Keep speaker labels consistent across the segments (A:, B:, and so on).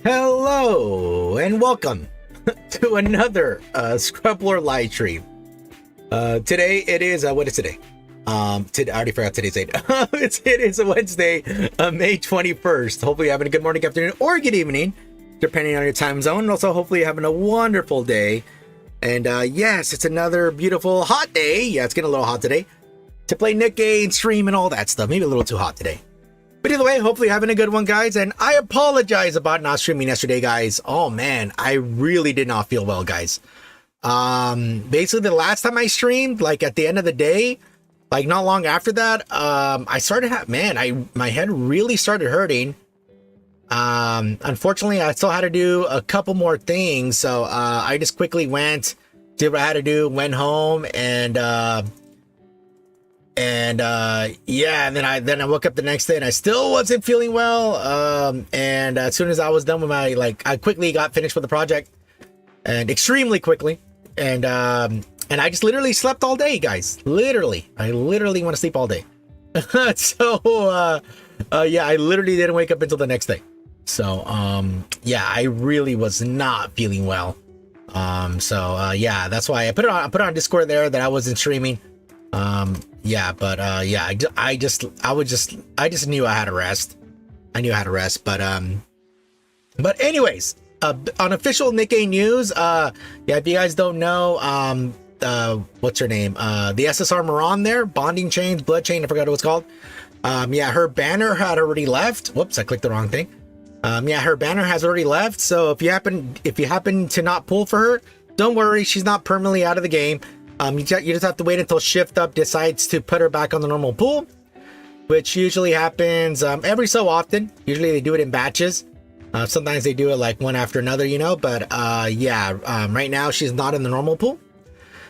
A: Hello and welcome to another Scrublord live stream. Today it is what is today? I already forgot today's date. It is a Wednesday, May 21st. Hopefully you're having a good morning, afternoon, or good evening, depending on your time zone. And also hopefully you're having a wonderful day. And yes, it's another beautiful hot day. Yeah, it's getting a little hot today to play Nikke and stream and all that stuff. Maybe a little too hot today. But either way, hopefully you're having a good one, guys. And I apologize about not streaming yesterday, guys. Oh, man, I really did not feel well, guys. Basically, the last time I streamed, like at the end of the day, like not long after that, I started my head really started hurting. Unfortunately, I still had to do a couple more things. So I just quickly did what I had to do, went home, and yeah, and then I woke up the next day and I still wasn't feeling well. And as soon as I was done with I quickly got finished with the project, and extremely quickly. And I just literally slept all day, guys. I literally want to sleep all day. So yeah, I literally didn't wake up until the next day. So yeah, I really was not feeling well. So yeah, that's why I put it on Discord there that I wasn't streaming. Yeah, but yeah, I just knew I had to rest. But anyways, on official Nikke news, yeah, if you guys don't know, what's her name? The SSR Moran there, bonding chains, blood chain, I forgot what it's called. Yeah, her banner had already left. Whoops, I clicked the wrong thing. Yeah, her banner has already left. So if you happen to not pull for her, don't worry, she's not permanently out of the game. You just have to wait until Shift Up decides to put her back on the normal pool, which usually happens every so often. Usually they do it in batches. Sometimes they do it like one after another, you know. But yeah, right now she's not in the normal pool.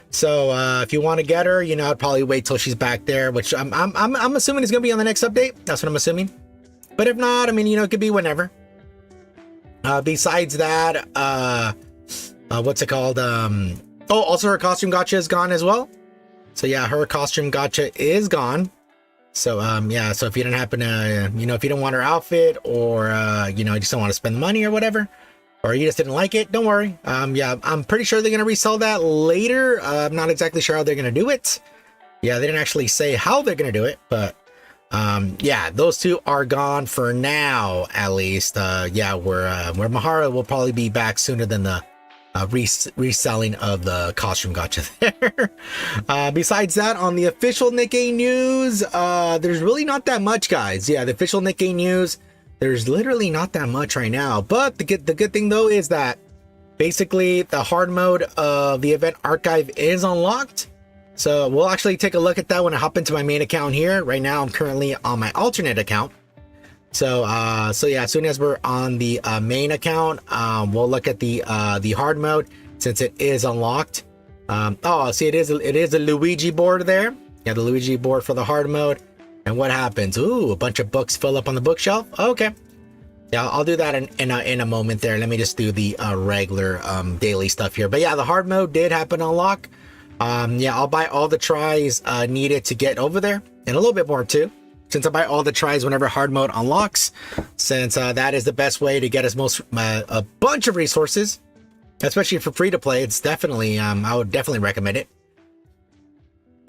A: So if you want to get her, you know, I'd probably wait till she's back there, which I'm assuming is gonna be on the next update. That's what I'm assuming. But if not, I mean, you know, it could be whenever. Besides that, what's it called? Oh, also her costume gacha is gone as well. So yeah, her costume gacha is gone. So yeah, so if you don't happen to, you know, if you don't want her outfit, or you know, you just don't want to spend the money or whatever, or you just didn't like it, don't worry. Yeah, I'm pretty sure they're gonna resell that later. I'm not exactly sure how they're gonna do it. Yeah, they didn't actually say how they're gonna do it, but yeah, those two are gone for now, at least. Yeah, where Mahara will probably be back sooner than the reselling of the costume gacha there. Besides that, on the official Nikke news, there's really not that much, guys. Yeah, the official Nikke news, there's literally not that much right now. But the good thing though is that basically the hard mode of the event archive is unlocked. So we'll actually take a look at that when I hop into my main account here. Right now I'm currently on my alternate account. So yeah, as soon as we're on the main account, we'll look at the hard mode since it is unlocked. Oh, see, it is a Luigi board there. Yeah, the Luigi board for the hard mode. And what happens? Ooh, a bunch of books fill up on the bookshelf. Okay, yeah, I'll do that in a moment there. Let me just do the regular daily stuff here. But yeah, the hard mode did happen to unlock. Yeah, I'll buy all the tries needed to get over there, and a little bit more too, since I buy all the tries whenever hard mode unlocks, since that is the best way to get us a bunch of resources, especially for free to play. It's definitely, I would definitely recommend it.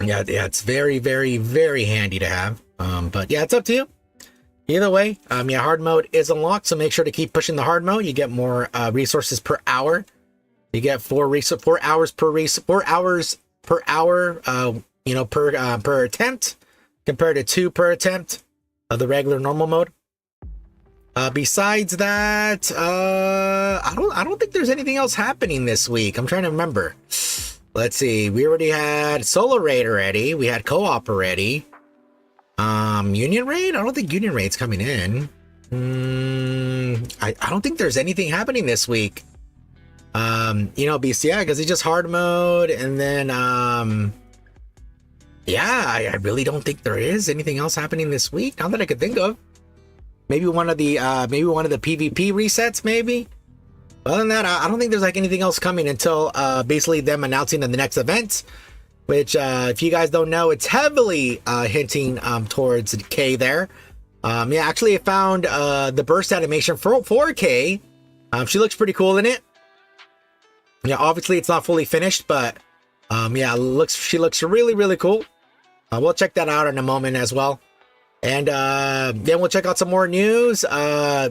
A: Yeah, it's very, very, very handy to have. But yeah, it's up to you. Either way, yeah, hard mode is unlocked, so make sure to keep pushing the hard mode. You get more resources per hour. You get 4 hours per hour, you know, per attempt, compared to 2 per attempt of the regular normal mode. Besides that, I don't think there's anything else happening this week. I'm trying to remember. Let's see. We already had solo raid already. We had co-op already. Union raid? I don't think union raid's coming in. I don't think there's anything happening this week. You know, BCI, because it's just hard mode, and then yeah, I really don't think there is anything else happening this week, not that I could think of. Maybe one of the PvP resets, maybe. Other than that, I don't think there's like anything else coming until basically them announcing the next event, which if you guys don't know, it's heavily hinting towards K there. Yeah, actually I found the burst animation for 4K She looks pretty cool in it. Yeah, obviously it's not fully finished, but yeah, she looks really, really cool. We'll check that out in a moment as well. And then we'll check out some more news. I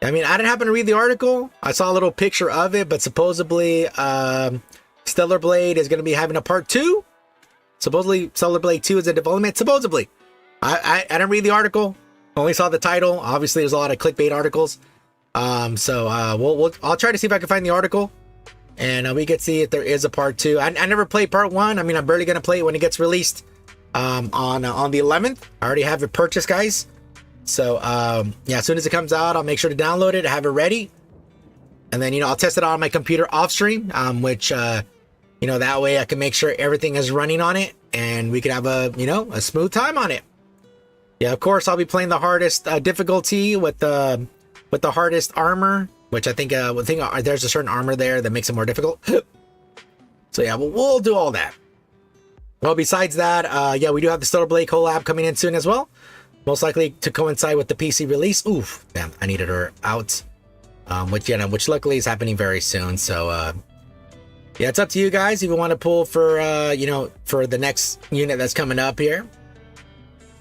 A: mean, I didn't happen to read the article. I saw a little picture of it, but supposedly Stellar Blade is going to be having a part 2. Supposedly Stellar Blade 2 is in development. Supposedly. I didn't read the article. Only saw the title. Obviously, there's a lot of clickbait articles. So I'll try to see if I can find the article. And we can see if there is a part 2. I never played part 1. I mean, I'm barely going to play it when it gets released on the 11th. I already have it purchased, guys. So yeah, as soon as it comes out, I'll make sure to download it, have it ready. And then, I'll test it on my computer off stream, which, that way I can make sure everything is running on it and we can have a smooth time on it. Yeah, of course, I'll be playing the hardest difficulty with the hardest armor, which I think there's a certain armor there that makes it more difficult. So yeah, we'll do all that. Well, besides that, yeah, we do have the Stellar Blade collab coming in soon as well. Most likely to coincide with the PC release. Oof, damn, I needed her out. Which luckily is happening very soon. So yeah, it's up to you guys if you want to pull for for the next unit that's coming up here.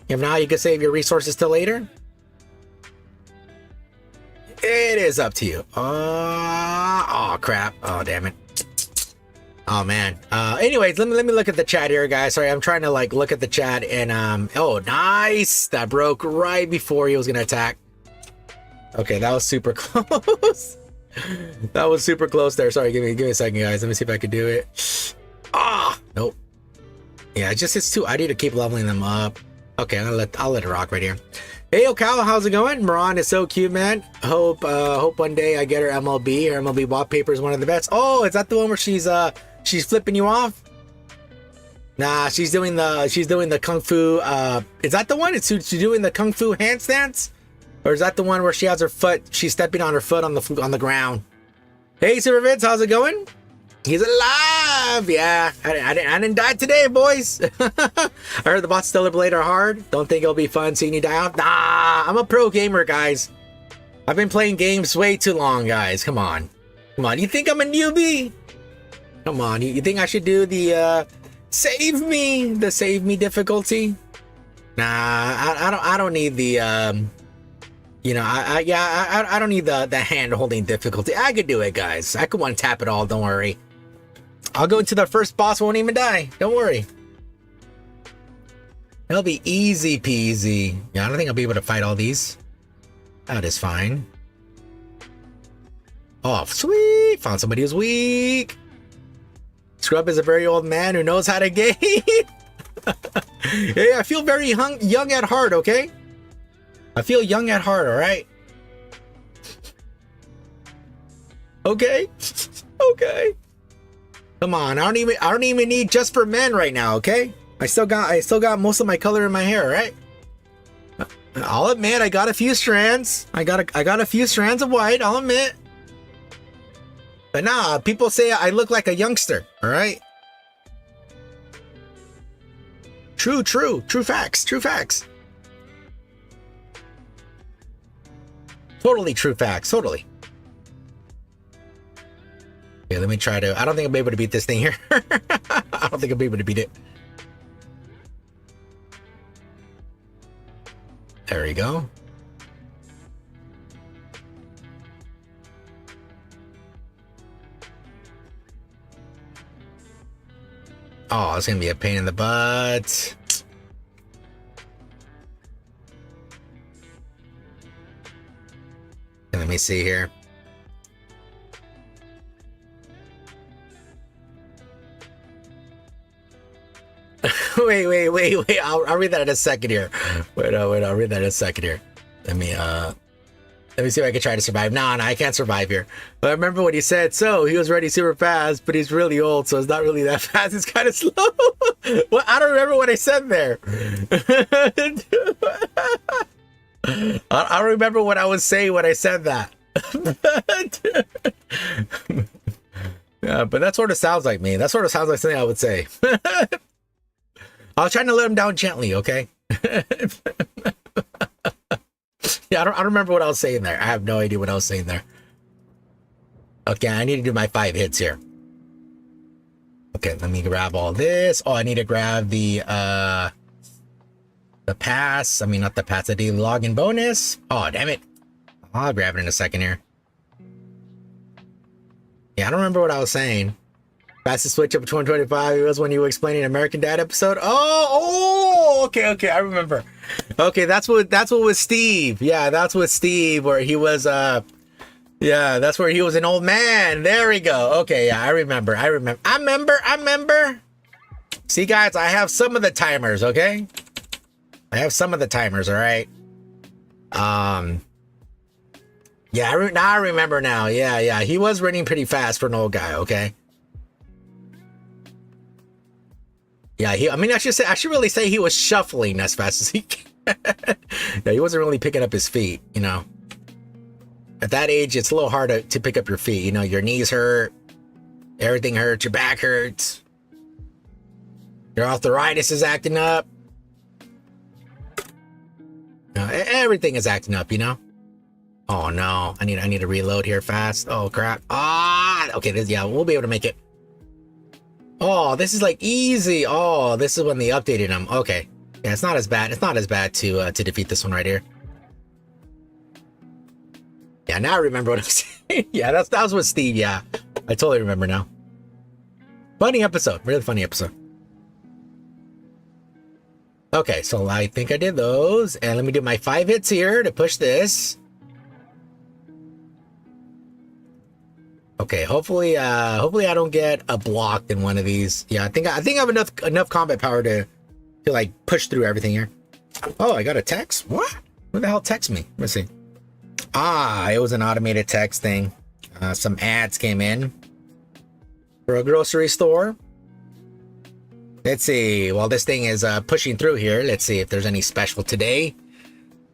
A: If not, you can save your resources till later. It is up to you. Oh crap. Oh damn it. Oh man. Anyways, let me look at the chat here, guys. Sorry, I'm trying to look at the chat and oh nice. That broke right before he was gonna attack. Okay, that was super close. That was super close there. Sorry, give me a second, guys. Let me see if I can do it. Ah, nope. Yeah, it's too. I need to keep leveling them up. Okay, I'll let it rock right here. Hey, Okal, how's it going? Moran is so cute, man. Hope one day I get her MLB. Her MLB wallpaper is one of the best. Oh, is that the one where she's flipping you off? Nah, she's doing the kung fu. Is that the one? Is she doing the kung fu handstands? Or is that the one where she has her foot? She's stepping on her foot on the ground. Hey, Super Vince, how's it going? He's alive! Yeah, I didn't die today, boys. I heard the bots Stellar Blade are hard. Don't think it'll be fun seeing you die off. Nah, I'm a pro gamer, guys. I've been playing games way too long, guys. Come on. You think I'm a newbie? Come on, you think I should do the save me difficulty? Nah, I don't need the I don't need the hand holding difficulty. I could do it, guys. I could one tap it all. Don't worry. I'll go into the first boss, won't even die. Don't worry. It'll be easy peasy. Yeah, I don't think I'll be able to fight all these. That is fine. Oh, sweet. Found somebody who's weak. Scrub is a very old man who knows how to game. Hey, I feel very young at heart, okay? I feel young at heart, alright? Okay? Okay. Come on, I don't even need just for men right now, okay? I still got most of my color in my hair, right? I'll admit I got a few strands. I got a few strands of white, I'll admit. But nah, people say I look like a youngster, alright? True facts. Totally true facts, totally. Okay, let me try to... I don't think I'll be able to beat this thing here. I don't think I'll be able to beat it. There we go. Oh, it's gonna be a pain in the butt. And let me see here. Wait. I'll read that in a second here. Wait, I'll read that in a second here. Let me see if I can try to survive. No, I can't survive here. But I remember what he said. So he was ready super fast, but he's really old, so it's not really that fast. It's kind of slow. Well, I don't remember what I said there. I don't remember what I was saying when I said that. Yeah, but that sort of sounds like me. That sort of sounds like something I would say. I was trying to let him down gently, okay? Yeah, I don't remember what I was saying there. I have no idea what I was saying there. Okay, I need to do my 5 hits here. Okay, let me grab all this. Oh, I need to grab the pass. I mean, not the pass, the daily login bonus. Oh, damn it. I'll grab it in a second here. Yeah, I don't remember what I was saying. Fastest switch up 2025. It was when you were explaining American Dad episode. Okay, I remember. Okay, that's what was Steve. Yeah, that's what Steve, where he was yeah, that's where he was an old man. There we go. Okay, yeah, I remember. See, guys, I have some of the timers, okay? I have some of the timers, all right? Yeah, now I remember now. Yeah, he was running pretty fast for an old guy, okay? Yeah, I should really say he was shuffling as fast as he can. Yeah, he wasn't really picking up his feet, you know? At that age, it's a little hard to pick up your feet. You know, your knees hurt, everything hurts, your back hurts, your arthritis is acting up. You know, everything is acting up, you know? Oh no, I need to reload here fast. Oh crap. Okay, yeah, we'll be able to make it. Oh, this is like easy. Oh, this is when they updated them. Okay. Yeah, it's not as bad. It's not as bad to defeat this one right here. Yeah, now I remember what I was saying. Yeah, that was with Steve. Yeah, I totally remember now. Funny episode. Really funny episode. Okay, so I think I did those. And let me do my 5 hits here to push this. Okay, hopefully I don't get a blocked in one of these. Yeah, I think I have enough combat power to like push through everything here. Oh, I got a text? What? Who the hell texted me? Let's see. It was an automated text thing. Some ads came in for a grocery store. Let's see. While this thing is pushing through here, let's see if there's any special today.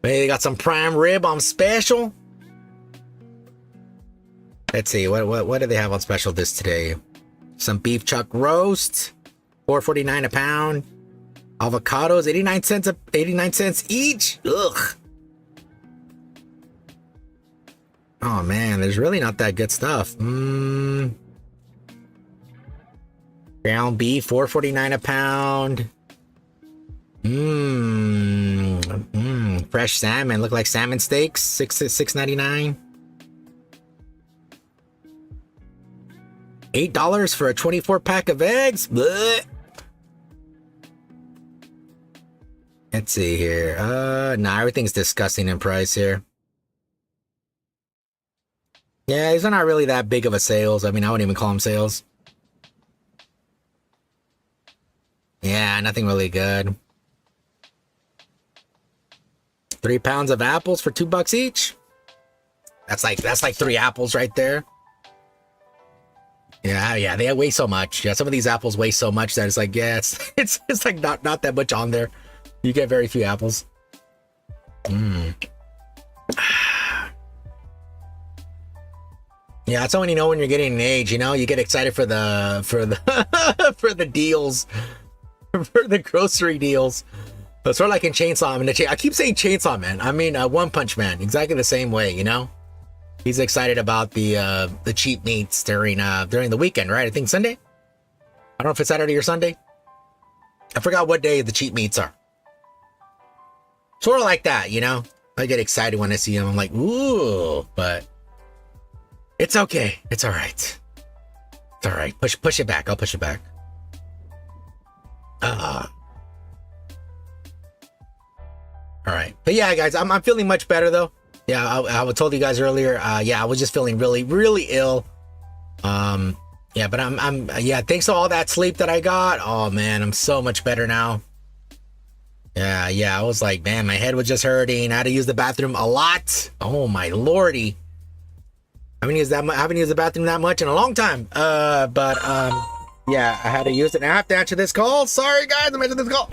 A: Maybe they got some prime rib on special. Let's see. What do they have on special this today? Some beef chuck roast, $4.49 a pound. Avocados, 89 cents each. Ugh. Oh man, there's really not that good stuff. Ground beef, $4.49 a pound. Fresh salmon, look like salmon steaks, $6.99. $8 for a 24 pack of eggs. Blech. Let's see here. Nah, everything's disgusting in price here. Yeah, these are not really that big of a sales. I mean, I wouldn't even call them sales. Yeah, nothing really good. 3 pounds of apples for $2 each. That's like 3 apples right there. Yeah, they weigh so much. Yeah, some of these apples weigh so much that it's like, yeah, it's like not that much on there. You get very few apples. Yeah, that's when you know when you're getting an age, you know? You get excited for the for the deals. For the grocery deals. It's sort of like in Chainsaw Man. I keep saying Chainsaw Man. I mean One Punch Man. Exactly the same way, you know? He's excited about the cheap meats during the weekend, right? I think Sunday? I don't know if it's Saturday or Sunday. I forgot what day the cheap meats are. Sort of like that, you know? I get excited when I see them. I'm like, ooh, but it's okay. It's all right. It's all right. Push it back. I'll push it back. All right. But yeah, guys, I'm feeling much better though. Yeah, I told you guys earlier. Yeah, I was just feeling really, really ill. Yeah, but I'm yeah, thanks to all that sleep that I got. Oh man, I'm so much better now. Yeah, I was like, man, my head was just hurting. I had to use the bathroom a lot. Oh my lordy. I haven't used the bathroom that much in a long time. Yeah, I had to use it. And I have to answer this call. Sorry guys, I'm answering this call.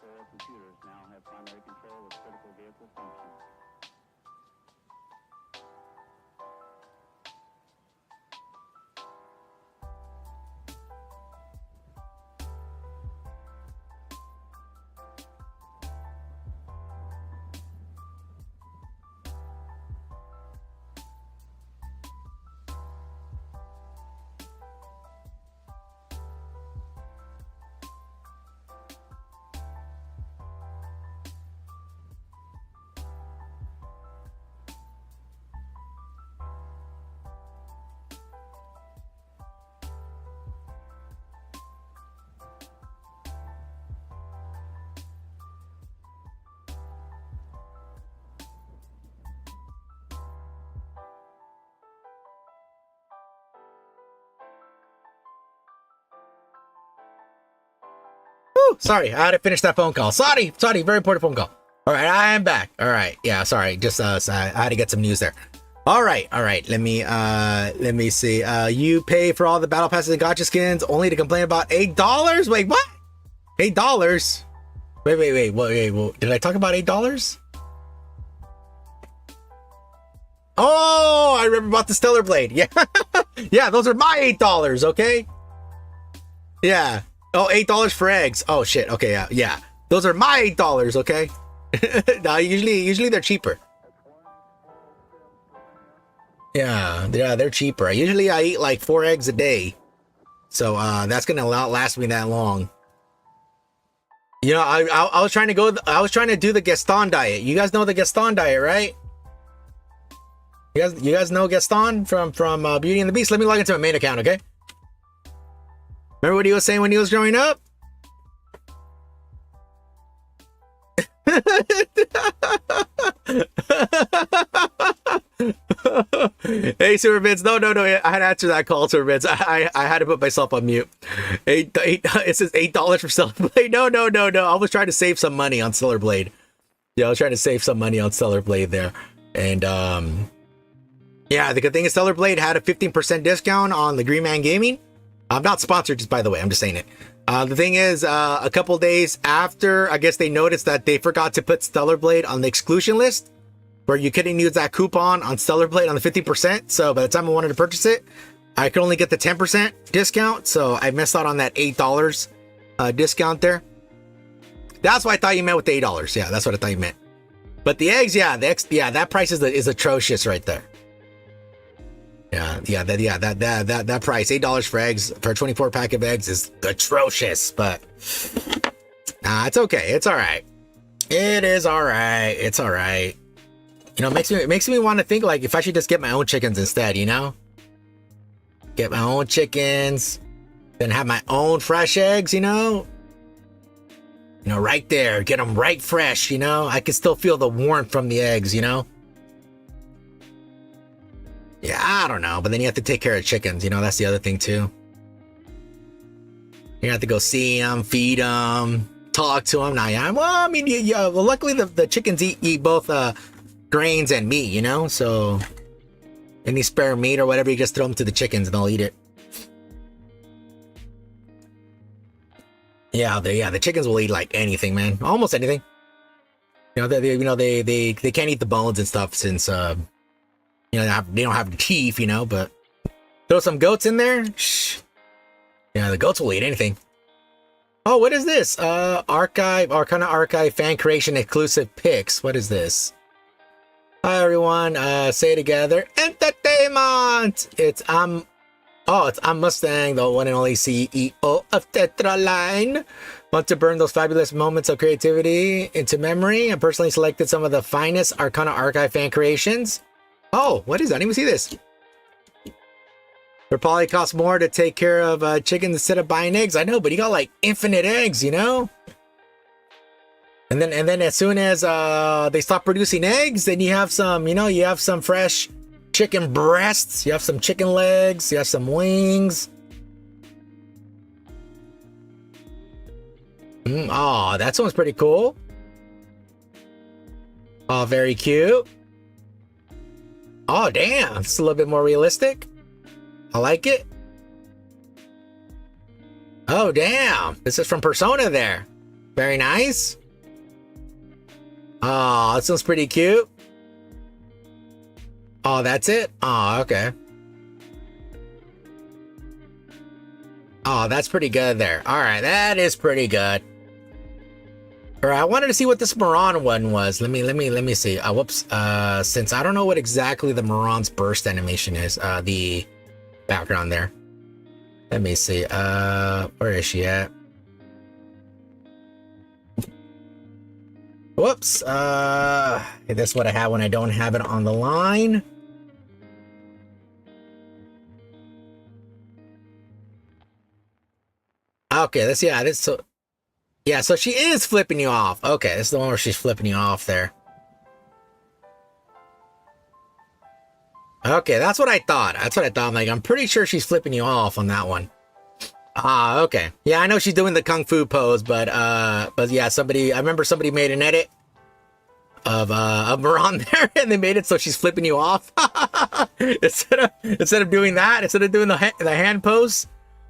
B: Four computers now have primary control of critical vehicle functions.
A: Woo, sorry, I had to finish that phone call. Sorry, very important phone call. All right, I am back. All right, yeah, sorry, just I had to get some news there. All right. Let me see. You pay for all the battle passes and gacha skins only to complain about $8? Wait, what? $8? Wait. Did I talk about $8? Oh, I remember about the Stellar Blade. Yeah, yeah, those are my $8. Okay. Yeah. Oh, $8 for eggs. Oh shit. Okay, yeah. Those are my $8. Okay. No, usually they're cheaper. Yeah, they're cheaper. Usually I eat like 4 eggs a day, so that's gonna last me that long. You know, I was trying to go. I was trying to do the Gaston diet. You guys know the Gaston diet, right? You guys know Gaston from Beauty and the Beast. Let me log into my main account, okay? Remember what he was saying when he was growing up? Hey, Super Vince. No. I had to answer that call, Super Vince. I had to put myself on mute. It says $8 for Stellar Blade. No. I was trying to save some money on Stellar Blade. Yeah, I was trying to save some money on Stellar Blade there. And yeah, the good thing is Stellar Blade had a 15% discount on the Green Man Gaming. I'm not sponsored, just by the way. I'm just saying it. The thing is, a couple days after, I guess they noticed that they forgot to put Stellar Blade on the exclusion list, where you couldn't use that coupon on Stellar Blade on the 50%. So by the time I wanted to purchase it, I could only get the 10% discount. So I missed out on that $8 discount there. That's what I thought you meant with the $8. Yeah, that's what I thought you meant. But the eggs, yeah, that price is atrocious right there. That price, $8 for eggs, for a 24 pack of eggs, is atrocious. But it's okay. It's all right. It is all right. It's all right. You know, it makes me want to think like if I should just get my own chickens instead. You know, get my own chickens, then have my own fresh eggs. You know, right there, get them right fresh. You know, I can still feel the warmth from the eggs. You know. Yeah, I don't know, but then you have to take care of chickens. You know, that's the other thing too. You have to go see them, feed them, talk to them. Now, yeah, well, I mean, well, luckily the chickens eat both grains and meat. You know, so any spare meat or whatever, you just throw them to the chickens and they'll eat it. Yeah, the chickens will eat like anything, man, almost anything. You know, they can't eat the bones and stuff since you know, they don't have the teeth, you know, but throw some goats in there. Shh. Yeah, the goats will eat anything. Oh, what is this? Arcana Archive fan creation exclusive pics. What is this? Hi, everyone. Say it together. Entertainment! It's Mustang, the one and only CEO of TheRelaxedMovement. Want to burn those fabulous moments of creativity into memory? I personally selected some of the finest Arcana Archive fan creations. Oh, what is that? I didn't even see this. It probably costs more to take care of chickens instead of buying eggs. I know, but you got like infinite eggs, you know? And then as soon as they stop producing eggs, then you have some, you know, you have some fresh chicken breasts, you have some chicken legs, you have some wings. Oh, that sounds pretty cool. Oh, very cute. Oh, damn. It's a little bit more realistic. I like it. Oh, damn. This is from Persona there. Very nice. Oh, that sounds pretty cute. Oh, that's it? Oh, okay. Oh, that's pretty good there. All right, that is pretty good. All right, I wanted to see what this Moran one was. Let me see. Whoops. Since I don't know what exactly the Moran's burst animation is, the background there. Let me see. Where is she at? Whoops. That's what I have when I don't have it on the line. Okay, that's so yeah, so she is flipping you off. Okay, this is the one where she's flipping you off there. Okay, that's what I thought. That's what I thought. I'm like, I'm pretty sure she's flipping you off on that one. Ah, okay. Yeah, I know she's doing the kung fu pose, but yeah, I remember somebody made an edit of Moran there, and they made it so she's flipping you off. instead of doing that, instead of doing the hand pose,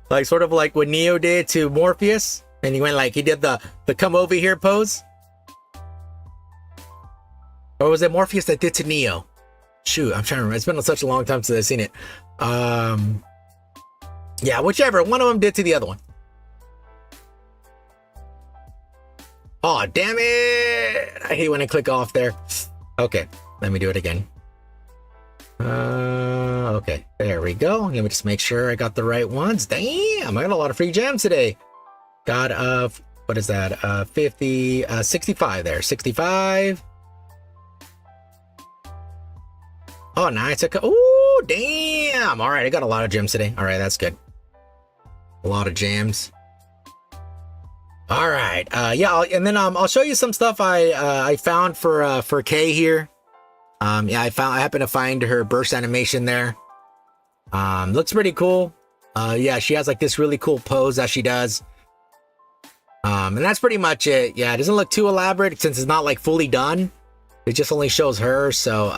A: like sort of like what Neo did to Morpheus, and he went like he did the come over here pose. Or was it Morpheus that did to Neo? Shoot, I'm trying to remember. It's been such a long time since I've seen it. Yeah, whichever. One of them did to the other one. Oh, damn it. I hate when I click off there. Okay, let me do it again. Okay, there we go. Let me just make sure I got the right ones. Damn, I got a lot of free gems today. Got, what is that? 65 there. 65. Oh, nice. Oh, damn. All right, I got a lot of gems today. All right, that's good. A lot of gems. All right. Yeah, and then I'll show you some stuff I found for Kay here. Yeah, I happened to find her burst animation there. Looks pretty cool. Yeah, she has like this really cool pose that she does. And that's pretty much it. Yeah, it doesn't look too elaborate since it's not like fully done. It just only shows her. So,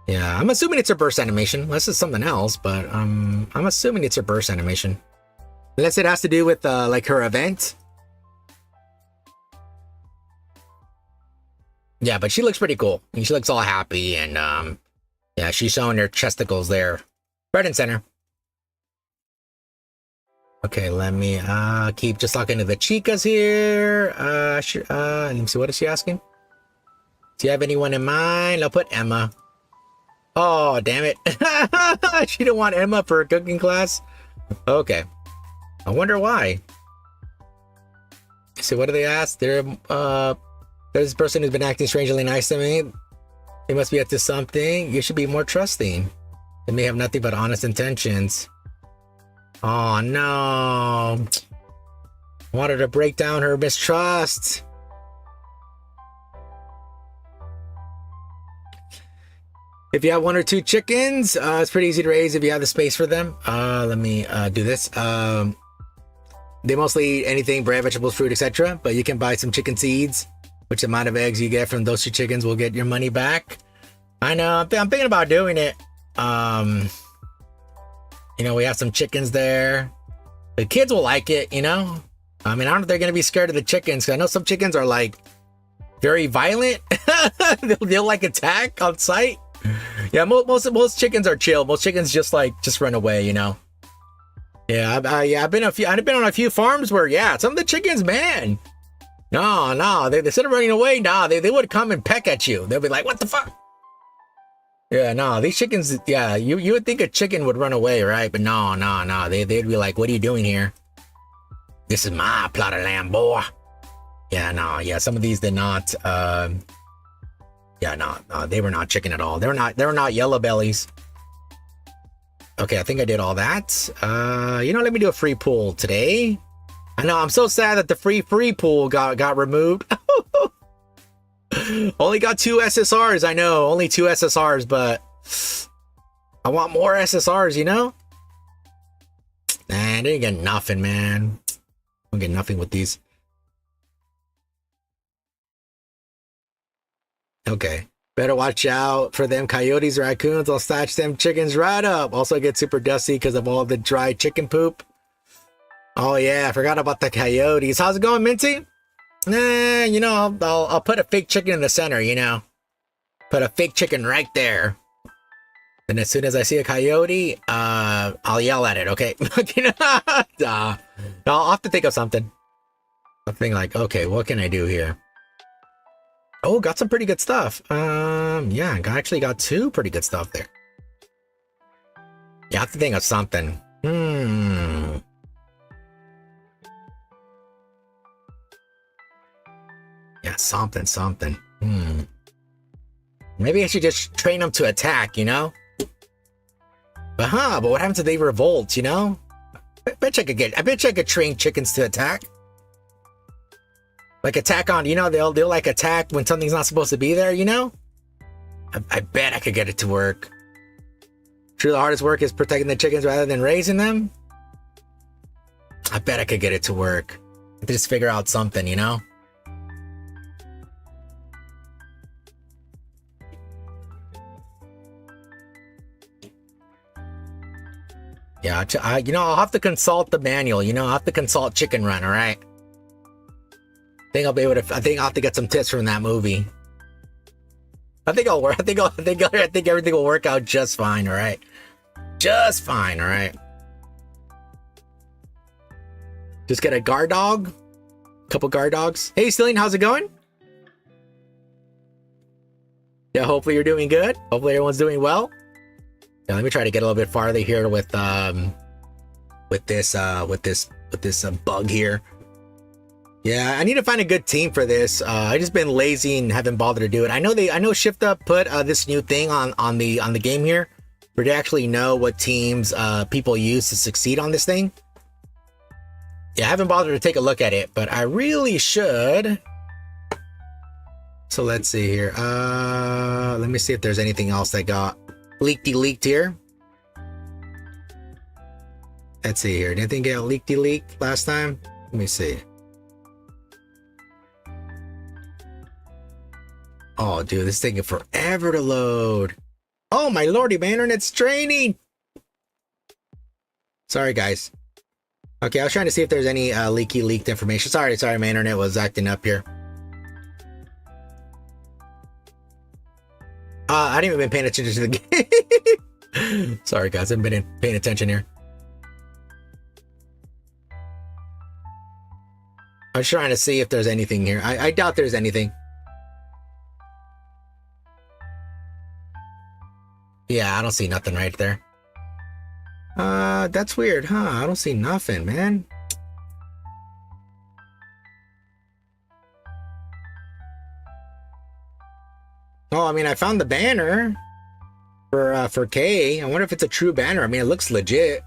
A: yeah, I'm assuming it's her burst animation. Unless it's something else, but I'm assuming it's her burst animation. Unless it has to do with like her event. Yeah, but she looks pretty cool. And she looks all happy, and yeah, she's showing her chesticles there. Right in center. Okay, let me keep just talking to the chicas here. Let me see, what is she asking? Do you have anyone in mind? I'll put Emma. Oh, damn it. She didn't want Emma for a cooking class? Okay. I wonder why. So what do they ask? There's this person who's been acting strangely nice to me. They must be up to something. You should be more trusting. They may have nothing but honest intentions. Oh, no. I wanted to break down her mistrust. If you have 1 or 2 chickens, it's pretty easy to raise if you have the space for them. Let me do this. They mostly eat anything, bread, vegetables, fruit, etc. But you can buy some chicken seeds, which amount of eggs you get from those 2 chickens will get your money back. I know, I'm thinking about doing it. You know, we have some chickens there. The kids will like it, you know? I mean, I don't know if they're going to be scared of the chickens, because I know some chickens are like very violent. they'll like attack on sight. Yeah, most chickens are chill. Most chickens just run away, you know. Yeah, I've been on a few farms where, yeah, some of the chickens, man. No, they instead of running away, they would come and peck at you. They'll be like, what the fuck? Yeah, no, these chickens, yeah, you would think a chicken would run away, right? But no, they'd be like, what are you doing here? This is my plot of land, boy. Yeah, no, yeah, some of these did not, yeah, no, they were not chicken at all. They were not yellow bellies. Okay, I think I did all that. You know, let me do a free pool today. I know, I'm so sad that the free pool got removed. Only got 2 SSRs, I know, only 2 SSRs, but I want more SSRs, you know? Man, I didn't get nothing, man. I don't get nothing with these. Okay. Better watch out for them coyotes, raccoons. I'll snatch them chickens right up. Also get super dusty because of all the dry chicken poop. Oh yeah, I forgot about the coyotes. How's it going, Minty? You know, I'll put a fake chicken in the center, you know. Put a fake chicken right there. And as soon as I see a coyote, I'll yell at it, okay? I'll have to think of something. Something like, okay, what can I do here? Oh, got some pretty good stuff. Yeah, I actually got two pretty good stuff there. Yeah, I have to think of something. Yeah, something. Maybe I should just train them to attack, you know? But what happens if they revolt, you know? I bet you I could train chickens to attack. Like attack on, you know, they'll like attack when something's not supposed to be there, you know? I bet I could get it to work. True, the hardest work is protecting the chickens rather than raising them. I bet I could get it to work. Just figure out something, you know? Yeah, you know, I'll have to consult the manual. You know, I'll have to consult Chicken Run. All right. I think I'll be able to. I think I'll have to get some tips from that movie. I think I'll work. I think everything will work out just fine. All right. Just fine. All right. Just get a guard dog. Couple guard dogs. Hey, Celine, how's it going? Yeah, hopefully you're doing good. Hopefully everyone's doing well. Yeah, let me try to get a little bit farther here with this bug here. Yeah, I need to find a good team for this. I just been lazy and haven't bothered to do it. I know Shift Up put this new thing on the game here, where they actually know what teams people use to succeed on this thing. Yeah, I haven't bothered to take a look at it, but I really should. So let's see here. Let me see if there's anything else that got leaked here. Let's see here. Did anything get leaked last time? Let me see. Oh, dude, this is taking forever to load. Oh, my lordy, my internet's draining. Sorry, guys. Okay, I was trying to see if there's any leaked information. Sorry, my internet was acting up here. I haven't even been paying attention to the game. Sorry, guys. I haven't been paying attention here. I was trying to see if there's anything here. I doubt there's anything. Yeah, I don't see nothing right there. That's weird, huh? I don't see nothing, man. Oh, I mean, I found the banner for K. I wonder if it's a true banner. I mean, it looks legit.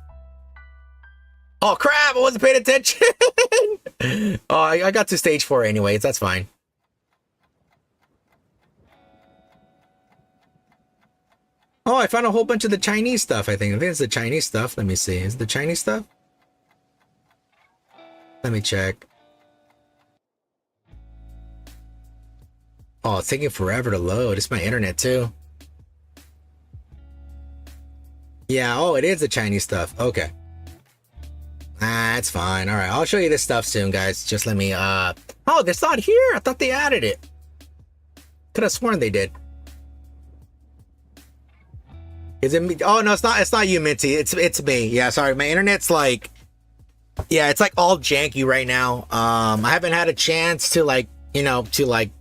A: Oh, crap! I wasn't paying attention! Oh, I got to stage 4 anyways. That's fine. Oh, I found a whole bunch of the Chinese stuff, I think. I think it's the Chinese stuff. Let me see. Is it the Chinese stuff? Let me check. Oh, it's taking forever to load. It's my internet, too. Yeah, oh, it is the Chinese stuff. Okay. That's fine. All right, I'll show you this stuff soon, guys. Just let me, oh, it's not here. I thought they added it. Could have sworn they did. Is it me? Oh, no, it's not you, Minty. It's me. Yeah, sorry. My internet's like, yeah, it's like all janky right now. I haven't had a chance to like, you know, to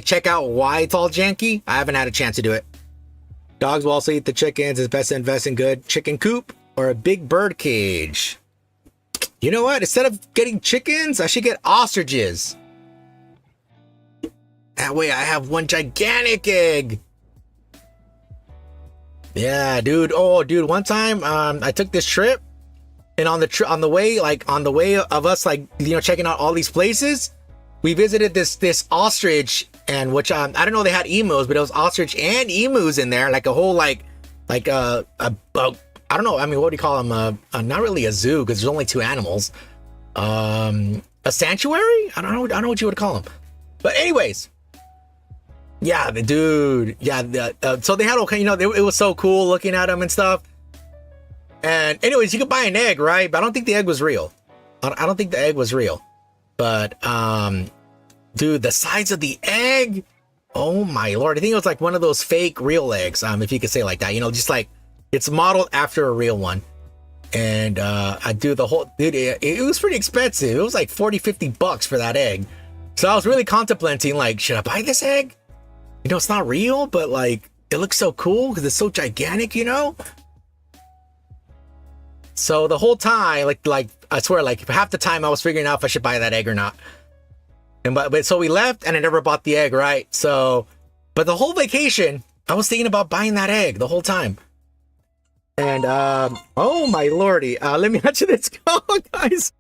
A: check out why it's all janky. I haven't had a chance to do it. Dogs will also eat the chickens. It's best to invest in good chicken coop or a big bird cage. You know what? Instead of getting chickens, I should get ostriches. That way I have one gigantic egg. Yeah, dude. Oh, dude. One time, I took this trip, and on the way of us, like, you know, checking out all these places, we visited this ostrich, and which I don't know, they had emus, but it was ostrich and emus in there, like a whole like a I don't know. I mean, what do you call them? Not really a zoo because there's only two animals. A sanctuary? I don't know what you would call them. But anyways. Yeah, the dude. Yeah, so they had, okay, you know, it was so cool looking at them and stuff. And anyways, you could buy an egg, right? But I don't think the egg was real. I don't think the egg was real. But dude, the size of the egg, oh my lord! I think it was like one of those fake real eggs, if you could say it like that. You know, just like it's modeled after a real one. And I do the whole dude. It was pretty expensive. It was like 40-50 bucks for that egg. So I was really contemplating, like, should I buy this egg? You know, it's not real, but like it looks so cool because it's so gigantic. You know. So the whole time, like I swear, like half the time I was figuring out if I should buy that egg or not. And but so we left, and I never bought the egg, right? So, but the whole vacation, I was thinking about buying that egg the whole time. And oh my lordy, let me let you this go, guys.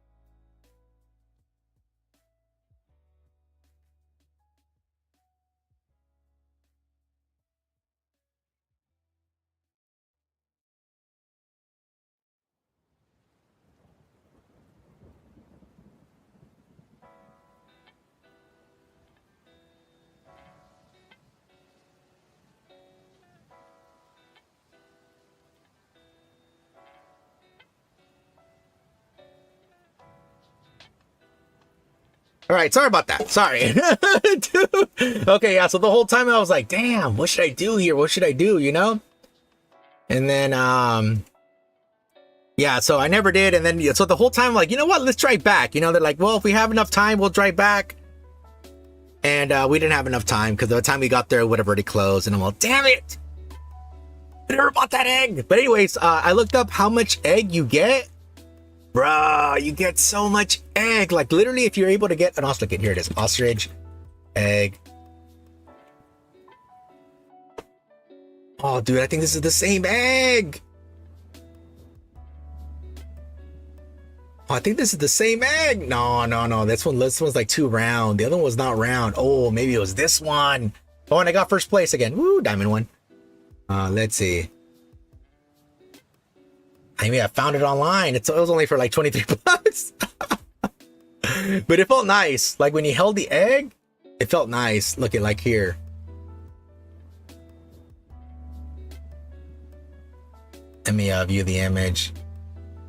A: All right, sorry about that. Sorry. Okay, yeah, so the whole time I was like, damn, what should I do here? What should I do, you know? And then, yeah, so I never did. And then, so the whole time, like, you know what? Let's drive back. You know, they're like, well, if we have enough time, we'll drive back. And we didn't have enough time because by the time we got there, it would have already closed. And I'm like, damn it. I never bought that egg. But anyways, I looked up how much egg you get. Bruh, you get so much egg. Like literally, if you're able to get an ostrich, here it is, ostrich egg. Oh, dude, I think this is the same egg. Oh, I think this is the same egg. No. This one's like too round. The other one was not round. Oh, maybe it was this one. Oh, and I got first place again. Woo, diamond one. Let's see. I mean, I found it online. It was only for like 23 bucks. But it felt nice. Like when you held the egg, it felt nice. Look at like here. Let me view the image.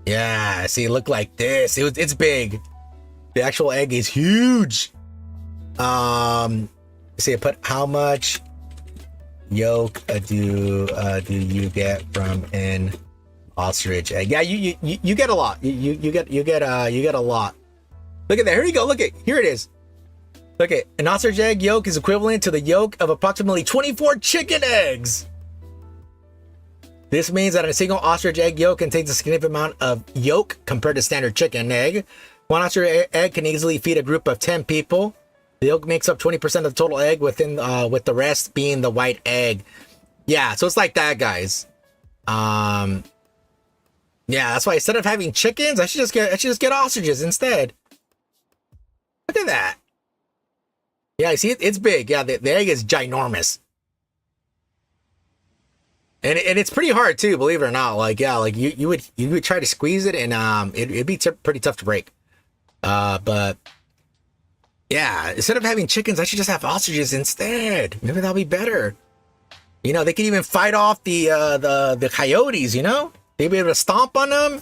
A: Yeah, see, it looked like this. It's big. The actual egg is huge. See, I put how much yolk do you get from an ostrich egg? Yeah, you get a lot. You get a lot. Look at that. Here you go. Look at here it is. Look at an ostrich egg yolk is equivalent to the yolk of approximately 24 chicken eggs. This means that a single ostrich egg yolk contains a significant amount of yolk compared to standard chicken egg. One ostrich egg can easily feed a group of 10 people. The yolk makes up 20% of the total egg with the rest being the white egg. Yeah, so it's like that, guys. Yeah, that's why instead of having chickens, I should just get ostriches instead. Look at that. Yeah, you see it's big. Yeah, the egg is ginormous. And it's pretty hard too, believe it or not. Like, yeah, like you would try to squeeze it and it'd be pretty tough to break. But yeah, instead of having chickens, I should just have ostriches instead. Maybe that'll be better. You know, they could even fight off the coyotes, you know? They'd be able to stomp on them.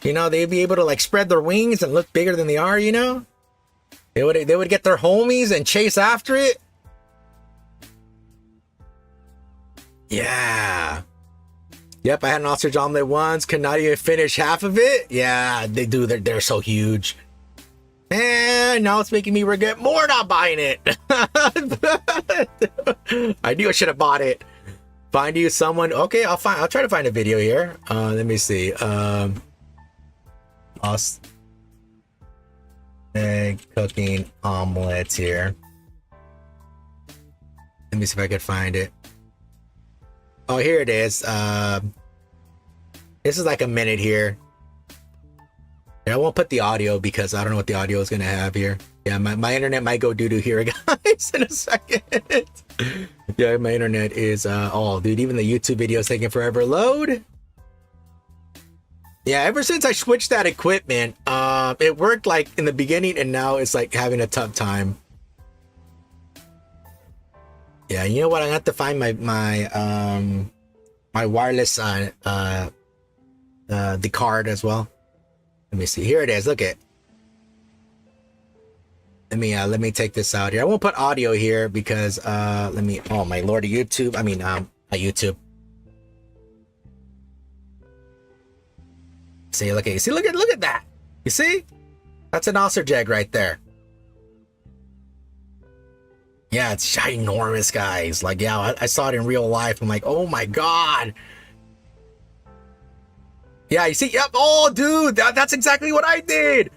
A: You know, they'd be able to like spread their wings and look bigger than they are, you know? They would get their homies and chase after it. Yeah. Yep, I had an ostrich omelet once. Could not even finish half of it. Yeah, they do. They're so huge. And now it's making me regret more not buying it. I knew I should have bought it. Find you someone. Okay, I'll try to find a video here. Let me see. Egg cooking omelets here. Let me see if I can find it. Oh, here it is. This is like a minute here. Yeah, I won't put the audio because I don't know what the audio is going to have here. Yeah, my internet might go doo-doo here, guys, in a second. Yeah, my internet is, oh, dude, even the YouTube video is taking forever to load. Yeah, ever since I switched that equipment, it worked like in the beginning and now it's like having a tough time. Yeah, you know what? I'm gonna have to find my wireless the card as well. Let me see. Here it is. Look at. Let me take this out here. I won't put audio here because let me. Oh my lord, YouTube. I mean YouTube. See, look at look at that. You see? That's an ostrich egg right there. Yeah, it's ginormous, guys. Like, yeah, I saw it in real life. I'm like, oh my god. Yeah, you see? Yep. Oh, dude, that's exactly what I did.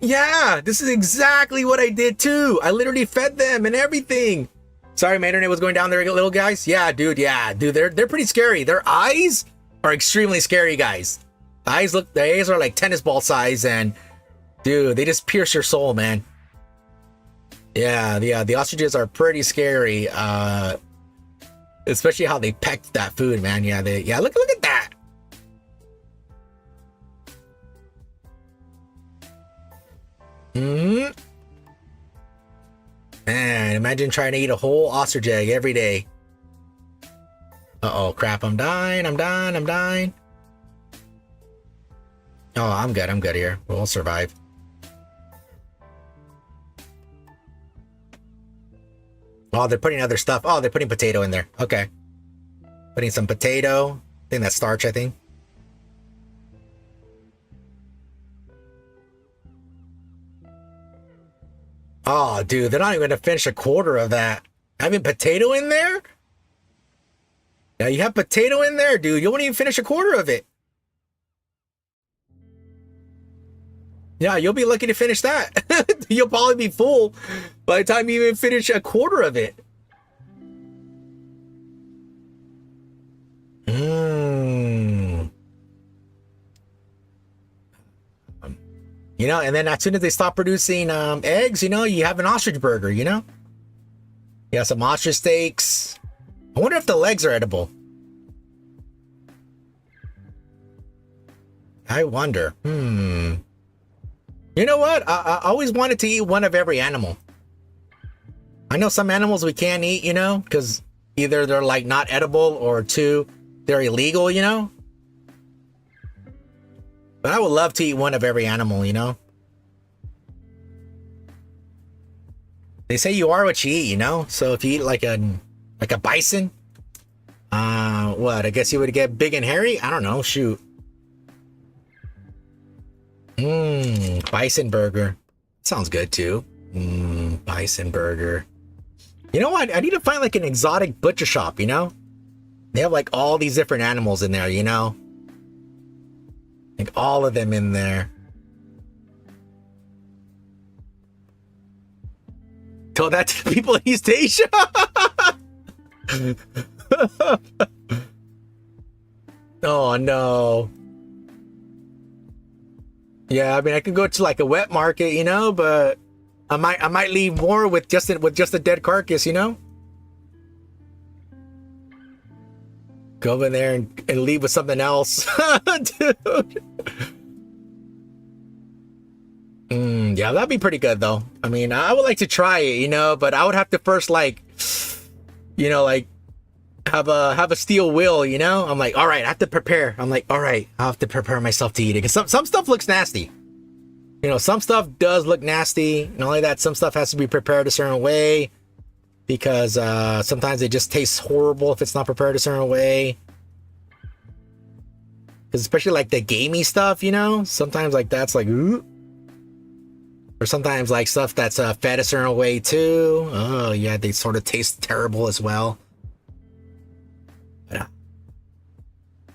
A: Yeah, this is exactly what I did too. I literally fed them and everything. Sorry, my internet was going down there, little guys. Yeah, dude. Yeah, dude. They're pretty scary. Their eyes are extremely scary, guys. The eyes are like tennis ball size, and dude, they just pierce your soul, man. Yeah, the ostriches are pretty scary. Especially how they pecked that food, man. Yeah, look at that. Man, imagine trying to eat a whole ostrich egg every day. Uh-oh, crap, I'm dying. Oh, I'm good here. We'll survive. Oh, they're putting other stuff. Oh, they're putting potato in there. Okay. Putting some potato. I think that's starch, I think. Oh, dude, they're not even going to finish a quarter of that. Having potato in there? Yeah, you have potato in there, dude. You won't even finish a quarter of it. Yeah, you'll be lucky to finish that. You'll probably be full by the time you even finish a quarter of it. You know, and then as soon as they stop producing eggs, you know, you have an ostrich burger, you know? You have some ostrich steaks. I wonder if the legs are edible. I wonder. You know what? I always wanted to eat one of every animal. I know some animals we can't eat, you know, because either they're like not edible or two, they're illegal, you know? But I would love to eat one of every animal, you know? They say you are what you eat, you know? So if you eat like a bison, what? I guess you would get big and hairy? I don't know, shoot. Bison burger. Sounds good too. Bison burger. You know what? I need to find like an exotic butcher shop, you know? They have like all these different animals in there, you know? Like all of them in there. Tell that to people in East Asia. Oh no. Yeah, I mean I could go to like a wet market, you know, but I might leave more with just a dead carcass, you know? Go over there and leave with something else. Dude. Yeah, that'd be pretty good though. I mean, I would like to try it, you know, but I would have to first like, you know, like have a steel will, you know? I'm like, all right, I have to prepare. I'm like, all right, I have to prepare myself to eat it. Because some stuff looks nasty. You know, some stuff does look nasty. Not only that, some stuff has to be prepared a certain way. Because sometimes it just tastes horrible if it's not prepared a certain way. Because especially like the gamey stuff, you know? Sometimes like that's like, ooh. Or sometimes like stuff that's fed a certain way too. Oh yeah, they sort of taste terrible as well.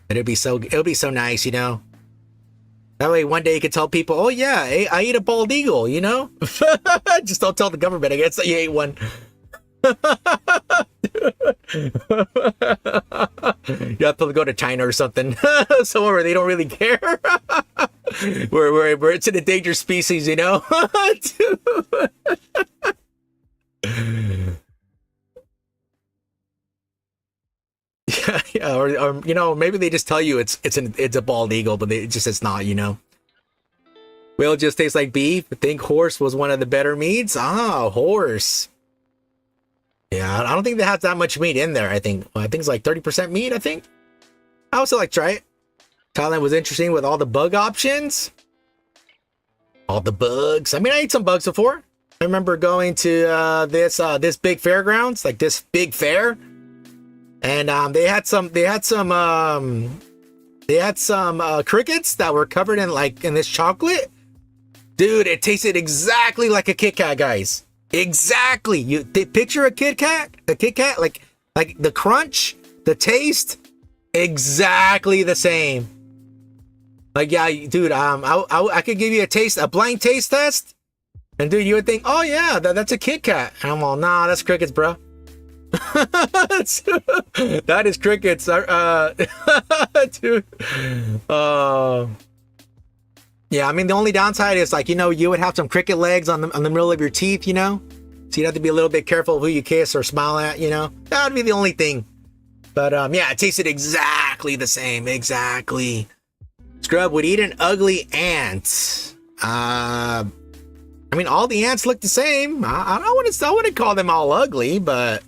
A: But it'll be so nice, you know? That way one day you could tell people, oh yeah, I ate a bald eagle, you know? Just don't tell the government, I guess, that you ate one. You have to go to China or something. Somewhere where they don't really care. where it's an endangered species, you know? Yeah, or you know, maybe they just tell you it's a bald eagle, but it's not, you know. Will just tastes like beef. I think horse was one of the better meats. Ah, horse. Yeah, I don't think they have that much meat in there. I think it's like 30% meat, I think. I also like try it. Thailand was interesting with all the bug options. All the bugs. I mean, I ate some bugs before. I remember going to this big fairgrounds, like this big fair, and they had some crickets that were covered in this chocolate. Dude, it tasted exactly like a Kit Kat, guys. Exactly. They picture a Kit Kat, like the crunch, the taste, exactly the same. Like, yeah, dude, I could give you a blind taste test, and dude, you would think, oh yeah, that's a Kit Kat. And I'm all, nah, that's crickets, bro. That is crickets, dude. Yeah, I mean, the only downside is, like, you would have some cricket legs on the middle of your teeth, so you'd have to be a little bit careful who you kiss or smile at, that would be the only thing. But yeah, it tasted exactly the same. Exactly. Scrub would eat an ugly ant. I mean, all the ants look the same. I wouldn't call them all ugly, but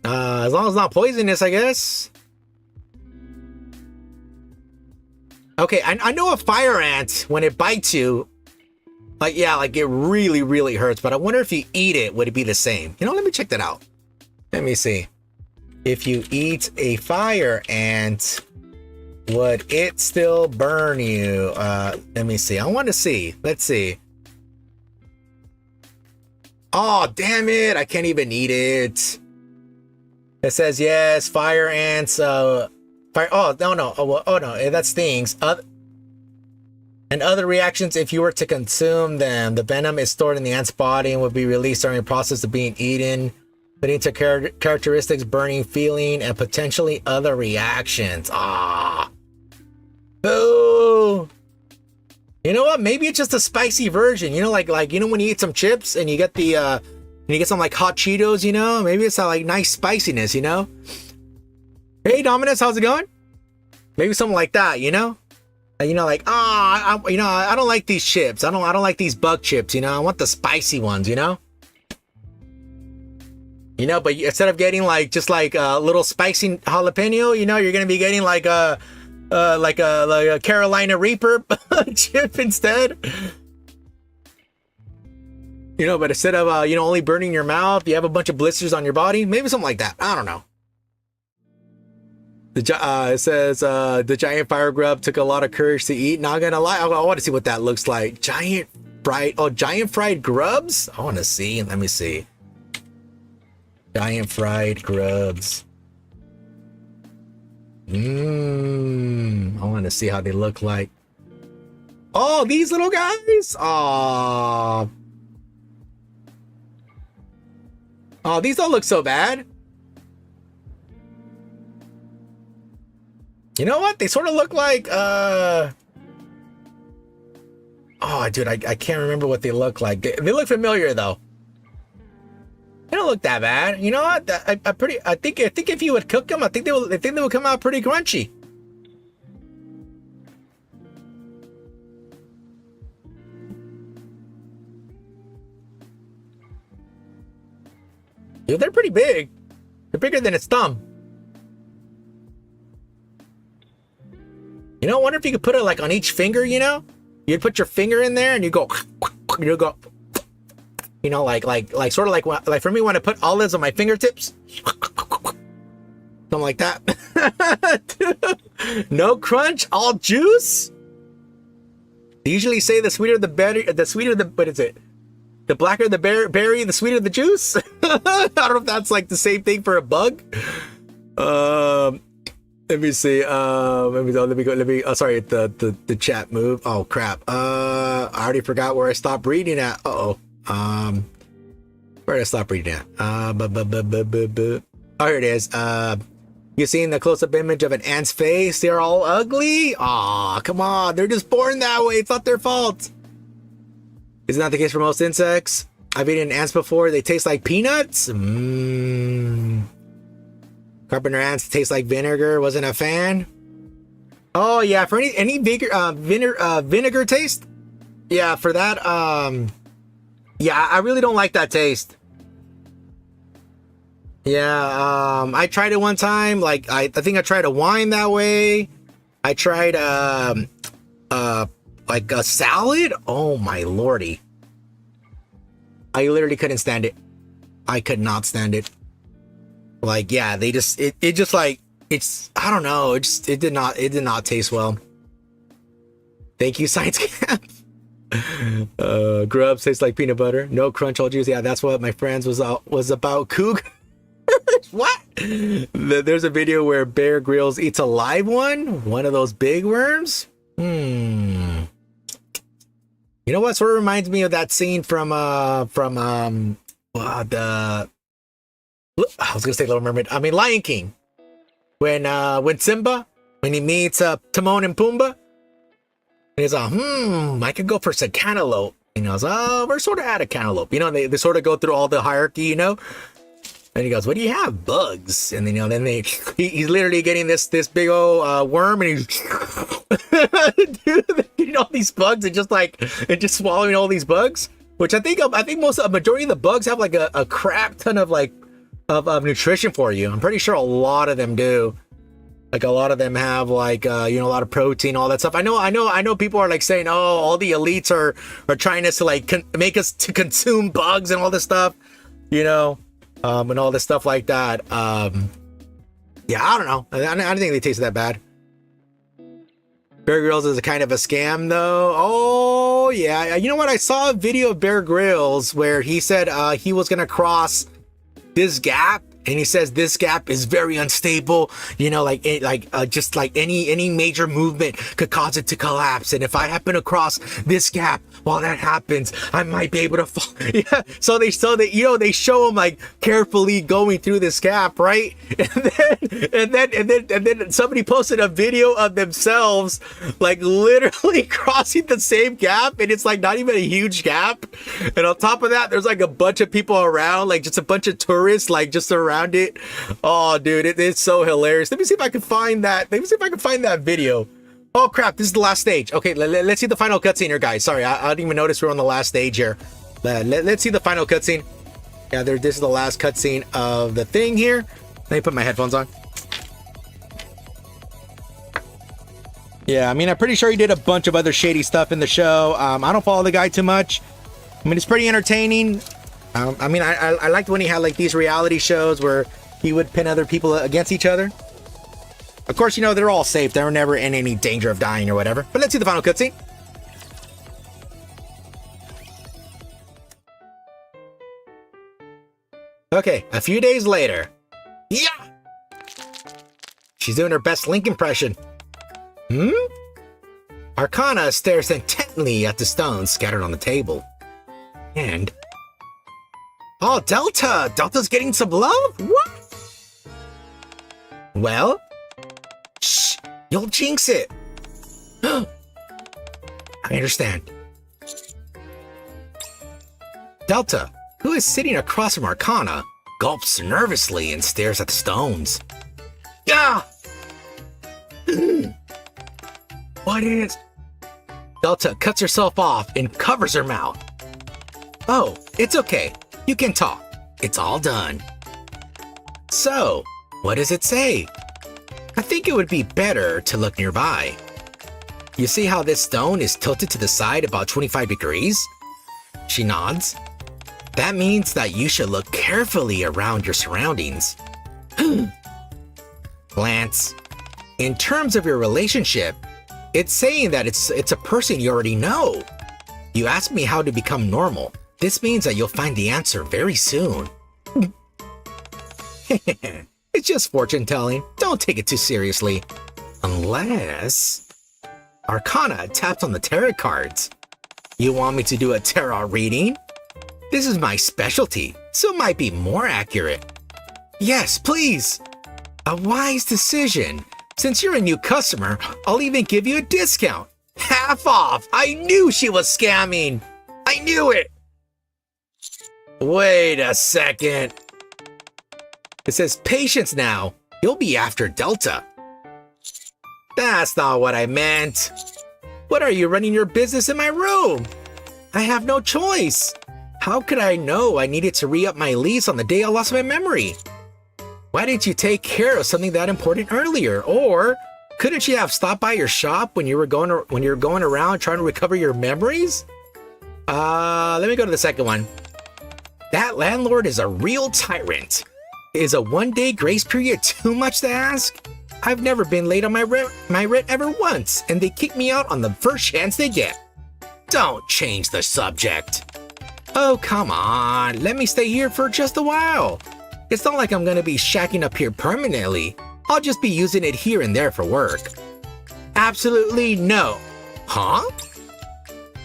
A: as long as it's not poisonous, I guess. Okay, I know a fire ant, when it bites you, like, yeah, like, it really, really hurts, but I wonder if you eat it, would it be the same? Let me check that out. Let me see. If you eat a fire ant, would it still burn you? Let me see. I want to see. Let's see. Oh, damn it. I can't even eat it. It says, yes, fire ants. Fire. Oh, no. Oh, no. That stings. And other reactions, if you were to consume them, the venom is stored in the ant's body and would be released during the process of being eaten, leading to characteristics, burning, feeling, and potentially other reactions. Ah. Boo. You know what? Maybe it's just a spicy version. Like when you eat some chips and you get some like hot Cheetos, maybe it's that like nice spiciness, Hey Dominus, how's it going? Maybe something like that, like, I don't like these chips. I don't like these bug chips, I want the spicy ones, but instead of getting just a little spicy jalapeno, you're gonna be getting like a Carolina Reaper chip instead. But instead of only burning your mouth, you have a bunch of blisters on your body. Maybe something like that. I don't know. It says the giant fire grub took a lot of courage to eat. Not gonna lie, I want to see what that looks like. Giant fried grubs. I want to see. Let me see. Giant fried grubs. I want to see how they look like. Oh, these little guys. Oh, these don't look so bad. You know what? They sort of look like, oh, dude, I can't remember what they look like. They look familiar, though. They don't look that bad. You know what? I think if you would cook them, I think they would come out pretty crunchy. Dude, they're pretty big. They're bigger than its thumb. I wonder if you could put it like on each finger, You'd put your finger in there and you go, like sort of like for me when I put olives on my fingertips. Something like that. No crunch, all juice. They usually say the sweeter the better, what is it? The blacker the berry, the sweeter the juice. I don't know if that's like the same thing for a bug. Let me see. Let me go. Sorry, the chat moved. Oh crap. I already forgot where I stopped reading at. Where did I stop reading at? Oh, here it is. You seen the close-up image of an ant's face? They're all ugly. Aw, come on. They're just born that way. It's not their fault. Isn't that the case for most insects? I've eaten ants before. They taste like peanuts. Carpenter ants taste like vinegar. Wasn't a fan. Oh yeah, for any vinegar taste. Yeah, for that. Yeah, I really don't like that taste. Yeah, I tried it one time. Like I think I tried a wine that way. I tried like a salad. Oh my lordy. I literally couldn't stand it. I could not stand it. Like, yeah, they just it just like it's I don't know, it did not taste well. Thank you, Science Camp. Grubs taste like peanut butter. No crunch, all juice. Yeah, that's what my friends was about. Coog. What? There's a video where Bear Grylls eats a live one of those big worms. You know what? Sort of reminds me of that scene from I was gonna say Little Mermaid. I mean Lion King. When Simba, when he meets Timon and Pumbaa, and he's like, I could go for some cantaloupe. And I was, we're sort of out of cantaloupe. You know, they sort of go through all the hierarchy, you know. And he goes, what do you have? Bugs. And then, you know, then he's literally getting this big old worm, and he's dude, getting all these bugs and just swallowing all these bugs. Which I think a majority of the bugs have like a crap ton of of nutrition for you. I'm pretty sure a lot of them do. Like a lot of them have like a lot of protein, all that stuff. I know people are like saying, oh, all the elites are trying us to like make us to consume bugs and all this stuff, you know. And all this stuff like that. Yeah, I don't know. I don't think they taste that bad. Bear Grylls is a kind of a scam, though. Oh, yeah. You know what? I saw a video of Bear Grylls where he said he was going to cross this gap. And he says this gap is very unstable, you know, just like any major movement could cause it to collapse. And if I happen to cross this gap while that happens, I might be able to fall. Yeah. So they show him like carefully going through this gap, right? And then somebody posted a video of themselves like literally crossing the same gap, and it's like not even a huge gap. And on top of that, there's like a bunch of people around, like just a bunch of tourists, like just around it. Oh, dude, it's so hilarious. Let me see if I can find that. Let me see if I can find that video. Oh crap, this is the last stage. Okay, let's see the final cutscene here, guys. Sorry, I didn't even notice we're on the last stage here. Let's see the final cutscene. Yeah, this is the last cutscene of the thing here. Let me put my headphones on. Yeah, I mean, I'm pretty sure he did a bunch of other shady stuff in the show. I don't follow the guy too much. I mean, it's pretty entertaining. I mean, I liked when he had like these reality shows where he would pin other people against each other. Of course, you know, they're all safe. They're never in any danger of dying or whatever. But let's see the final cutscene. Okay, a few days later. Yeah! She's doing her best Link impression. Arcana stares intently at the stones scattered on the table. And... oh, Delta! Delta's getting some love? What? Well? Shh! You'll jinx it! I understand. Delta, who is sitting across from Arcana, gulps nervously and stares at the stones. Ah! What is... Delta cuts herself off and covers her mouth. Oh, it's okay. You can talk. It's all done. So, what does it say? I think it would be better to look nearby. You see how this stone is tilted to the side about 25 degrees? She nods. That means that you should look carefully around your surroundings. Glance. In terms of your relationship, it's saying that it's a person you already know. You asked me how to become normal. This means that you'll find the answer very soon. It's just fortune telling. Don't take it too seriously. Unless... Arcana tapped on the tarot cards. You want me to do a tarot reading? This is my specialty, so it might be more accurate. Yes, please. A wise decision. Since you're a new customer, I'll even give you a discount. Half off. I knew she was scamming. I knew it. Wait a second. It says patience now. You'll be after Delta. That's not what I meant. What are you running your business in my room? I have no choice. How could I know I needed to re-up my lease on the day I lost my memory? Why didn't you take care of something that important earlier? Or couldn't she have stopped by your shop when you were going around trying to recover your memories? Let me go to the second one. That landlord is a real tyrant. Is a 1-day grace period too much to ask? I've never been late on my rent ever once, and they kick me out on the first chance they get. Don't change the subject. Oh, come on. Let me stay here for just a while. It's not like I'm gonna be shacking up here permanently. I'll just be using it here and there for work. Absolutely no. Huh?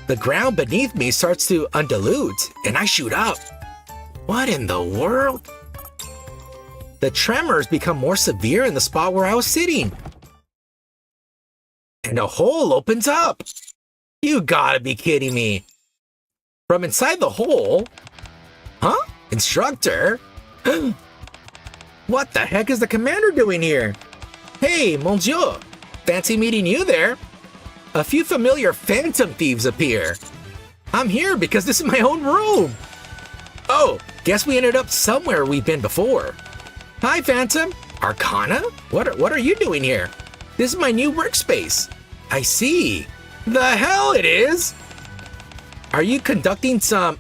A: The ground beneath me starts to undulate, and I shoot up. What in the world? The tremors become more severe in the spot where I was sitting. And a hole opens up. You gotta be kidding me. From inside the hole? Huh? Instructor? What the heck is the commander doing here? Hey, monsieur. Fancy meeting you there. A few familiar phantom thieves appear. I'm here because this is my own room. Oh, guess we ended up somewhere we've been before. Hi, Phantom. Arcana? What are you doing here? This is my new workspace. I see. The hell it is? Are you conducting some,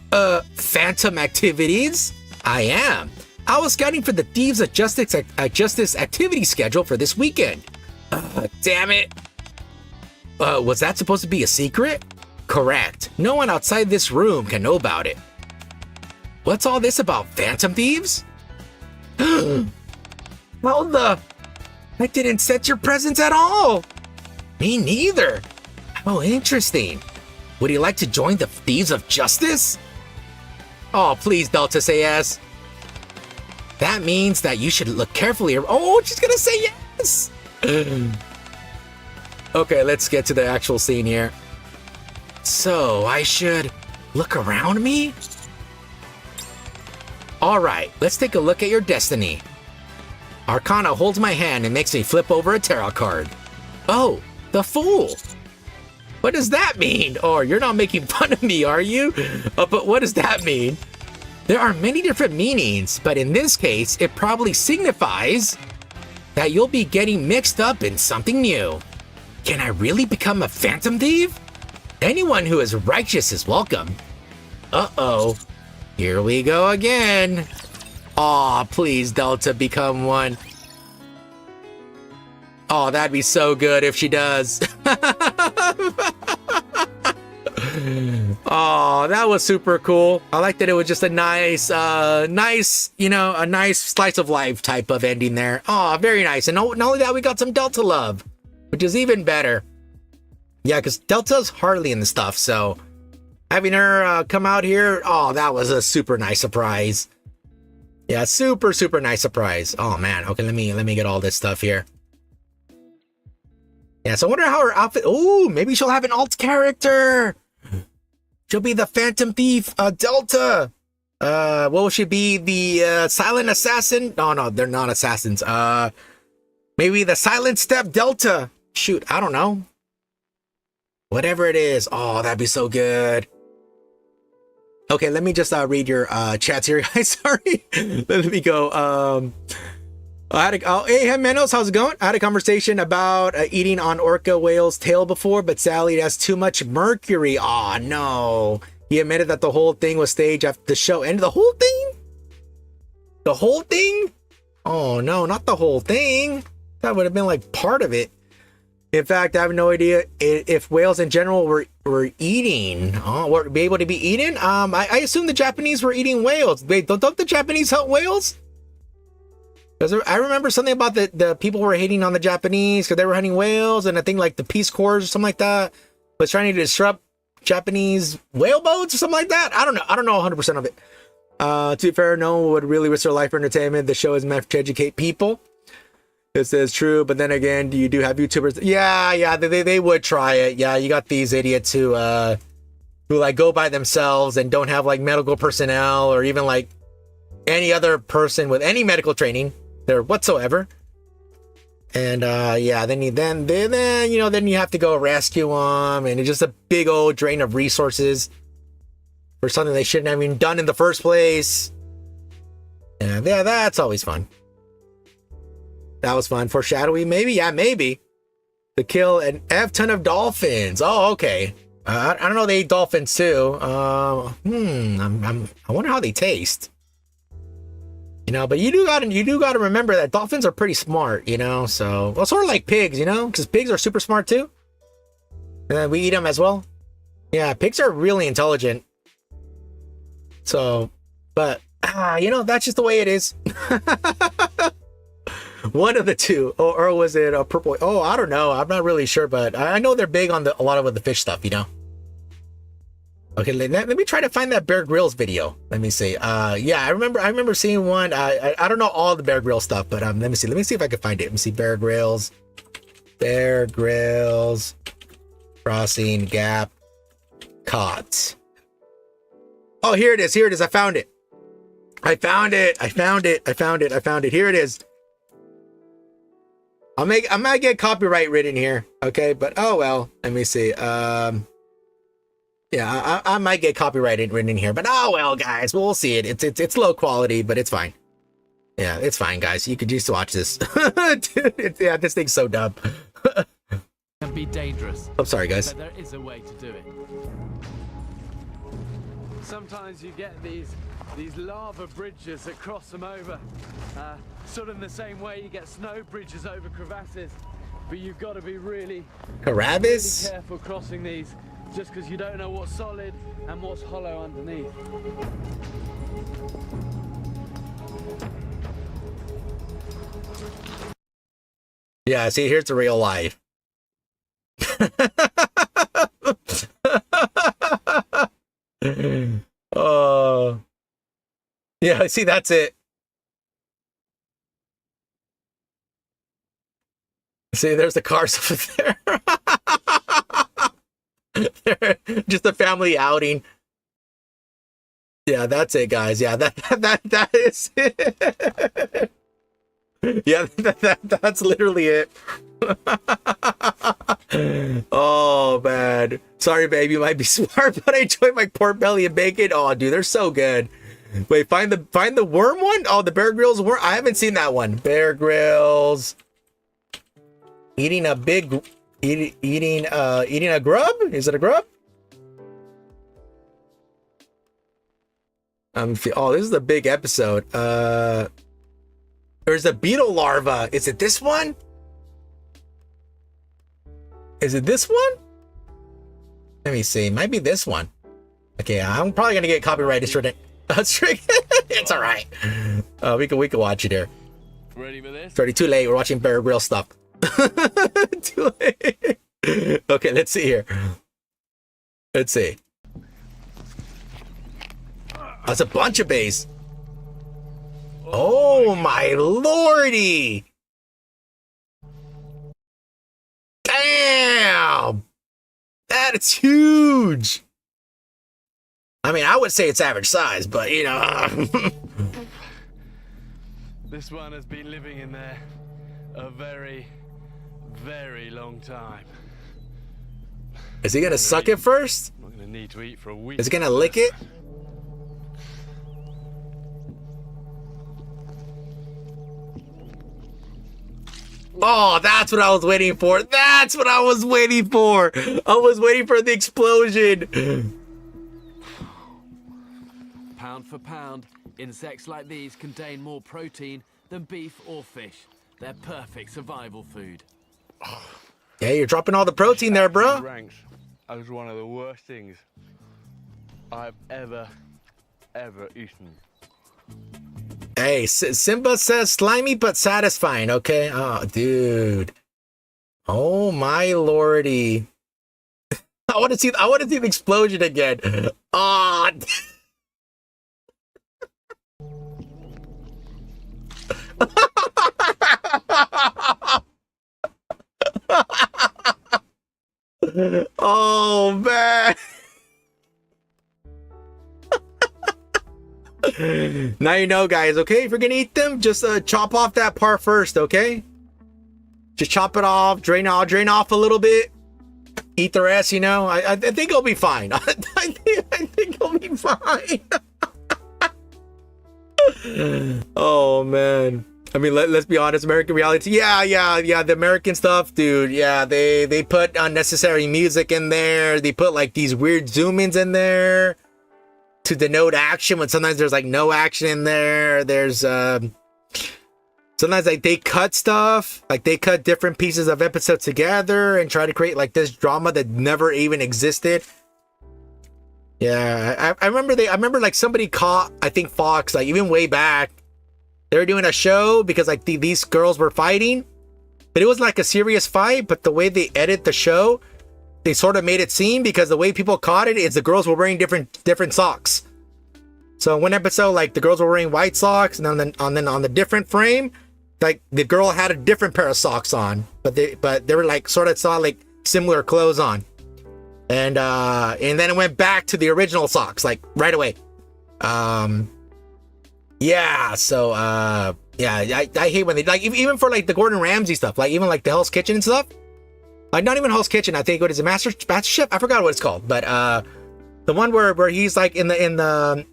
A: phantom activities? I am. I was scouting for the Thieves of Justice activity schedule for this weekend. Damn it. Was that supposed to be a secret? Correct. No one outside this room can know about it. What's all this about phantom thieves? Well, I didn't sense your presence at all. Me neither. Oh, interesting. Would you like to join the Thieves of Justice? Oh, please, Delta, say yes. That means that you should look carefully. Oh, she's gonna say yes. Okay, let's get to the actual scene here. So, I should look around me? Alright, let's take a look at your destiny. Arcana holds my hand and makes me flip over a tarot card. Oh, the Fool. What does that mean? Oh, you're not making fun of me, are you? But what does that mean? There are many different meanings, but in this case, it probably signifies that you'll be getting mixed up in something new. Can I really become a phantom thief? Anyone who is righteous is welcome. Uh-oh. Here we go again. Aw, please, Delta, become one. Oh, that'd be so good if she does. Oh, that was super cool. I like that it was just a nice, a nice slice of life type of ending there. Oh, very nice. And not only that, we got some Delta love, which is even better. Yeah, because Delta's hardly in the stuff, so having her come out here, oh, that was a super nice surprise. Yeah, super, super nice surprise. Oh, man. Okay, let me get all this stuff here. Yeah, so I wonder how her outfit... Oh, maybe she'll have an alt character. She'll be the Phantom Thief, Delta. What will she be? The Silent Assassin? No, they're not assassins. Maybe the Silent Step Delta. Shoot, I don't know. Whatever it is. Oh, that'd be so good. Okay, let me just read your chats here, guys. Sorry. Let me go. Hey, Menos, how's it going? I had a conversation about eating on orca whale's tail before, but sadly it has too much mercury. Aw, no. He admitted that the whole thing was staged after the show ended. The whole thing? The whole thing? Oh, no, not the whole thing. That would have been like part of it. In fact, I have no idea if whales in general were eating. Oh, were be able to be eaten? I assume the Japanese were eating whales. Wait, don't the Japanese hunt whales? Because I remember something about the people were hating on the Japanese because they were hunting whales, and I think like the Peace Corps or something like that was trying to disrupt Japanese whale boats or something like that. I don't know 100% of it. To be fair, no one would really risk their life for entertainment. The show is meant to educate people. This is true, but then again, you do have YouTubers. Yeah, they would try it. Yeah, you got these idiots who like go by themselves and don't have like medical personnel or even like any other person with any medical training there whatsoever. And yeah, then you have to go rescue them, and it's just a big old drain of resources for something they shouldn't have even done in the first place. Yeah, that's always fun. That was fun. Foreshadowing, maybe? Yeah, maybe. to kill an F ton of dolphins. Oh, okay. I don't know. They eat dolphins too. I wonder how they taste. You know, but you do gotta remember that dolphins are pretty smart. You know, so well, sort of like pigs. You know, because pigs are super smart too. And we eat them as well. Yeah, pigs are really intelligent. So, but you know, that's just the way it is. One of the two, or was it a purple? Oh, I don't know. I'm not really sure, but I know they're big on a lot of the fish stuff. You know. Okay, let me try to find that Bear Grylls video. Let me see. Yeah, I remember seeing one. I don't know all the Bear Grylls stuff, but let me see if I can find it. Let me see Bear Grylls crossing gap caught. Oh, here it is. I found it. Here it is. I might get copyright written here. Okay, but oh well. Let me see. Yeah, I might get copyrighted written in here, but oh well, guys, we'll see it. It's low quality, but it's fine. Yeah, it's fine, guys. You could just watch this. Dude, yeah, this thing's so dumb.
C: Can be dangerous.
A: I'm sorry, guys.
C: But there is a way to do it. Sometimes you get these lava bridges that cross them over, sort of in the same way you get snow bridges over crevasses. But you've got to be really careful crossing these, just because you don't know what's solid and what's hollow underneath.
A: Yeah, see, here's the real life. Oh, yeah, see, that's it. See, there's the cars over there. Just a family outing. Yeah, that's it, guys. Yeah, that is it. Yeah, that's literally it. Oh man, sorry babe, you might be smart, but I enjoy my pork belly and bacon. Oh dude, they're so good. Wait, find the worm one. Oh, the Bear Grylls worm. I haven't seen that one. Bear Grylls eating a big eating a grub. Is it a grub? Oh, this is a big episode. There's a beetle larva. Is it this one? Is it this one? Let me see. Might be this one. Okay, I'm probably gonna get copyrighted stricken. It's all right. We can watch it here.
C: Ready for this?
A: It's already too late. We're watching Bear Grylls stuff. Too late. Okay, let's see here. Let's see. That's a bunch of bass. Oh my lordy! Damn! That is huge! I mean, I would say it's average size, but you know.
C: This one has been living in there a very, very long time.
A: Is he gonna suck it first?
C: I'm gonna need to eat for a week.
A: Is he gonna lick it? Oh, that's what I was waiting for. That's what I was waiting for. I was waiting for the explosion.
C: Pound for pound, insects like these contain more protein than beef or fish. They're perfect survival food.
A: Yeah, you're dropping all the protein there, bro.
D: Ranks as one of the worst things I've ever eaten.
A: Hey, Simba says slimy but satisfying. Okay. Oh, dude. Oh my lordy. I want to see the explosion again. Ah. Oh man. Now you know, guys. Okay, if you're gonna eat them, just chop off that part first. Okay, just chop it off, drain off a little bit, eat the rest. You know, I think it'll be fine. I think it'll be fine. Oh man. I mean, let's be honest, American reality. Yeah. The American stuff, dude. Yeah, they put unnecessary music in there. They put like these weird zoom-ins in there to denote action when sometimes there's like no action in there. There's sometimes like they cut stuff, like they cut different pieces of episodes together and try to create like this drama that never even existed. Yeah, I remember like somebody caught, I think Fox, like even way back, they were doing a show because like these girls were fighting, but it was like a serious fight, but the way they edit the show, they sort of made it seem, because the way people caught it is the girls were wearing different socks. So one episode, like the girls were wearing white socks, and then on the different frame, like the girl had a different pair of socks on, but they were like sort of saw like similar clothes on. And then it went back to the original socks, like right away. Yeah, so yeah, I hate when they like even for like the Gordon Ramsay stuff, like even like the Hell's Kitchen and stuff. Like not even Hell's Kitchen, I think what is it, Master Chef? I forgot what it's called, but the one where he's like in the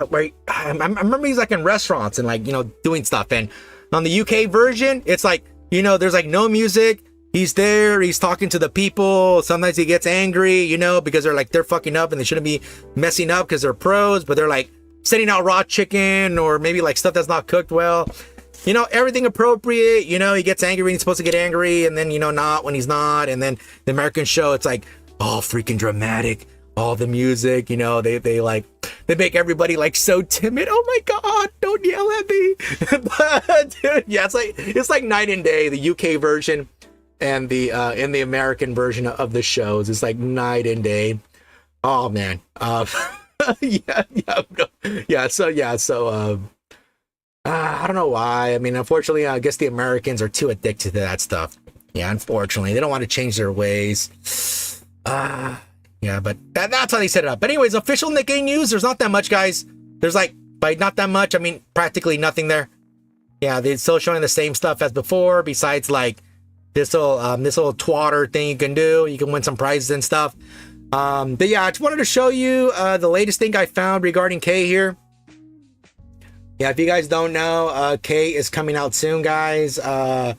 A: where I remember he's like in restaurants and like, you know, doing stuff. And on the UK version, it's like, you know, there's like no music. He's there, he's talking to the people. Sometimes he gets angry, you know, because they're fucking up and they shouldn't be messing up because they're pros, but they're like sending out raw chicken or maybe like stuff that's not cooked well. You know, everything appropriate. You know, he gets angry when he's supposed to get angry, and then, you know, not when he's not. And then the American show, it's like all freaking dramatic, all the music, you know, they make everybody like so timid. Oh my God, don't yell at me. But dude, yeah, it's like night and day, the UK version and the in the American version of the shows. It's like night and day. Oh man. So I don't know why. I mean, unfortunately, I guess the Americans are too addicted to that stuff. Yeah, unfortunately, they don't want to change their ways. Yeah, but that's how they set it up. But anyways, official Nikke news. There's not that much, guys. There's like, by not that much, I mean practically nothing there. Yeah, they're still showing the same stuff as before. Besides, like this little twatter thing you can do. You can win some prizes and stuff. But yeah, I just wanted to show you the latest thing I found regarding K here. Yeah, if you guys don't know, K is coming out soon, guys. You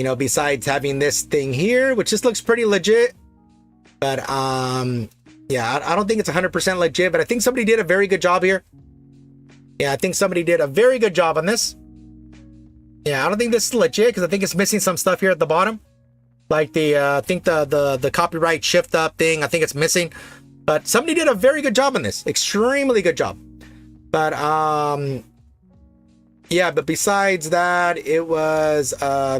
A: know, besides having this thing here, which just looks pretty legit. But yeah, I don't think it's 100% legit, but I think somebody did a very good job here. Yeah, I think somebody did a very good job on this. Yeah, I don't think this is legit because I think it's missing some stuff here at the bottom. Like the I think the copyright shift up thing, I think it's missing. But somebody did a very good job on this. Extremely good job. But yeah, but besides that, it was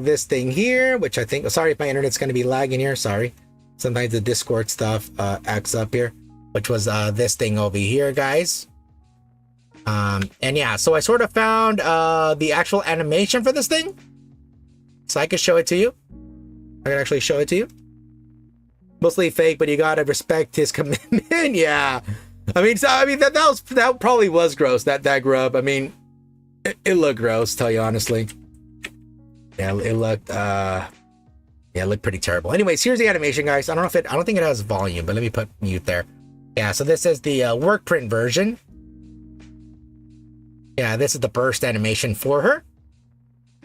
A: this thing here, which I think, sorry if my internet's going to be lagging here, sorry. Sometimes the Discord stuff acts up here, which was this thing over here, guys. And yeah, so I sort of found the actual animation for this thing. So I could show it to you. I can actually show it to you. Mostly fake, but you gotta respect his commitment. Yeah. I mean, that probably was gross, that grub. I mean, it looked gross, tell you honestly. Yeah, it looked yeah, it looked pretty terrible. Anyways, here's the animation, guys. I don't think it has volume, but let me put mute there. Yeah, so this is the work print version. Yeah, this is the burst animation for her.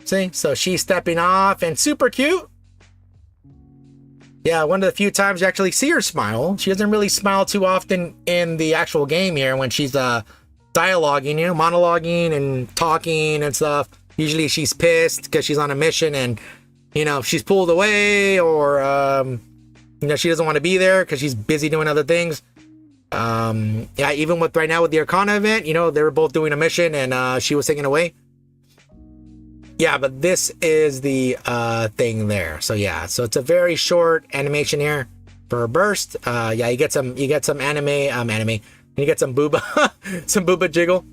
A: See, so she's stepping off and super cute. Yeah, one of the few times you actually see her smile. She doesn't really smile too often in the actual game here when she's dialoguing, you know, monologuing and talking and stuff. Usually she's pissed because she's on a mission and, you know, she's pulled away or, you know, she doesn't want to be there because she's busy doing other things. Yeah, even with right now with the Arcana event, you know, they were both doing a mission and she was taken away. Yeah, but this is the thing there. So yeah, so it's a very short animation here for a burst. Yeah, you get some anime, you get some booba, some booba jiggle.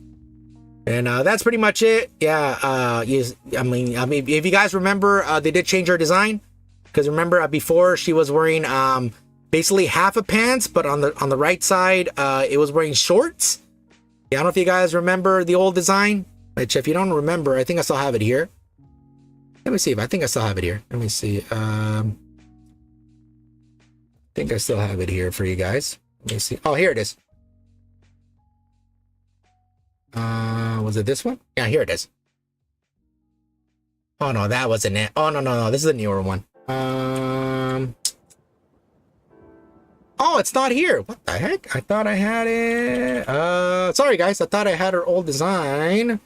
A: And that's pretty much it. Yeah, I mean, if you guys remember, they did change her design. Because remember, before she was wearing basically half a pants, but on the right side, it was wearing shorts. Yeah, I don't know if you guys remember the old design. Which, if you don't remember, I think I still have it here. Let me see if I think I still have it here. Let me see. I think I still have it here for you guys. Let me see. Oh, here it is. Was it this one? Yeah, here it is. Oh no, that wasn't it. Oh no, this is a newer one. Oh, it's not here. What the heck? I thought I had it. Sorry guys, I thought I had her old design.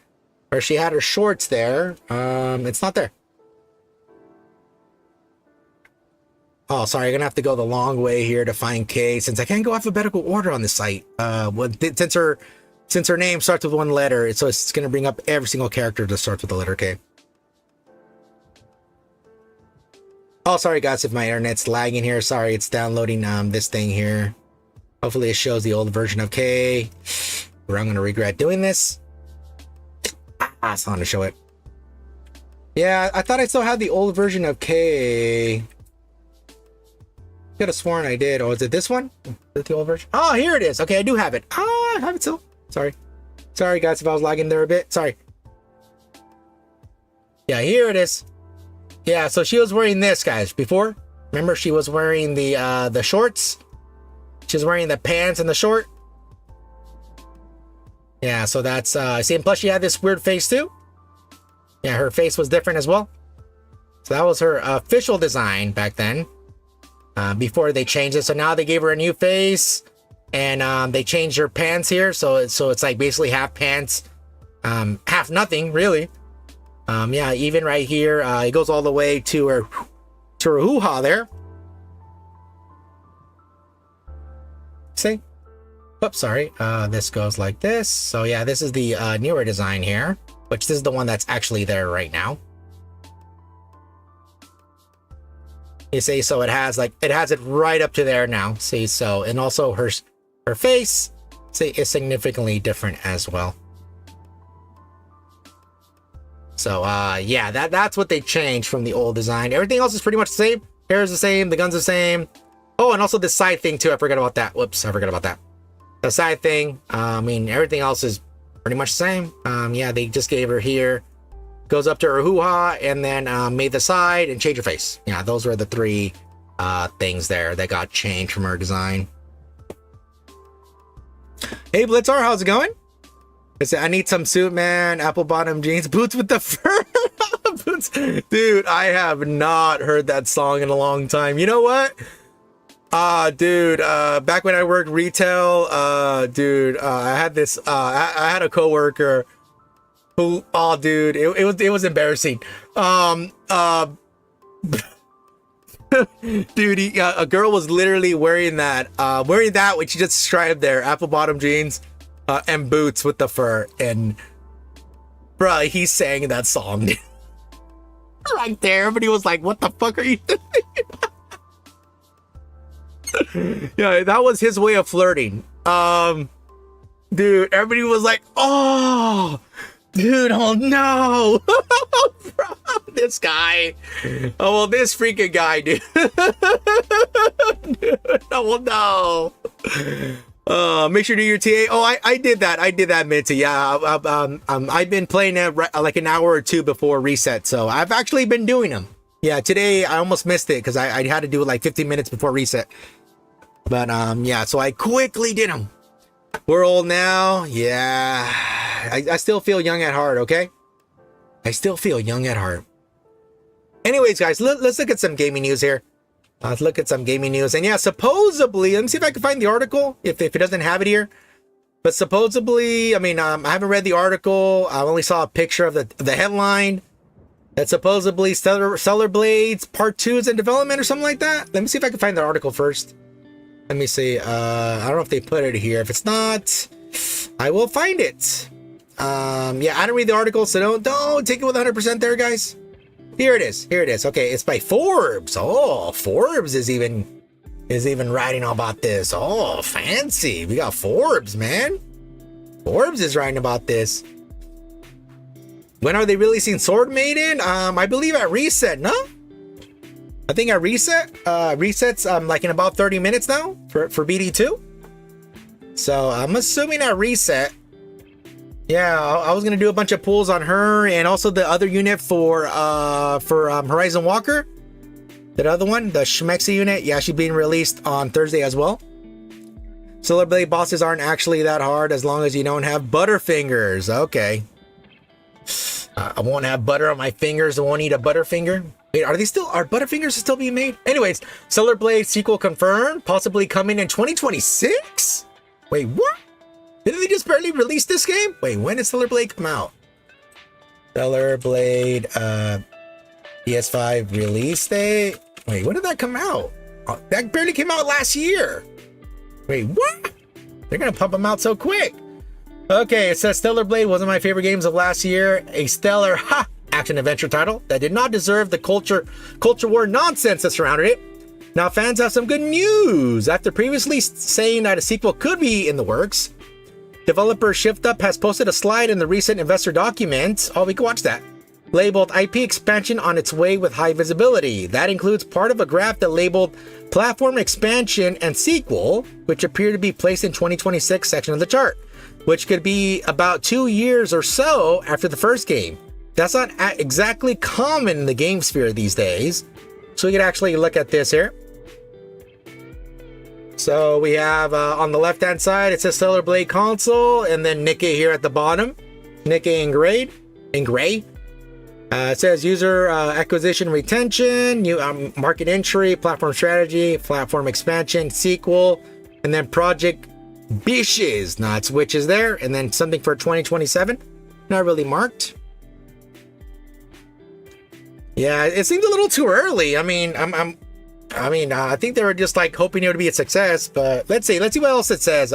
A: Or she had her shorts there. It's not there. Oh, sorry, I'm gonna have to go the long way here to find Kay, since I can't go alphabetical order on this site. Since her name starts with one letter, so it's gonna bring up every single character that starts with the letter K. Oh, sorry guys if my internet's lagging here. Sorry, it's downloading this thing here. Hopefully it shows the old version of K, or I'm gonna regret doing this. It's not gonna show it. Yeah, I thought I still had the old version of K. Could have sworn I did. Oh, is it this one? Is it the old version? Oh, here it is. Okay, I do have it. I have it still. Sorry guys if I was lagging there a bit. Sorry. Yeah, here it is. Yeah, so she was wearing this, guys, before. Remember, she was wearing the shorts. She was wearing the pants and the short. Yeah, so that's see, and plus she had this weird face too. Yeah, her face was different as well. So that was her official design back then. Before they changed it. So now they gave her a new face, and they changed her pants here. So it's like basically half pants, half nothing really. Yeah, even right here, it goes all the way to her hoo-ha there. See? Oops, sorry. This goes like this. So yeah, this is the newer design here, which this is the one that's actually there right now. You see, so it has it right up to there now. See, so, and also her face, see, is significantly different as well. So yeah, that's what they changed from the old design. Everything else is pretty much the same. Hair is the same, the gun's the same. Oh, and also the side thing too. I forgot about that. Whoops, I forgot about that. The side thing. I mean, everything else is pretty much the same. Yeah, they just gave her here. Goes up to her hoo-ha, and then made the side and change her face. Yeah, those were the three things there that got changed from her design. Hey Blitzar, how's it going? I need some suit, man. Apple bottom jeans, boots with the fur. Boots. Dude, I have not heard that song in a long time. You know what? Dude, back when I worked retail, dude, I had this, I had a coworker who, oh, dude, it was embarrassing. Dude, a girl was literally wearing that which she just described there, apple bottom jeans, and boots with the fur, and bruh, he sang that song right there. Everybody was like, "What the fuck are you doing?" Yeah, that was his way of flirting. Dude, everybody was like, "Oh, dude, oh no." Bro, this guy. Oh, well, this freaking guy, dude. Dude, oh no. Make sure to do your TA. Oh, I did that, Minty. Yeah, I've been playing it like an hour or two before reset, so I've actually been doing them. Yeah, today I almost missed it because I had to do it like 15 minutes before reset. But yeah, so I quickly did them. We're old now. Yeah, I still feel young at heart. Okay, I still feel young at heart. Anyways, guys, let's look at some gaming news here. Let's look at some gaming news. And yeah, supposedly, let me see if I can find the article, if it doesn't have it here. But supposedly, I mean, I haven't read the article. I only saw a picture of the headline. That supposedly Stellar Blades Part 2 is in development or something like that. Let me see if I can find the article first. Let me see. I don't know if they put it here. If it's not, I will find it. Yeah, I didn't read the article, so don't take it with 100% there, guys. Here it is. Here it is. Okay, it's by Forbes. Oh, Forbes is even writing about this. Oh, fancy. We got Forbes, man. Forbes is writing about this. When are they releasing Sword Maiden? I believe at Reset, no? I think at Reset. Resets like in about 30 minutes now for BD2. So I'm assuming at Reset. Yeah, I was gonna do a bunch of pulls on her and also the other unit for Horizon Walker. That other one, the Shmexy unit, yeah, she's being released on Thursday as well. Solar Blade bosses aren't actually that hard as long as you don't have Butterfingers. Okay. I won't have butter on my fingers. I won't eat a Butterfinger. Wait, are Butterfingers still being made? Anyways, Stellar Blade sequel confirmed, possibly coming in 2026? Wait, what? Didn't they just barely release this game? Wait, when did Stellar Blade come out? Stellar Blade, PS5 release date? Wait, when did that come out? Oh, that barely came out last year. Wait, what? They're gonna pump them out so quick. Okay, it says Stellar Blade was one of my favorite games of last year. A stellar action-adventure title that did not deserve the culture war nonsense that surrounded it. Now fans have some good news. After previously saying that a sequel could be in the works, developer ShiftUp has posted a slide in the recent investor document. Oh, we can watch that. Labeled IP expansion on its way with high visibility. That includes part of a graph that labeled platform expansion and sequel, which appear to be placed in 2026 section of the chart, which could be about 2 years or so after the first game. That's not exactly common in the game sphere these days. So we can actually look at this here. So we have on the left-hand side, it says Stellar Blade console, and then Nikke here at the bottom. Nikke in gray. It says user acquisition retention, new market entry, platform strategy, platform expansion, sequel, and then project Bishes, not switches there, and then something for 2027. Not really marked. Yeah, it seemed a little too early. I mean, I think they were just like hoping it would be a success, but let's see what else it says.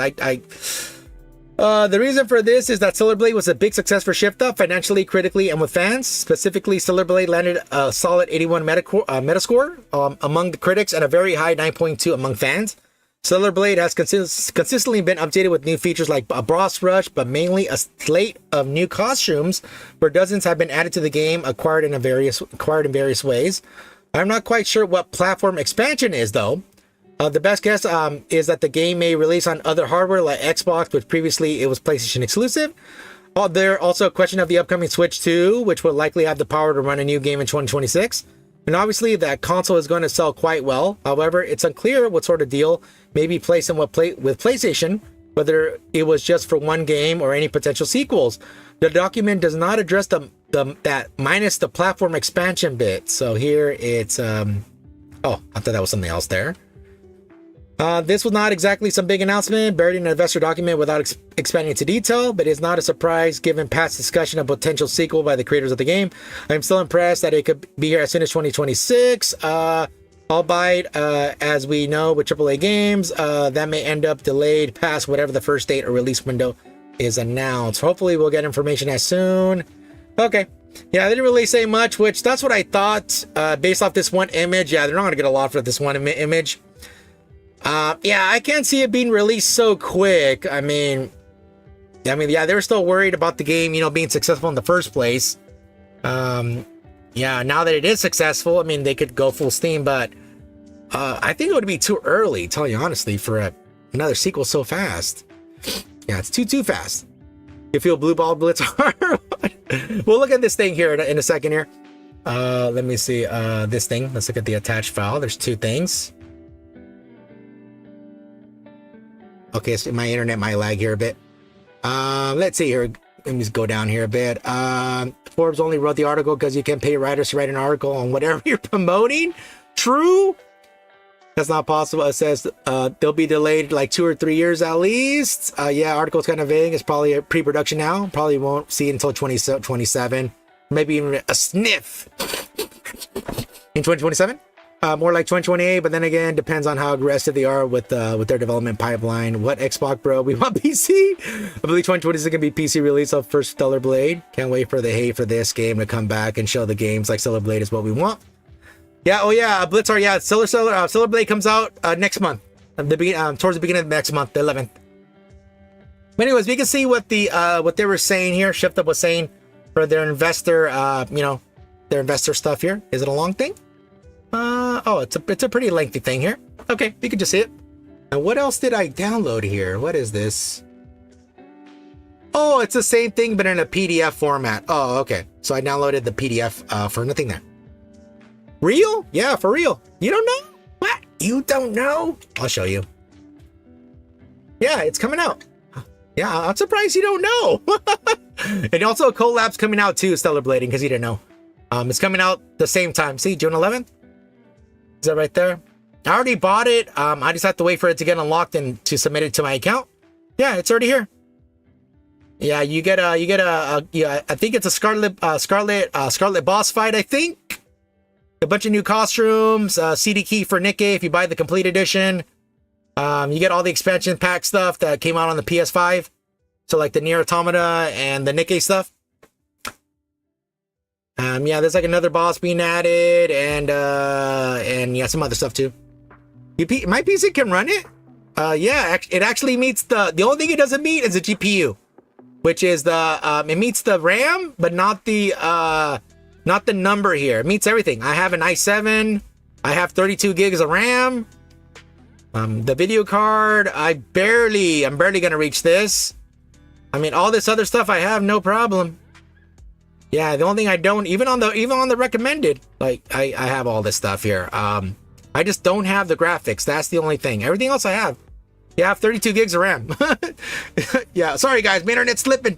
A: The reason for this is that Stellar Blade was a big success for ShiftUp, financially, critically, and with fans. Specifically, Stellar Blade landed a solid 81 Metascore among the critics and a very high 9.2 among fans. Stellar Blade has consistently been updated with new features like a boss rush, but mainly a slate of new costumes, where dozens have been added to the game, acquired in various ways. I'm not quite sure what platform expansion is, though. The best guess is that the game may release on other hardware like Xbox, which previously it was PlayStation exclusive. There also a question of the upcoming Switch 2, which will likely have the power to run a new game in 2026. And obviously that console is going to sell quite well. However, it's unclear what sort of deal may be placed with PlayStation, whether it was just for one game or any potential sequels. The document does not address that minus the platform expansion bit. So here it's oh, I thought that was something else there. This was not exactly some big announcement, buried in an investor document without expanding into detail, but it's not a surprise given past discussion of potential sequel by the creators of the game. I'm still impressed that it could be here as soon as 2026. Albeit, as we know with AAA games, that may end up delayed past whatever the first date or release window is announced. Hopefully we'll get information as soon. Okay. Yeah, they didn't really say much, which that's what I thought based off this one image. Yeah, they're not going to get a lot for this one image. Yeah, I can't see it being released so quick. I mean, yeah, they're still worried about the game, being successful in the first place. Yeah, now that it is successful, I mean, they could go full steam, but I think it would be too early, tell you honestly, for another sequel so fast. Yeah, it's too fast. You feel blue ball blitz hard? We'll look at this thing here in a second here. Let me see this thing. Let's look at the attached file. There's two things. Okay, so my internet might lag here a bit. Let's see here. Let me just go down here a bit. Forbes only wrote the article because you can pay writers to write an article on whatever you're promoting. True. That's not possible. It says they'll be delayed like 2 or 3 years at least. Yeah, article's kind of vague. It's probably a pre-production now. Probably won't see it until 2027. Maybe even a sniff in 2027. More like 2028, but then again, depends on how aggressive they are with their development pipeline. What Xbox, bro? We want PC? I believe 2026 can be PC release of first Stellar Blade. Can't wait for the hate for this game to come back and show the games like Stellar Blade is what we want. Yeah, oh yeah, Blitzar, yeah, Stellar Blade comes out next month. Towards the beginning of next month, the 11th. But anyways, we can see what they were saying here. ShiftUp was saying for their investor, their investor stuff here. Is it a long thing? Oh, it's a pretty lengthy thing here. Okay, you can just see it. And what else did I download here? What is this? Oh, it's the same thing, but in a PDF format. Oh, okay. So I downloaded the PDF for nothing there. Real? Yeah, for real. You don't know? What? You don't know? I'll show you. Yeah, it's coming out. Yeah, I'm surprised you don't know. And also, collab's coming out too, Stellar Blading, because you didn't know. It's coming out the same time. See, June 11th? Is that right there? I already bought it. I just have to wait for it to get unlocked and to submit it to my account. Yeah, it's already here. Yeah, you get a yeah, I think it's a Scarlet boss fight, I think. A bunch of new costumes, CD key for Nikke if you buy the complete edition. You get all the expansion pack stuff that came out on the PS5. So like the Nier Automata and the Nikke stuff. Yeah, there's like another boss being added and yeah, some other stuff too. My PC can run it. Yeah, it actually meets the only thing it doesn't meet is the GPU, which is it meets the RAM, but not the number here. It meets everything. I have an i7. I have 32 gigs of RAM. The video card, I'm barely gonna reach this. I mean, all this other stuff I have no problem. Yeah, the only thing I don't, even on the recommended, like I have all this stuff here. I just don't have the graphics. That's the only thing. Everything else I have. Yeah, I have 32 gigs of RAM. Yeah, sorry guys, my internet's slipping.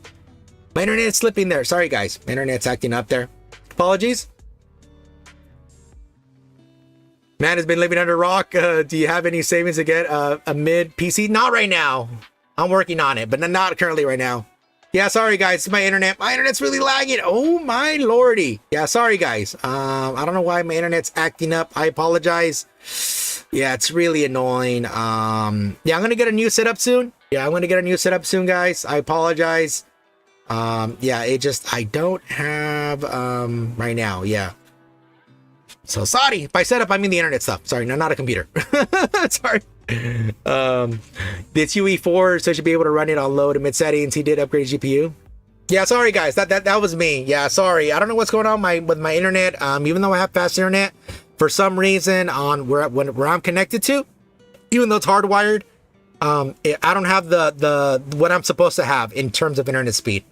A: My internet's slipping there. Sorry guys, my internet's acting up there. Apologies. Man has been living under a rock. Do you have any savings to get a mid PC? Not right now. I'm working on it, but not currently right now. Yeah, sorry guys, my internet. My internet's really lagging. Oh my lordy. Yeah, sorry guys. I don't know why my internet's acting up. I apologize. Yeah, it's really annoying. Yeah, I'm gonna get a new setup soon. Yeah, I'm gonna get a new setup soon, guys. I apologize. Yeah, I don't have right now. Yeah. So sorry. By setup, I mean the internet stuff. Sorry, no, not a computer. Sorry. It's UE4, so I should be able to run it on low to mid settings. He did upgrade GPU. Yeah, sorry guys. That was me. Yeah, sorry. I don't know what's going on with my internet. Even though I have fast internet, for some reason on where I'm connected to, even though it's hardwired, I don't have the what I'm supposed to have in terms of internet speed.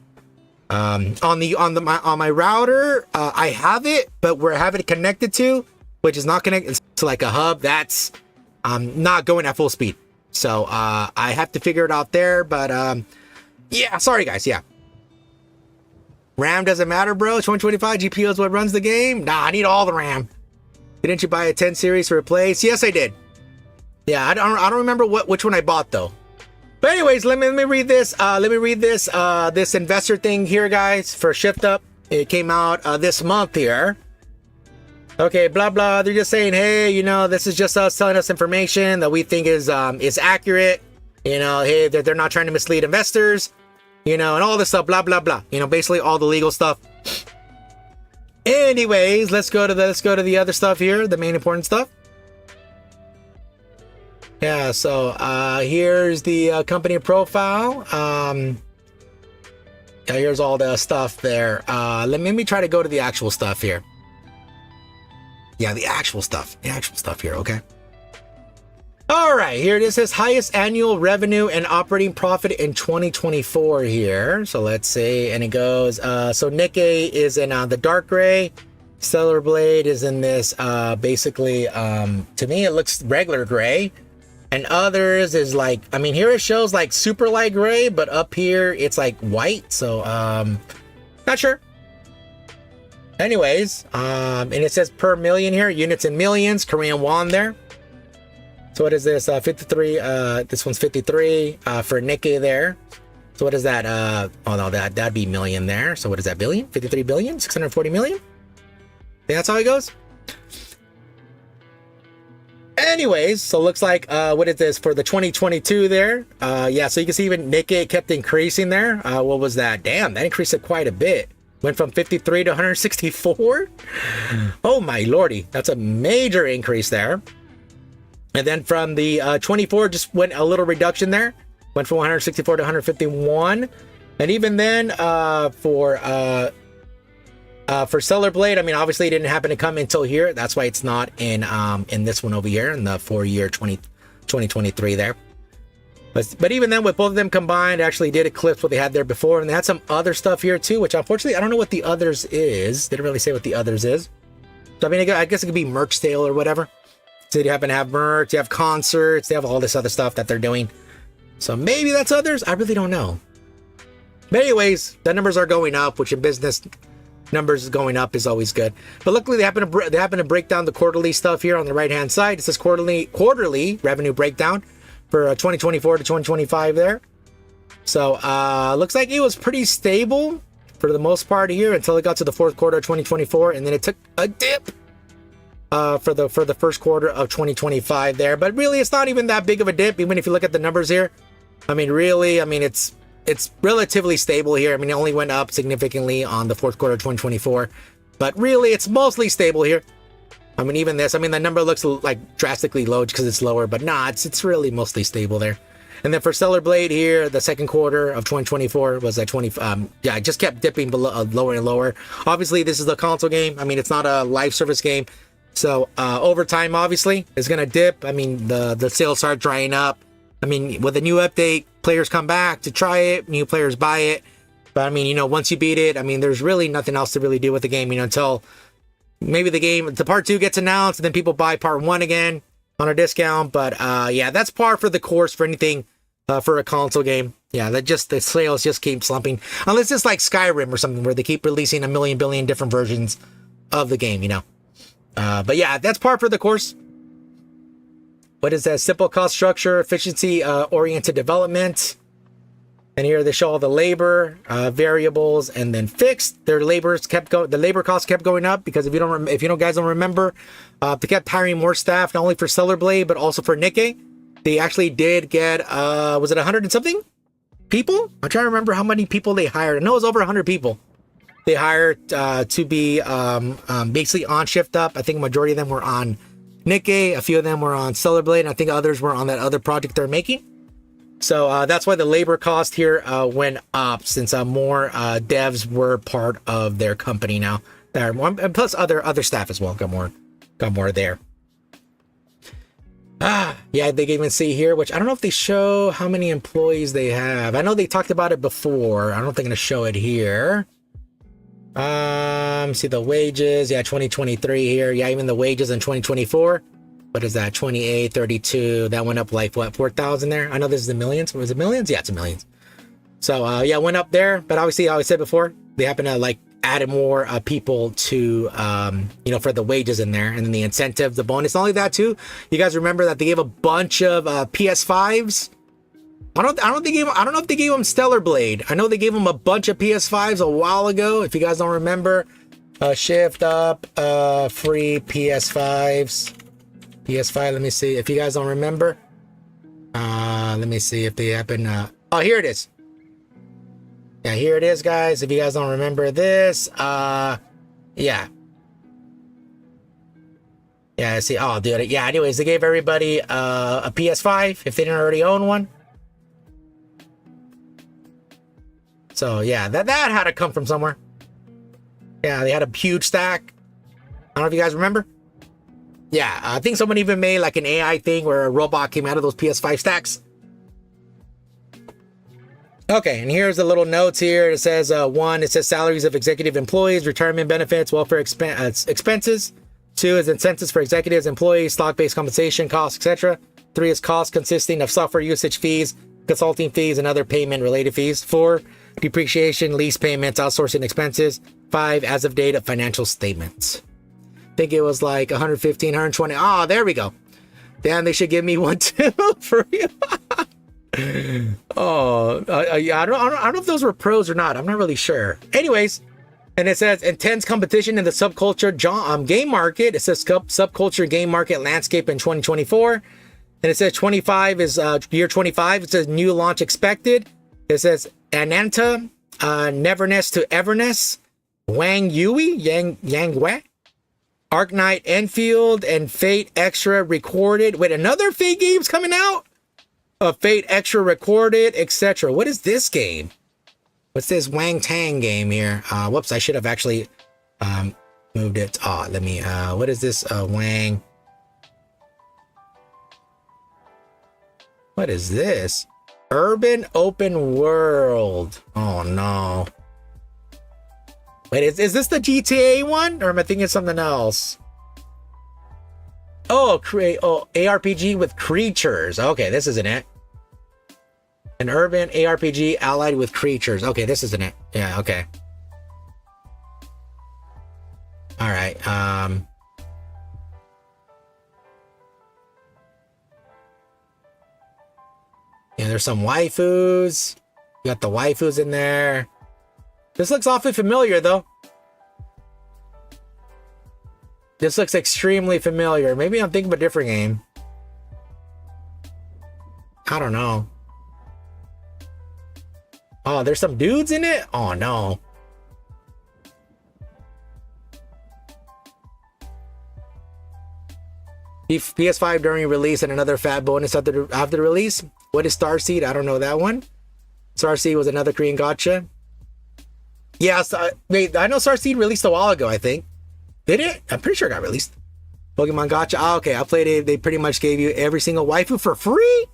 A: On my router, I have it, but where I have it connected to, which is not connected to like a hub, that's not going at full speed. So I have to figure it out there. But yeah, sorry guys. Yeah, RAM doesn't matter, bro. 2025 GPU is what runs the game. Nah, I need all the RAM. Didn't you buy a 10 series to replace? Yes, I did. Yeah, I don't remember which one I bought though. But anyways, let me read this. This investor thing here, guys, for Shift Up. It came out this month here. Okay, blah blah. They're just saying, hey, you know, this is just us telling us information that we think is accurate. You know, hey, they're not trying to mislead investors. You know, and all this stuff, blah blah blah. You know, basically all the legal stuff. Anyways, let's go to the other stuff here, the main important stuff. Yeah, so here's the company profile. Yeah, here's all the stuff there. Let me try to go to the actual stuff here. Yeah, the actual stuff here, okay? All right, here it is. His highest annual revenue and operating profit in 2024 here. So let's see, and it goes, so Nikke is in the dark gray. Stellar Blade is in this, basically, to me, it looks regular gray. And others is like, I mean, here it shows like super light gray, but up here it's like white. So, not sure. Anyways, and it says per million here, units in millions, Korean won there. So what is this? 53, this one's 53 for Nikke there. So what is that? Oh no, that'd be million there. So what is that, billion? 53 billion? 640 million? Yeah, that's how it goes. Anyways, so looks like, what is this for the 2022 there? Yeah, so you can see even Nikke kept increasing there. What was that? Damn, that increased it quite a bit. Went from 53 to 164. Oh my lordy, that's a major increase there. And then from the 24, just went a little reduction there. Went from 164 to 151. And even then, for Stellar Blade, I mean, obviously it didn't happen to come until here. That's why it's not in this one over here in the 4-year 2023 there. But even then, with both of them combined, actually did eclipse what they had there before. And they had some other stuff here too, which unfortunately, I don't know what the others is. Didn't really say what the others is. So I mean, I guess it could be merch sale or whatever. So you happen to have merch, you have concerts, they have all this other stuff that they're doing. So maybe that's others. I really don't know. But anyways, the numbers are going up, which in business, numbers going up is always good. But luckily, they happen to break down the quarterly stuff here on the right hand side. It says quarterly revenue breakdown for 2024 to 2025 there. So looks like it was pretty stable for the most part here until it got to the fourth quarter of 2024, and then it took a dip for the first quarter of 2025 there. But really, it's not even that big of a dip, even if you look at the numbers here. I mean, really, I mean, it's relatively stable here. I mean, it only went up significantly on the fourth quarter of 2024, but really, it's mostly stable here. I mean, even this, I mean, the number looks like drastically low because it's lower, but nah, it's really mostly stable there. And then for Stellar Blade here, the second quarter of 2024 was at 20. Yeah, it just kept dipping below, lower and lower. Obviously, this is the console game. I mean, it's not a live service game. So over time, obviously, it's going to dip. I mean, the sales start drying up. I mean, with a new update, players come back to try it. New players buy it. But I mean, you know, once you beat it, I mean, there's really nothing else to really do with the game, you know, until maybe the part 2 gets announced and then people buy part 1 again on a discount. But yeah, that's par for the course for anything for a console game. Yeah, the sales just keep slumping. Unless it's like Skyrim or something where they keep releasing a million billion different versions of the game, you know. But yeah, that's par for the course. What is that? Simple cost structure, efficiency oriented development. And here they show all the labor variables, and then fixed. The labor costs kept going up because if you guys don't remember, they kept hiring more staff not only for Stellar Blade but also for Nikke. They actually did get was it 100 and something people? I'm trying to remember how many people they hired. I know it was over 100 people they hired to be basically on shift up. I think a majority of them were on Nikke, a few of them were on Stellar Blade, and I think others were on that other project they're making. So that's why the labor cost here went up, since more devs were part of their company now. And plus other staff as well got more there. Yeah, they can even see here, which I don't know if they show how many employees they have. I know they talked about it before. I don't think they're going to show it here. See the wages. Yeah, 2023 here. Yeah, even the wages in 2024. What is that? 28, 32. That went up like what, 4,000 there? I know this is in millions. Was it millions? Yeah, it's in millions. So yeah, went up there. But obviously, how I said before, they happen to like added more people to you know, for the wages in there, and then the incentive, the bonus. Not only that too, you guys remember that they gave a bunch of PS5s. I don't know if they gave them Stellar Blade. I know they gave them a bunch of PS5s a while ago. If you guys don't remember, shift up, free PS5s. PS5. Let me see if you guys don't remember. Let me see if they happen. Oh, here it is. Yeah, here it is, guys. If you guys don't remember this, yeah. Yeah, see, oh, dude. Yeah, anyways, they gave everybody a PS5 if they didn't already own one. So, yeah, that had to come from somewhere. Yeah, they had a huge stack. I don't know if you guys remember. Yeah, I think someone even made like an AI thing where a robot came out of those PS5 stacks. Okay, and here's the little notes here. It says, one, it says salaries of executive employees, retirement benefits, welfare expenses. 2 is incentives for executives, employees, stock-based compensation, costs, etc. 3 is costs consisting of software usage fees, consulting fees, and other payment-related fees. 4, depreciation, lease payments, outsourcing expenses. 5, as of date of financial statements. I think it was like 115, 120. Oh, there we go. Damn, they should give me one too for you. Oh, yeah, I don't know if those were pros or not. I'm not really sure. Anyways, and it says intense competition in the subculture game market. It says subculture game market landscape in 2024. And it says 25 is year 25. It says new launch expected. It says Ananta, Neverness to Everness, Wang Yui, Yang Wei, Arknight Enfield, and Fate Extra Recorded. Wait, another Fate game's coming out? Fate Extra Recorded, etc. What is this game? What's this Wang Tang game here? Whoops, I should have actually moved it. Oh, let me, what is this Wang? What is this? Urban Open World. Oh no. Wait, is this the GTA one? Or am I thinking of something else? Oh, ARPG with creatures. Okay, this isn't it. An urban ARPG allied with creatures. Okay, this isn't it. Yeah, okay. All right. Yeah, there's some waifus. You got the waifus in there. This looks awfully familiar, though. This looks extremely familiar. Maybe I'm thinking of a different game. I don't know. Oh, there's some dudes in it? Oh, no. PS5 during release and another fat bonus after release. What is Starseed? I don't know that one. Starseed was another Korean gacha. Yeah, wait, I know Starseed released a while ago, I think. Did it? I'm pretty sure it got released. Pokemon gacha. Oh, okay, I played it. They pretty much gave you every single waifu for free?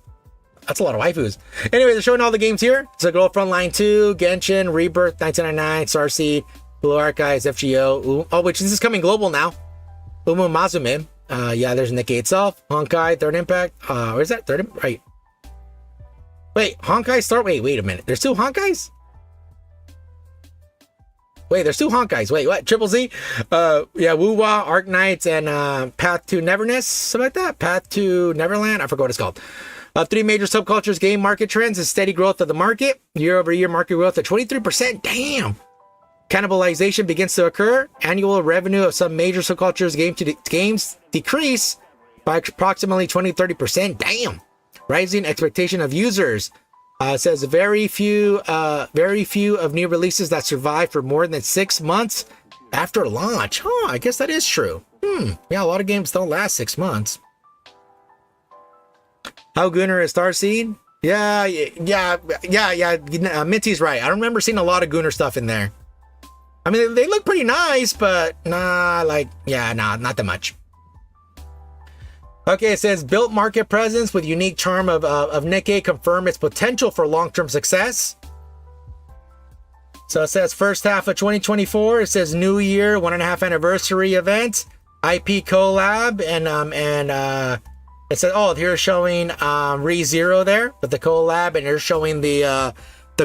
A: That's a lot of waifus. Anyway, they're showing all the games here. So Girl Frontline 2, Genshin, Rebirth, 1999, Starseed, Blue Archive, FGO. Oh, which this is coming global now. Umu Mazume. Yeah, there's Nikke itself. Honkai, Third Impact. Where is that? Third, right. Wait, Honkai start. Wait a minute. There's two Honkais? Wait, there's two Honkais. Wait, what? Triple Z? Yeah, Wuwa, Arc Knights, and Path to Neverness. Something like that. Path to Neverland. I forgot what it's called. Three major subcultures, game market trends, and steady growth of the market. Year-over-year market growth of 23%. Damn. Cannibalization begins to occur. Annual revenue of some major subcultures games decrease by approximately 20-30%. Damn. Rising expectation of users. Says very few of new releases that survive for more than 6 months after launch. Huh, I guess that is true. Yeah, a lot of games don't last 6 months. How Gunnar is Starseed? Yeah. Minty's right. I remember seeing a lot of Gunnar stuff in there. I mean, they look pretty nice, but not that much. Okay, it says built market presence with unique charm of Nikke confirm its potential for long-term success. So it says first half of 2024. It says New Year 1.5 anniversary event, IP collab, and it says here showing ReZero there with the collab, and they're showing the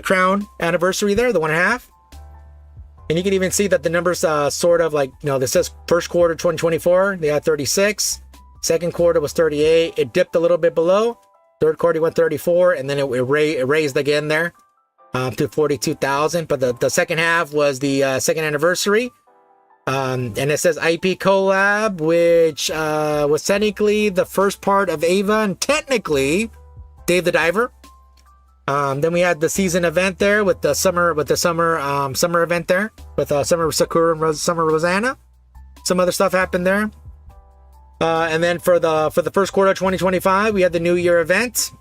A: Crown anniversary there, the 1.5. And you can even see that the numbers sort of like, this says first quarter 2024, they had 36. Second quarter was 38. It dipped a little bit below. Third quarter went 34, and then it raised again there to 42,000. But the second half was the second anniversary. And it says IP collab, which was technically the first part of Ava, and technically Dave the Diver. Then we had the season event there with the summer event there with Summer Sakura and Summer Rosanna. Some other stuff happened there. And then for the first quarter of 2025, we had the New Year event.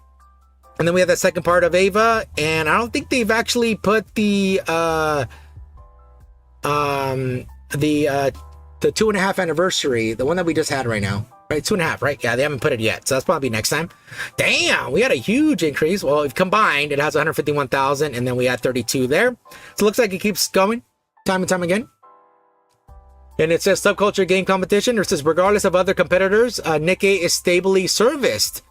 A: And then we had the second part of Ava, and I don't think they've actually put the 2.5 anniversary, the one that we just had right now. Right, 2.5, right? Yeah, they haven't put it yet, so that's probably next time. Damn, we had a huge increase. Well, if combined, it has 151,000, and then we had 32 there. So it looks like it keeps going time and time again. And it says subculture game competition. It says regardless of other competitors, Nikke is stably serviced.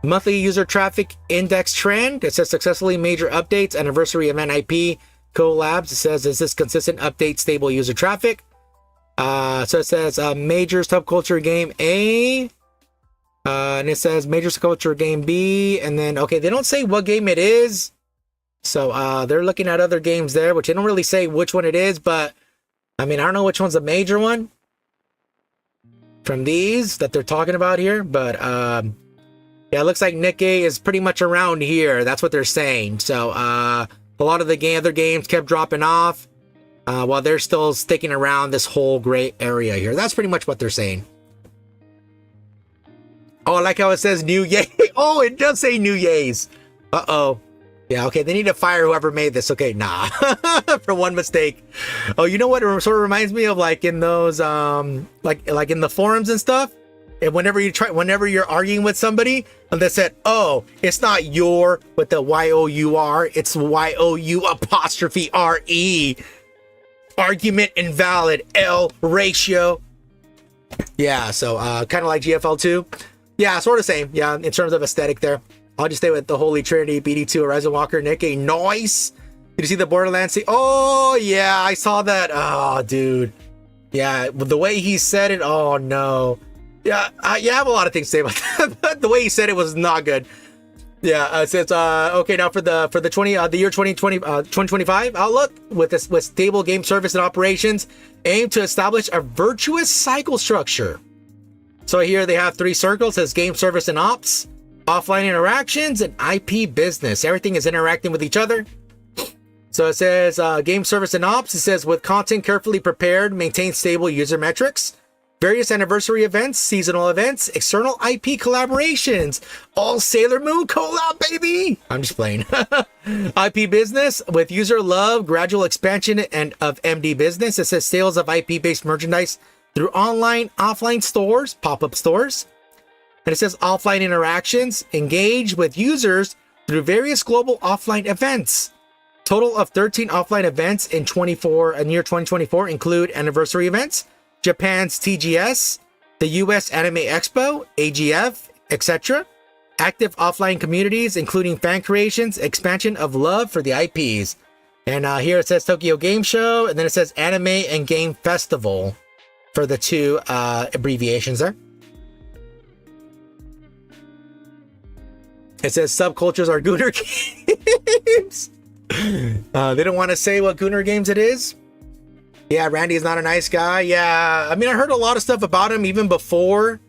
A: Monthly user traffic index trend. It says successfully major updates, anniversary event IP collabs. It says is this consistent update, stable user traffic. So it says major subculture game A, and it says major subculture game B, and then okay, they don't say what game it is, so they're looking at other games there, which they don't really say which one it is, but I mean I don't know which one's the major one from these that they're talking about here, but yeah, it looks like Nikke is pretty much around here. That's what they're saying. So a lot of the other games kept dropping off. While they're still sticking around this whole gray area here. That's pretty much what they're saying. Oh, I like how it says new yay. Oh, it does say new yays. Uh-oh. Yeah, okay, they need to fire whoever made this. Okay, nah. For one mistake. Oh, you know what? It sort of reminds me of like in those, like in the forums and stuff. And whenever you're arguing with somebody, and they said, oh, it's not your with the Y-O-U-R. It's Y-O-U''R-E. Argument invalid, L ratio. Yeah, so kind of like GFL2. Yeah, sort of same. Yeah, in terms of aesthetic there. I'll just stay with the Holy Trinity, BD2, Horizon, Walker, Nikke. Nice. Did you see the Borderlands thing? Oh yeah, I saw that. Oh dude. Yeah, the way he said it. Oh no. Yeah, I have a lot of things to say about that, but the way he said it was not good. Yeah, it says okay, now for the year 2025 outlook with stable game service and operations, aim to establish a virtuous cycle structure. So here they have 3 circles. It says game service and ops, offline interactions, and IP business. Everything is interacting with each other. So it says game service and ops. It says with content carefully prepared, maintain stable user metrics. Various anniversary events, seasonal events, external IP collaborations, all Sailor Moon collab, baby. I'm just playing. IP business with user love, gradual expansion and of MD business. It says sales of IP-based merchandise through online, offline stores, pop-up stores. And it says offline interactions, engage with users through various global offline events. Total of 13 offline events in year 2024 include anniversary events, Japan's TGS, the US Anime Expo, AGF, etc. Active offline communities, including fan creations, expansion of love for the IPs. And here it says Tokyo Game Show, and then it says Anime and Game Festival for the 2 abbreviations there. It says subcultures are Gooner Games. They don't want to say what Gooner Games it is. Yeah, Randy is not a nice guy. Yeah, I mean, I heard a lot of stuff about him even before.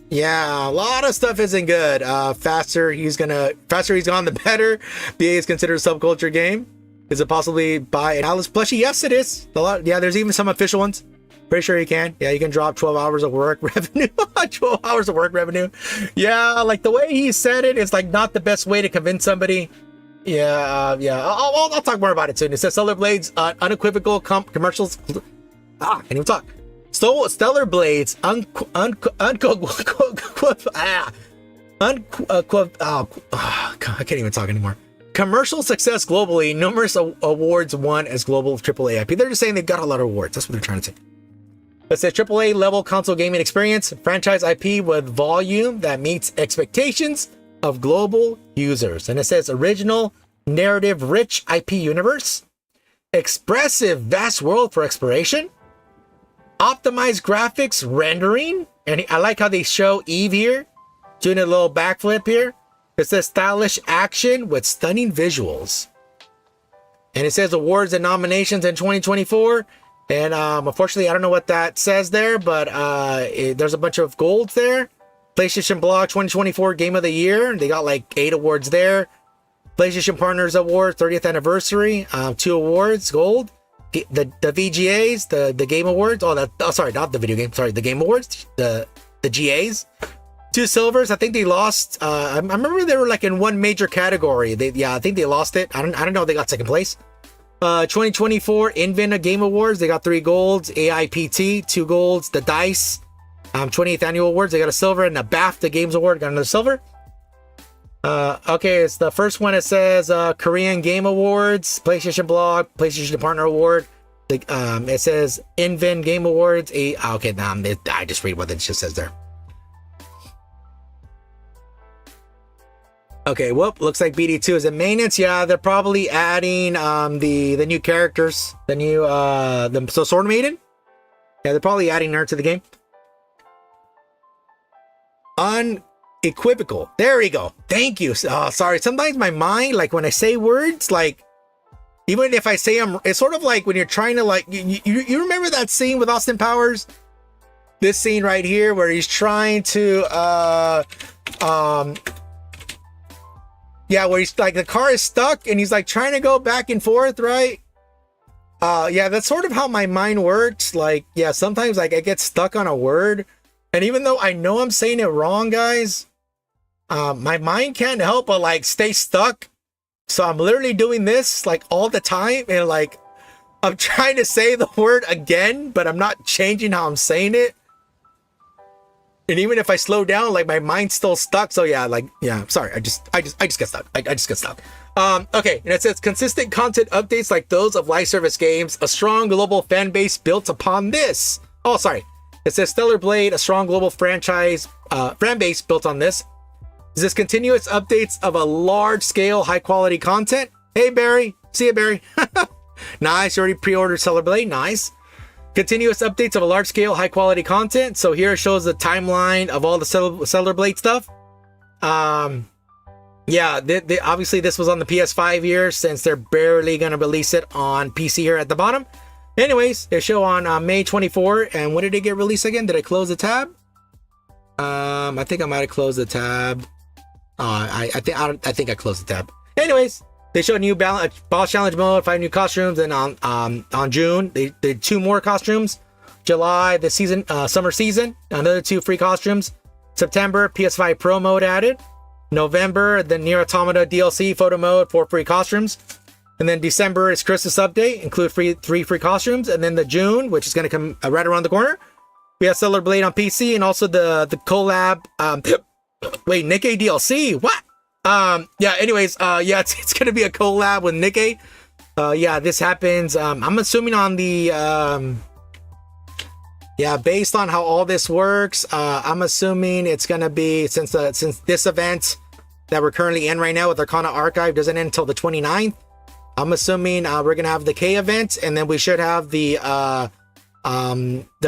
A: Yeah, a lot of stuff isn't good. Faster he's gone, the better. BA is considered a subculture game. Is it possibly buy an Alice plushie? Yes, it is. Yeah, there's even some official ones. Pretty sure you can. Yeah, you can drop 12 hours of work revenue. 12 hours of work revenue. Yeah, like the way he said it, it's like not the best way to convince somebody. Yeah, I'll talk more about it soon. It says Stellar Blades, unequivocal commercials. I can't even talk. Stellar Blades, I can't even talk anymore. Commercial success globally, numerous awards won as global AAA IP. They're just saying they've got a lot of awards. That's what they're trying to say. It says AAA level console gaming experience, franchise IP with volume that meets expectations of global users. And it says original narrative rich IP universe, expressive vast world for exploration, optimized graphics rendering. And I like how they show Eve here doing a little backflip here. It says stylish action with stunning visuals. And it says awards and nominations in 2024. And unfortunately, I don't know what that says there, but there's a bunch of golds there. PlayStation Blog 2024 Game of the Year. They got like 8 awards there. PlayStation Partners Award 30th Anniversary, 2 awards, gold. The VGAs, the Game Awards. Sorry, not the video game. Sorry, the Game Awards, the GAs. 2 silvers. I think they lost. I remember they were like in one major category. I think they lost it. I don't know. They got second place. 2024 Invent Game Awards. They got 3 golds. AIPT 2 golds. The Dice 20th Annual Awards. They got a silver, and the BAFTA Games Award got another silver. Okay, it's the first one. It says Korean Game Awards, PlayStation Blog, PlayStation Partner Award. It says Invent Game Awards. I just read what it just says there. Okay, looks like BD2 is in maintenance. Yeah, they're probably adding the new characters, so Sword Maiden. Yeah, they're probably adding her to the game. Unequivocal. There we go. Thank you. Sorry. Sometimes my mind, like when I say words, like even if I say them, it's sort of like when you're trying to like you remember that scene with Austin Powers? This scene right here where he's trying to where he's like the car is stuck and he's like trying to go back and forth, right? Yeah, that's sort of how my mind works. Like, yeah, sometimes like I get stuck on a word. And even though I know I'm saying it wrong, guys, my mind can't help but like stay stuck. So I'm literally doing this like all the time. And like, I'm trying to say the word again, but I'm not changing how I'm saying it. And even if I slow down, like my mind's still stuck. So yeah, sorry. I just get stuck. I just get stuck. Okay. And it says consistent content updates like those of live service games, a strong global fan base built upon this. Oh, sorry. It says Stellar Blade, a strong global fan base built on this. Is this continuous updates of a large-scale, high-quality content? Hey, Barry. See you, Barry. Nice. You already pre-ordered Stellar Blade. Nice. Continuous updates of a large-scale, high-quality content. So here it shows the timeline of all the Stellar Blade stuff. Yeah, obviously this was on the PS5 here, since they're barely going to release it on PC here at the bottom. Anyways, they show on May 24. And when did it get released again? Did I close the tab? I think I might have closed the tab. I think I closed the tab. Anyways, they showed a new boss challenge mode, 5 new costumes, and on June they did 2 more costumes. July, the season summer season, another 2 free costumes. September, PS5 Pro mode added. November, the Nier Automata DLC photo mode, 4 free costumes. And then December is Christmas update, include 3 free costumes. And then the June, which is going to come right around the corner, we have Stellar Blade on PC, and also the collab. Wait, Nikke DLC? What? Yeah. Anyways, yeah, it's going to be a collab with Nikke. Yeah, this happens. I'm assuming on the yeah, based on how all this works, I'm assuming it's going to be, since this event that we're currently in right now with Arcana Archive doesn't end until the 29th. I'm assuming we're going to have the K event, and then we should have the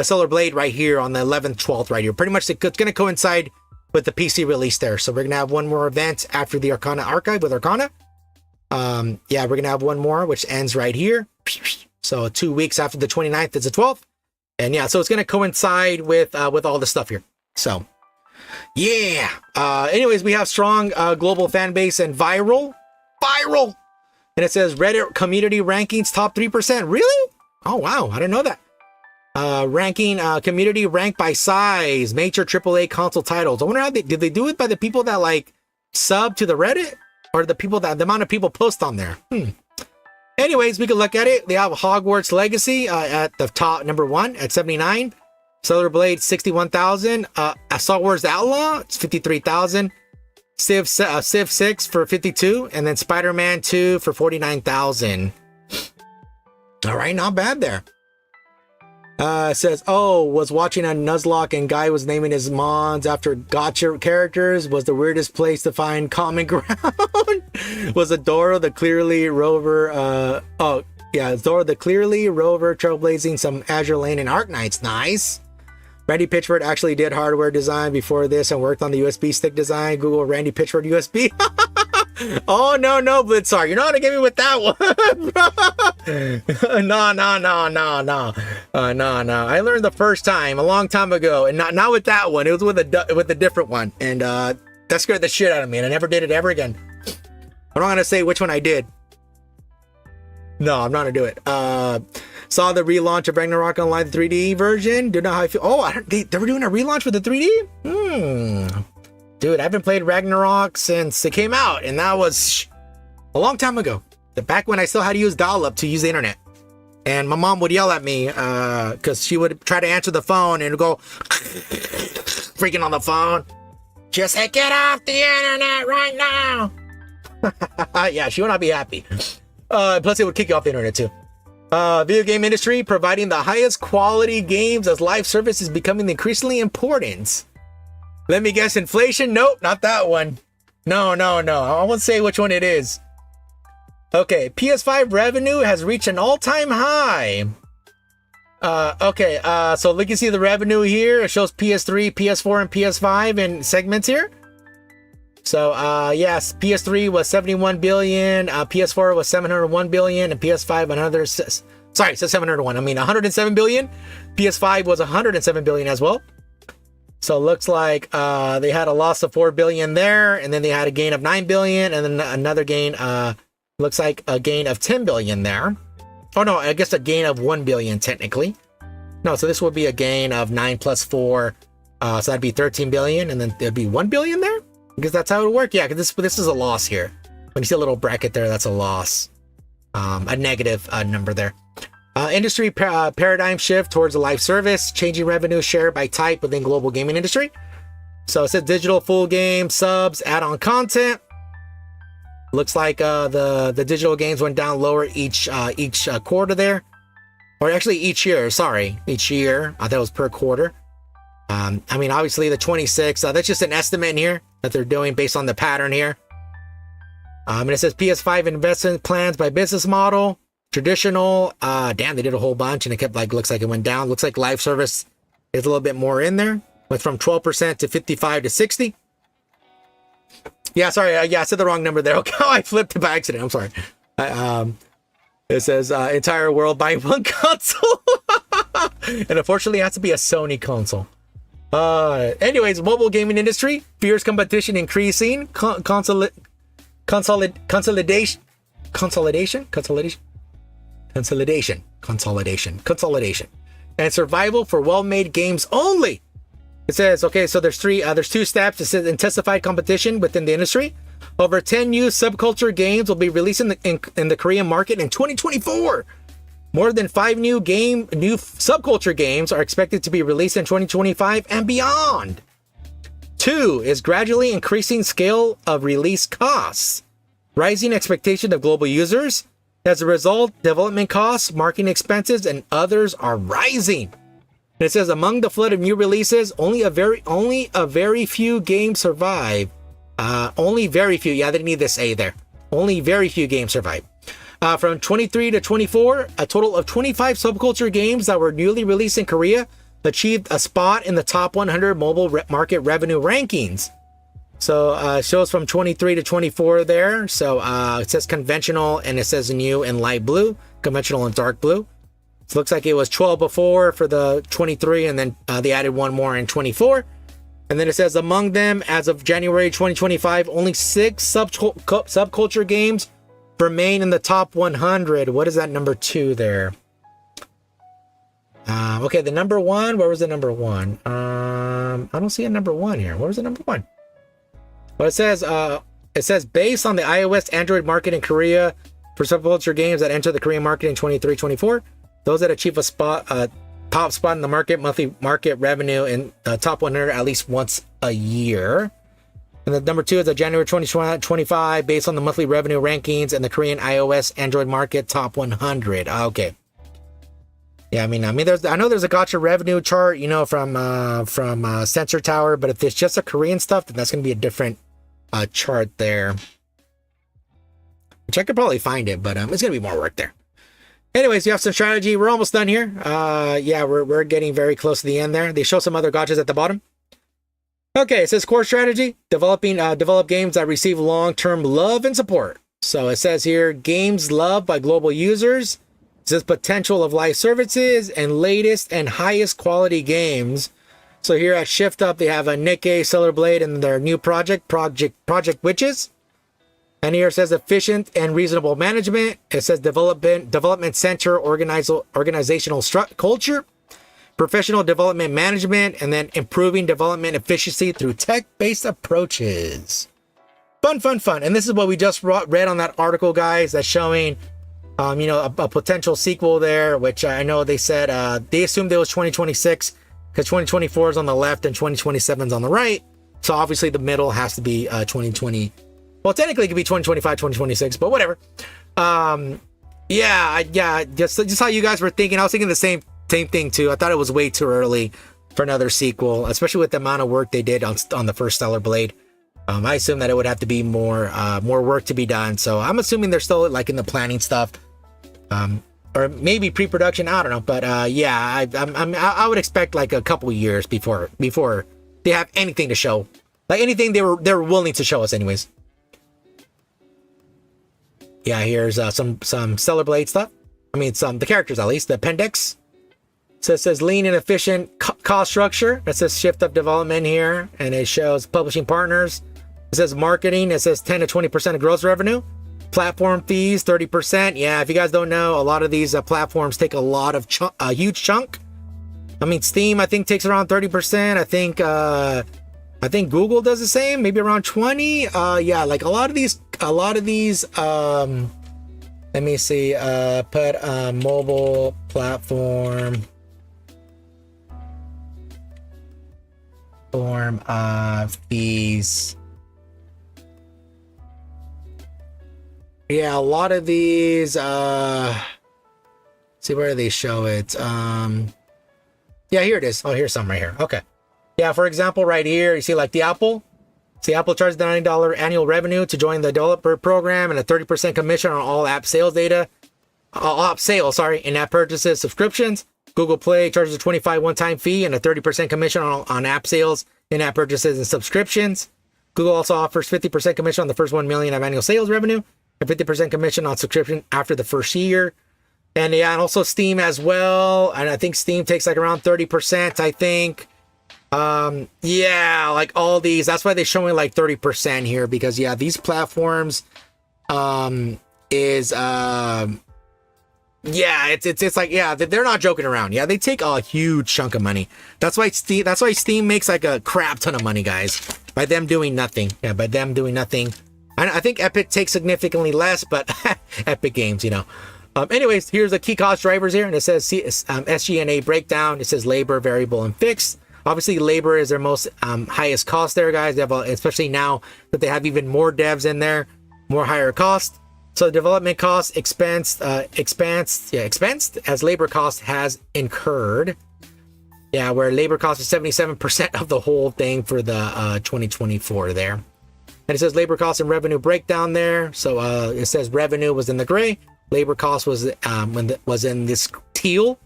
A: Stellar Blade right here on the 11th, 12th right here. Pretty much it's going to coincide with the PC release there. So we're going to have one more event after the Arcana Archive with Arcana. Yeah, we're going to have one more, which ends right here. So 2 weeks after the 29th is the 12th. And yeah, so it's going to coincide with all the stuff here. So yeah. Anyways, we have strong global fan base and viral. And it says Reddit community rankings top 3%. Really? Oh, wow. I didn't know that. Ranking community ranked by size, major AAA console titles. I wonder how did they do it by the people that like sub to the Reddit, or the amount of people post on there? Anyways, we can look at it. They have Hogwarts Legacy at the top, number 1 at 79. Stellar Blade 61,000. Star Wars Outlaw, it's 53,000. Civ 6 for 52, and then Spider-Man 2 for 49,000. All right, not bad there. It says, oh, was watching a Nuzlocke and guy was naming his mons after gacha characters. Was the weirdest place to find common ground. Was Adora the clearly rover, oh yeah, Adora the clearly rover trailblazing some Azure Lane and Arknights. Nice. Randy Pitchford actually did hardware design before this and worked on the USB stick design. Google Randy Pitchford USB. Oh, no, Blitzar. You're not going to get me with that one. No. No. I learned the first time a long time ago, and not with that one. It was with a different one. And that scared the shit out of me, and I never did it ever again. I'm not going to say which one I did. No, I'm not going to do it. Saw the relaunch of Ragnarok Online, the 3D version. Don't know how I feel. Oh, they were doing a relaunch with the 3D? Dude, I haven't played Ragnarok since it came out, and that was a long time ago. Back when I still had to use dial-up to use the internet. And my mom would yell at me because she would try to answer the phone and go freaking on the phone. Just say, get off the internet right now. Yeah, she would not be happy. Plus, it would kick you off the internet, too. Video game industry providing the highest quality games as live service is becoming increasingly important. Let me guess, inflation? Nope, not that one. No. I won't say which one it is. Okay, PS5 revenue has reached an all-time high. Okay, so look, you see the revenue here. It shows PS3, PS4, and PS5 in segments here. So, yes, PS3 was 71 billion, PS4 was 701 billion, and PS5 another, sorry, it says 701. I mean, 107 billion. PS5 was 107 billion as well. So it looks like they had a loss of 4 billion there, and then they had a gain of 9 billion, and then another gain, looks like a gain of 10 billion there. Oh no, I guess a gain of 1 billion technically. No, so this would be a gain of 9 plus 4, so that'd be 13 billion, and then there'd be 1 billion there? Because that's how it would work. Yeah, because this is a loss here. When you see a little bracket there, that's a loss. A negative number there. Industry paradigm shift towards a live service, changing revenue share by type within global gaming industry. So it says digital full game, subs, add-on content. Looks like the digital games went down lower each quarter there. Or actually each year, sorry. Each year. I thought it was per quarter. I mean, obviously the 26, that's just an estimate here that they're doing based on the pattern here. And it says PS5 investment plans by business model, traditional. Damn, they did a whole bunch and it kept like, looks like it went down. Looks like live service is a little bit more in there. Went from 12% to 55 to 60. Yeah, sorry. Yeah, I said the wrong number there. Okay, I flipped it by accident. I'm sorry. It says entire world buying one console. And unfortunately, it has to be a Sony console. Anyways, mobile gaming industry, fierce competition increasing, consolidation, and survival for well-made games only. It says, okay, so there's two steps. It says intensified competition within the industry. Over 10 new subculture games will be released in the Korean market in 2024. More than 5 new subculture games are expected to be released in 2025 and beyond. 2 is gradually increasing scale of release costs. Rising expectation of global users. As a result, development costs, marketing expenses, and others are rising. And it says among the flood of new releases, only a very few games survive. Only very few. Yeah, they didn't need this A there. Only very few games survive. From 23 to 24, a total of 25 subculture games that were newly released in Korea achieved a spot in the top 100 mobile market revenue rankings. So it shows from 23 to 24 there. So it says conventional and it says new in light blue, conventional in dark blue. So it looks like it was 12 before for the 23 and then they added one more in 24. And then it says among them, as of January 2025, only 6 subculture games remain in the top 100. What is that number 2 there? Okay, the number 1. Where was the number 1? I don't see a number 1 here. Where was the number 1? Well, it says based on the iOS Android market in Korea for subculture games that enter the Korean market in 23-24, those that achieve a top spot in the monthly market revenue in top 100 at least once a year. And the number 2 is the January 2025 based on the monthly revenue rankings in the Korean iOS Android market top 100. Okay. Yeah, I mean, I know there's a gacha revenue chart, you know, from Sensor Tower, but if it's just a Korean stuff, then that's going to be a different chart there. Which I could probably find it, but it's going to be more work there. Anyways, you have some strategy. We're almost done here. Yeah, we're getting very close to the end there. They show some other gachas at the bottom. Okay, it says core strategy, develop games that receive long-term love and support. So it says here, games loved by global users. It says potential of live services and latest and highest quality games. So here at Shift Up, they have a Nikke, Scrublord, and their new project Witches. And here it says efficient and reasonable management. It says development center, organizational culture. Professional development management, and then improving development efficiency through tech-based approaches. Fun. And this is what we just read on that article, guys, that's showing, you know, a potential sequel there, which I know they said, they assumed it was 2026 because 2024 is on the left and 2027 is on the right. So obviously the middle has to be 2020. Well, technically it could be 2025, 2026, but whatever. Yeah, just how you guys were thinking. I was thinking the same thing too. I thought it was way too early for another sequel, especially with the amount of work they did on the first Stellar Blade. I assume that it would have to be more work to be done. So I'm assuming they're still like in the planning stuff, or maybe pre-production. I don't know, but yeah, I would expect like a couple years before they have anything to show, like anything they're willing to show us, anyways. Yeah, here's some Stellar Blade stuff. I mean, the characters at least, the appendix. So it says lean and efficient cost structure. It says shift up development here, and it shows publishing partners. It says marketing. It says 10 to 20% of gross revenue. Platform fees, 30%. Yeah, if you guys don't know, a lot of these platforms take a lot of a huge chunk. I mean, Steam, I think, takes around 30%. I think Google does the same, maybe around 20. Yeah, like a lot of these. Let me see. Put mobile platform. Fees. Yeah, a lot of these see where they show it. Yeah, here it is. Oh, here's some right here. Okay. Yeah, for example, right here, you see like the Apple. See, Apple charges the $90 annual revenue to join the developer program and a 30% commission on all app sales data. All app sales, sorry, in-app purchases, subscriptions. Google Play charges a $25 one-time fee and a 30% commission on app sales, in-app purchases, and subscriptions. Google also offers 50% commission on the first 1 million of annual sales revenue and 50% commission on subscription after the first year. And yeah, and also Steam as well. And I think Steam takes like around 30%, I think. Yeah, like all these. That's why they're showing like 30% here, because yeah, these platforms yeah, it's like, yeah, they're not joking around. Yeah, they take a huge chunk of money. That's why Steam makes like a crap ton of money, guys, by them doing nothing. Yeah, by them doing nothing. I think Epic takes significantly less, but Epic Games, you know. Anyways, here's the key cost drivers here, and it says SG&A breakdown. It says labor, variable, and fixed. Obviously, labor is their most highest cost there, guys. They have, especially now that they have even more devs in there, more higher cost. So the development cost expensed as labor cost has incurred. Yeah, where labor cost is 77% of the whole thing for the 2024 there. And it says labor cost and revenue breakdown there. So it says revenue was in the gray. Labor cost was was in this teal.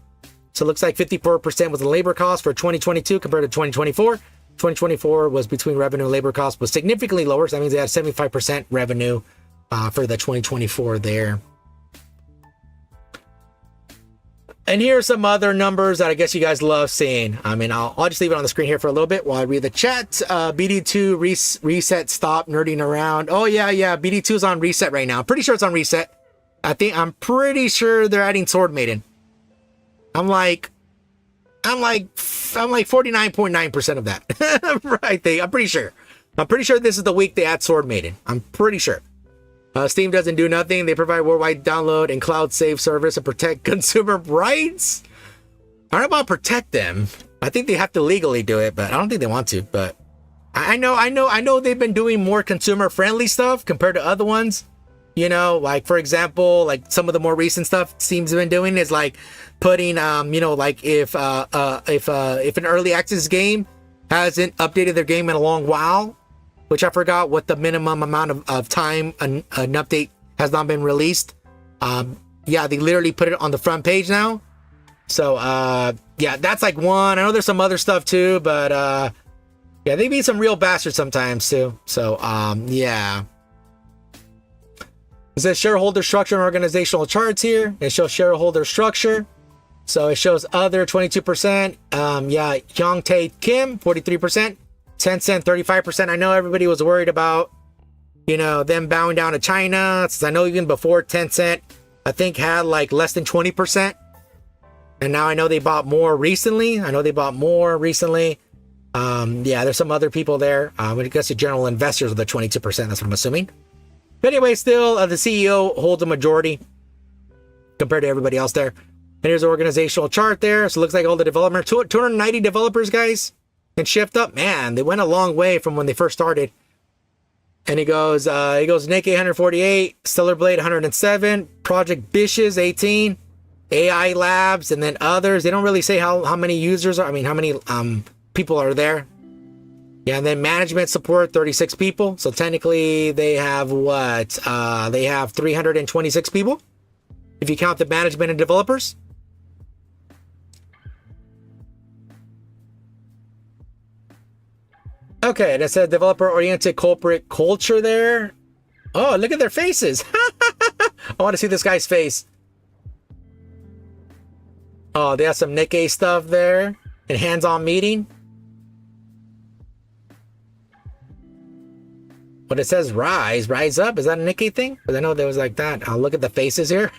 A: So it looks like 54% was the labor cost for 2022 compared to 2024. 2024 was between revenue and labor cost was significantly lower. So that means they had 75% revenue for the 2024 there. And here are some other numbers that I guess you guys love seeing. I mean, I'll just leave it on the screen here for a little bit while I read the chat. BD2 reset, stop nerding around. Oh yeah, BD2 is on reset right now. I'm pretty sure it's on reset. I'm pretty sure they're adding Sword Maiden. I'm like 49.9% of that. Right, I'm pretty sure. I'm pretty sure this is the week they add Sword Maiden. I'm pretty sure. Steam doesn't do nothing. They provide worldwide download and cloud save service to protect consumer rights. I don't know about protect them. I think they have to legally do it, but I don't think they want to. But I know they've been doing more consumer friendly stuff compared to other ones. You know, like for example, like some of the more recent stuff Steam's been doing is like putting, you know, like if an early access game hasn't updated their game in a long while, which I forgot what the minimum amount of time an update has not been released. Yeah, they literally put it on the front page now. So yeah, that's like one. I know there's some other stuff too, but yeah, they be some real bastards sometimes too. So yeah. It says shareholder structure and organizational charts here. It shows shareholder structure. So it shows other 22%. Yeah, Youngtae Kim 43%. Tencent 35%. I know everybody was worried about, you know, them bowing down to China. Since I know even before Tencent, I think had like less than 20%. And now I know they bought more recently. Yeah, there's some other people there. When it gets to general investors with the 22%, that's what I'm assuming. But anyway, still, the CEO holds a majority compared to everybody else there. And here's the organizational chart there. So it looks like all the developers, 290 developers, guys, and shift up. Man, they went a long way from when they first started. And he goes Nikke 148, Stellar Blade 107, Project Bishes 18, AI Labs, and then others. They don't really say how many users are. I mean, how many people are there. Yeah, and then management support 36 people. So technically they have what? They have 326 people if you count the management and developers. Okay, and it said developer-oriented corporate culture there. Oh, look at their faces. I want to see this guy's face. Oh, they have some Nikke stuff there. And hands-on meeting. But it says rise up. Is that a Nikke thing? Because I know there was like that. I'll look at the faces here.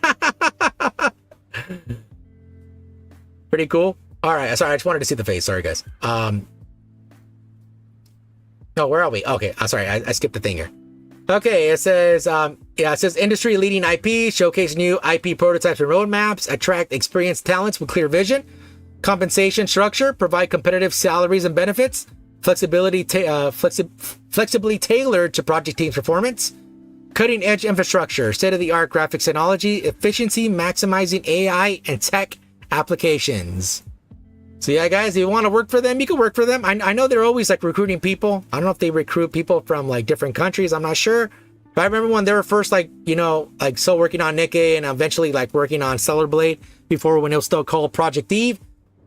A: Pretty cool. All right, sorry, I just wanted to see the face. Sorry, guys. Oh, where are we? Okay, sorry, I skipped the thing here. Okay, it says, it says industry-leading IP, showcase new IP prototypes and roadmaps, attract experienced talents with clear vision, compensation structure, provide competitive salaries and benefits, flexibly tailored to project team's performance, cutting-edge infrastructure, state-of-the-art graphics technology, efficiency, maximizing AI and tech applications. So yeah, guys, if you want to work for them, you can work for them. I know they're always like recruiting people. I don't know if they recruit people from like different countries. I'm not sure. But I remember when they were first like, you know, like still working on Nikke and eventually like working on Stellar Blade before when it was still called Project Eve.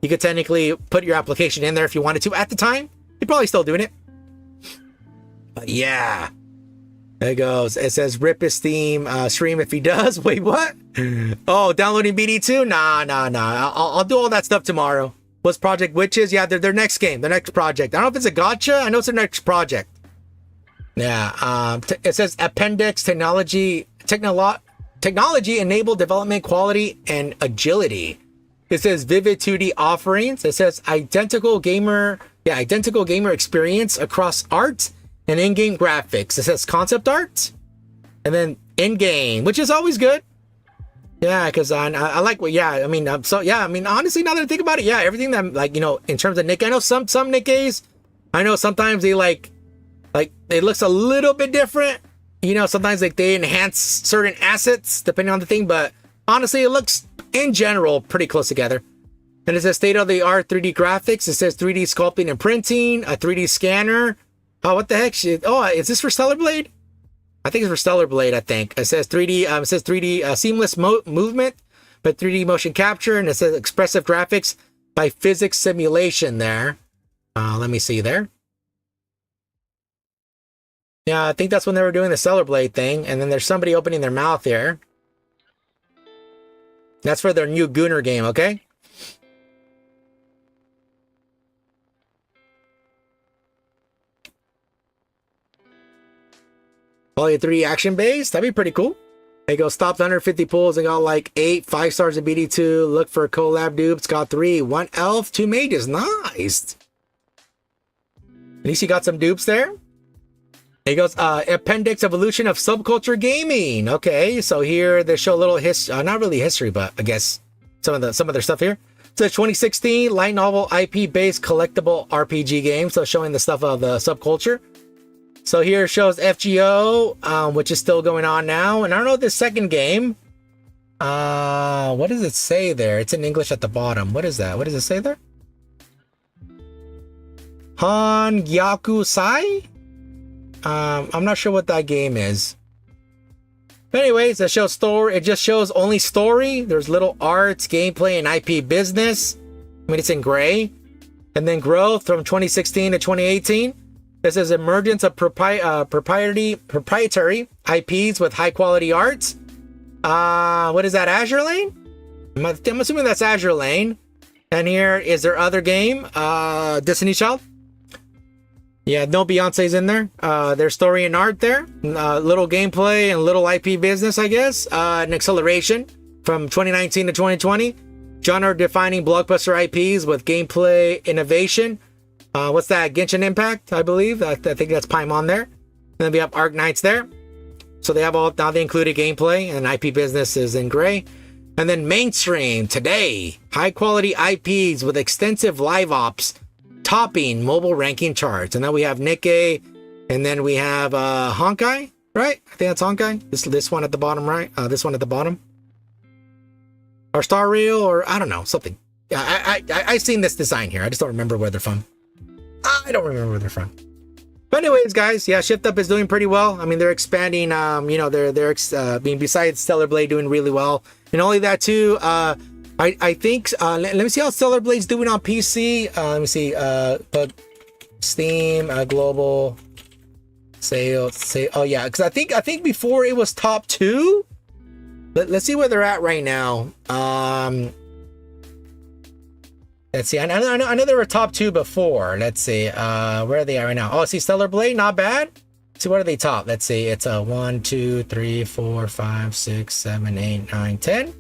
A: You could technically put your application in there if you wanted to at the time. You're probably still doing it. But yeah. There it goes. It says rip his Steam stream if he does. Wait, what? Oh, downloading BD2? Nah. I'll do all that stuff tomorrow. What's Project Witches? Yeah, their next game, their next project. I don't know if it's a gacha. I know it's their next project. Yeah. It says appendix technology enabled development quality and agility. It says vivid 2D offerings. It says identical gamer experience across art and in-game graphics. It says concept art and then in-game, which is always good. Yeah, because I like what, yeah, I mean, honestly, now that I think about it, yeah, everything that, like, you know, in terms of Nikke, I know some Nikkes, I know sometimes they like, it looks a little bit different. You know, sometimes like they enhance certain assets depending on the thing, but honestly, it looks in general pretty close together. And it says state-of-the-art 3D graphics. It says 3D sculpting and printing, a 3D scanner. Oh, what the heck? Oh, is this for Stellar Blade? I think it's for Stellar Blade, I think. It says 3D, seamless movement, but 3D motion capture, and it says expressive graphics by physics simulation there. Let me see there. Yeah, I think that's when they were doing the Stellar Blade thing, and then there's somebody opening their mouth here. That's for their new Gunner game, okay? Probably 3D action based. That'd be pretty cool. They go stopped 150 pulls and got like 8 5 stars in BD2. Look for collab dupes. Got 3. 1 elf, 2 mages. Nice. At least you got some dupes there. He goes, appendix evolution of subculture gaming. Okay, so here they show a little history, not really history, but I guess some of their stuff here. So 2016 light novel IP based collectible RPG game. So showing the stuff of the subculture. So here it shows FGO, which is still going on now. And I don't know this second game. What does it say there? It's in English at the bottom. What is that? What does it say there? Han Gyaku Sai? I'm not sure what that game is. But anyways, it shows story. It just shows only story. There's little arts, gameplay, and IP business. I mean, it's in gray. And then growth from 2016 to 2018. This is emergence of proprietary IPs with high quality arts. What is that? Azure Lane? I'm assuming that's Azure Lane. And here is their other game, Destiny Child. Yeah, no Beyonce's in there. There's story and art there. Little gameplay and little IP business, I guess. An acceleration from 2019 to 2020. Genre-defining blockbuster IPs with gameplay innovation. What's that? Genshin Impact, I believe. I think that's Paimon there. And then we have Arc Knights there. So they have all, now they included gameplay and IP business is in gray. And then mainstream today. High-quality IPs with extensive live ops. Topping mobile ranking charts. And then we have Nikke, and then we have Honkai, right? I think that's Honkai. This one at the bottom, right? This one at the bottom. Or Star Rail, or I don't know, something. Yeah, I've seen this design here. I just don't remember where they're from. I don't remember where they're from. But anyways, guys, yeah, Shift Up is doing pretty well. I mean, they're expanding. You know, they're besides Stellar Blade doing really well, and only that too. I think, let me see how Stellar Blade's doing on PC. Let me see, but Steam, global sales, oh yeah, because I think before it was top 2. Let's see where they're at right now. Let's see, I know they were top 2 before. Let's see, where are they at right now? Oh, see, Stellar Blade, not bad. Let's see, what are they top? Let's see, it's 1, 2, 3, 4, 5, 6, 7, 8, 9, 10.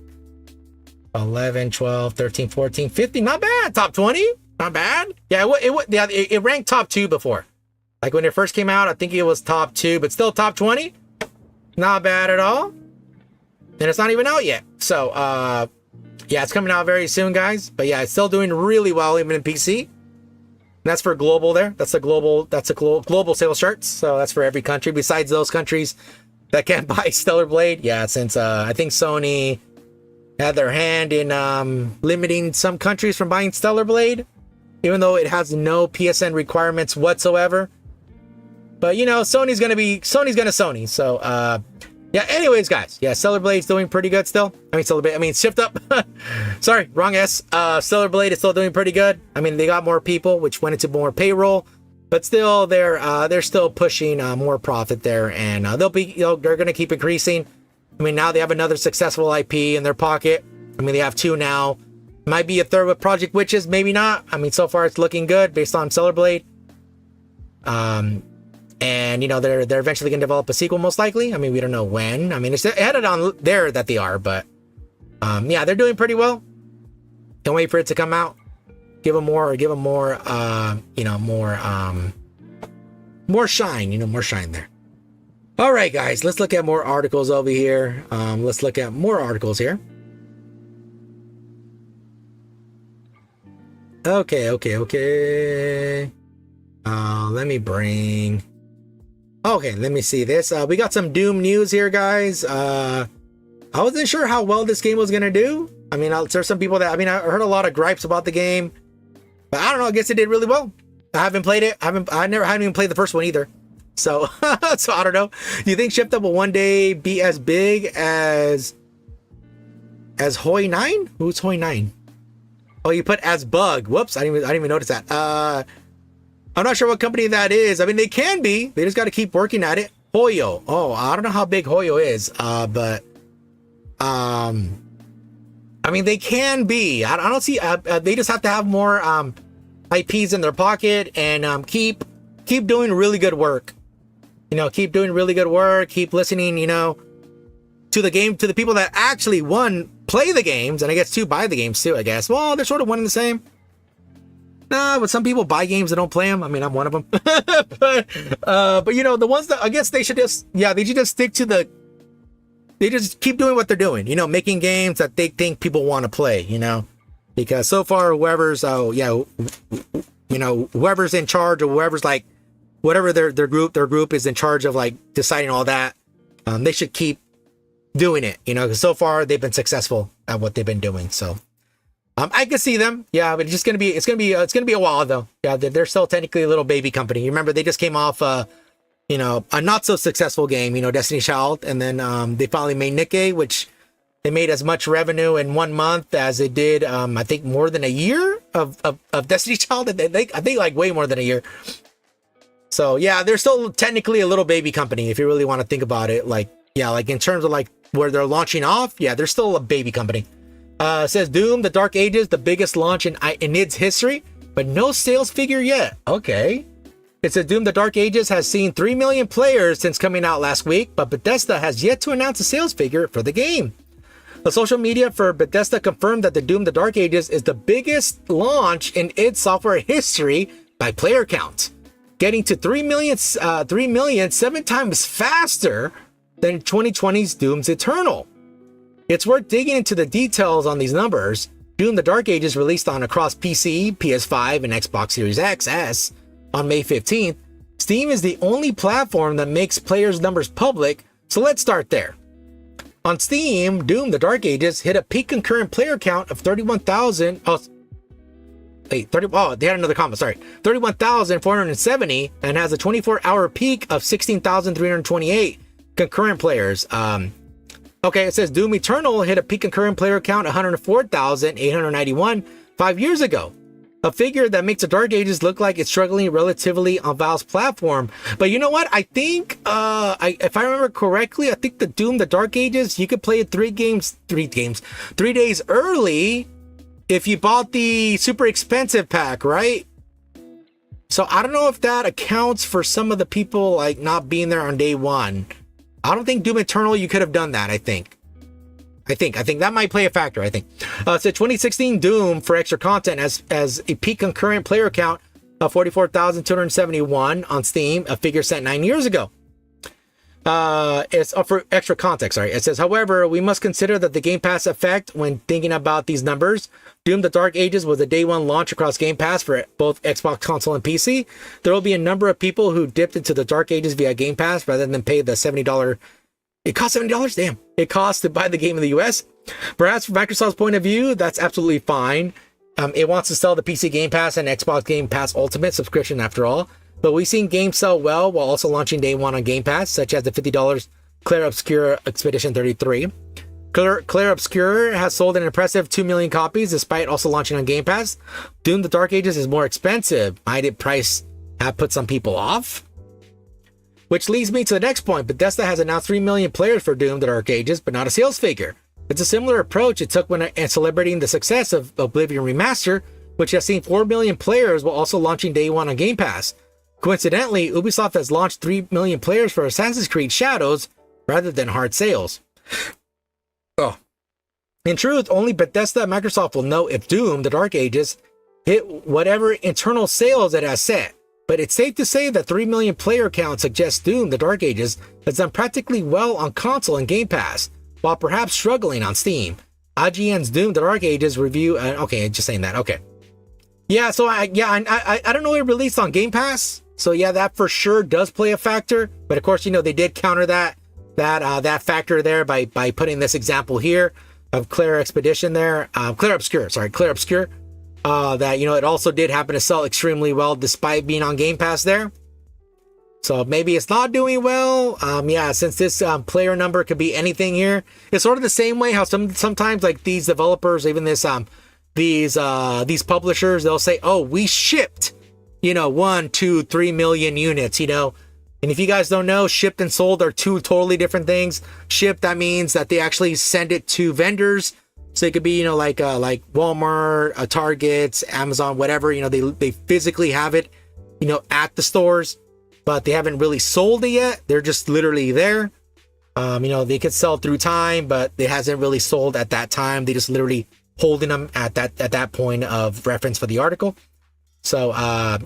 A: 11, 12, 13, 14, 15. Not bad. Top 20. Not bad. Yeah, it ranked top 2 before. Like when it first came out, I think it was top 2, but still top 20. Not bad at all. And it's not even out yet. So, yeah, it's coming out very soon, guys. But yeah, it's still doing really well, even in PC. And that's for global there. That's a global sales charts. So that's for every country besides those countries that can't buy Stellar Blade. Yeah, since I think Sony had their hand in limiting some countries from buying Stellar Blade, even though it has no PSN requirements whatsoever. But you know, Sony's gonna Sony. So yeah, anyways, guys, yeah, Stellar Blade's doing pretty good still. Shift Up. Sorry, wrong S. Stellar Blade is still doing pretty good. I mean, they got more people, which went into more payroll, but still, they're still pushing more profit there, and they're gonna keep increasing. I mean, now they have another successful IP in their pocket. I mean, they have 2 now. Might be a third with Project Witches, maybe not. I mean, so far it's looking good based on Stellar Blade. And you know, they're eventually gonna develop a sequel, most likely. I mean, we don't know when. I mean, it's headed on there that they are, but yeah, they're doing pretty well. Can't wait for it to come out. Give them more shine. You know, more shine there. All right, guys, let's look at more articles over here. Let's look at more articles here. Okay. Let me bring. Okay, let me see this. We got some Doom news here, guys. I wasn't sure how well this game was gonna do. I mean, there's some people that, I mean, I heard a lot of gripes about the game, but I don't know. I guess it did really well. I haven't played it. I haven't even played the first one either. So, so I don't know. Do you think Shift Up will one day be as big as Hoi 9? Who's Hoi 9? Oh, you put as Bug. Whoops, I didn't even notice that. I'm not sure what company that is. I mean, they can be. They just got to keep working at it. Hoyo. Oh, I don't know how big Hoyo is. But I mean, they can be. I don't see. They just have to have more IPs in their pocket and keep doing really good work. You know, keep doing really good work. Keep listening. You know, to the game, to the people that actually play the games, and I guess 2 buy the games too. I guess. Well, they're sort of one and the same. Nah, but some people buy games and don't play them. I mean, I'm one of them. but you know, the ones that I guess they should just stick to they just keep doing what they're doing. You know, making games that they think people want to play. You know, because so far whoever's whoever's in charge, or whoever's like whatever their group is in charge of, like deciding all that, they should keep doing it. You know, because so far they've been successful at what they've been doing. So. I can see them, yeah, but it's gonna be a while though. Yeah, they're still technically a little baby company. You remember they just came off, a not so successful game, you know, Destiny Child, and then they finally made Nikke, which they made as much revenue in 1 month as it did, I think more than a year of Destiny Child. I think like way more than a year. So yeah, they're still technically a little baby company if you really want to think about it. Like yeah, like in terms of like where they're launching off, yeah, they're still a baby company. Says Doom, The Dark Ages, the biggest launch in its history, but no sales figure yet. Okay. It says Doom, The Dark Ages has seen 3 million players since coming out last week, but Bethesda has yet to announce a sales figure for the game. The social media for Bethesda confirmed that the Doom, The Dark Ages is the biggest launch in its software history by player count, getting to 3 million, 7 times faster than 2020's Doom's Eternal. It's worth digging into the details on these numbers. Doom the Dark Ages released across PC, PS5, and Xbox Series XS on May 15th. Steam is the only platform that makes players' numbers public, so let's start there. On Steam, Doom the Dark Ages hit a peak concurrent player count of 31,000. They had another comment, sorry. 31,470, and has a 24-hour peak of 16,328 concurrent players. Okay, it says Doom Eternal hit a peak concurrent player count 104,891 5 years ago. A figure that makes the Dark Ages look like it's struggling relatively on Valve's platform. But you know what? I think, if I remember correctly, I think the Doom the Dark Ages, you could play it 3 days early if you bought the super expensive pack, right? So I don't know if that accounts for some of the people like not being there on day one. I don't think Doom Eternal, you could have done that, I think that might play a factor, I think. So 2016 Doom for extra content as a peak concurrent player count of 44,271 on Steam, a figure set 9 years ago. It's for extra context, sorry. It says, however, we must consider that the Game Pass effect when thinking about these numbers. Doom the Dark Ages was a day one launch across Game Pass for both Xbox console and PC. There will be a number of people who dipped into the Dark Ages via Game Pass rather than pay the $70. It costs $70? Damn. It costs to buy the game in the US. Perhaps from Microsoft's point of view, that's absolutely fine. It wants to sell the PC Game Pass and Xbox Game Pass Ultimate subscription after all. But we've seen games sell well while also launching day one on Game Pass, such as the $50 Clair Obscur Expedition 33. Clair Obscur has sold an impressive 2 million copies despite also launching on Game Pass. Doom the Dark Ages is more expensive. Might its price have put some people off? Which leads me to the next point. Bethesda has announced 3 million players for Doom the Dark Ages, but not a sales figure. It's a similar approach it took when celebrating the success of Oblivion Remaster, which has seen 4 million players while also launching day one on Game Pass. Coincidentally, Ubisoft has launched 3 million players for Assassin's Creed Shadows rather than hard sales. Oh. In truth, only Bethesda and Microsoft will know if Doom the Dark Ages hit whatever internal sales it has set. But it's safe to say that 3 million player count suggests Doom the Dark Ages has done practically well on console and Game Pass, while perhaps struggling on Steam. IGN's Doom the Dark Ages review, okay, just saying that, okay. Yeah, so I don't know it released on Game Pass, so yeah, that for sure does play a factor, but of course, you know, they did counter that factor there by putting this example here of Clair Expedition there, Clair Obscur, that, you know, it also did happen to sell extremely well despite being on Game Pass there. So maybe it's not doing well. Yeah, since this player number could be anything here, it's sort of the same way how sometimes like these developers, even this these publishers, they'll say, oh, we shipped, you know, 1, 2, 3 million units, you know. And if you guys don't know, shipped and sold are two totally different things. Shipped, that means that they actually send it to vendors. So it could be, you know, like Walmart, Targets, Amazon, whatever, you know, they physically have it, you know, at the stores, but they haven't really sold it yet. They're just literally there. You know, they could sell through time, but it hasn't really sold at that time. They just literally holding them at that point of reference for the article. So,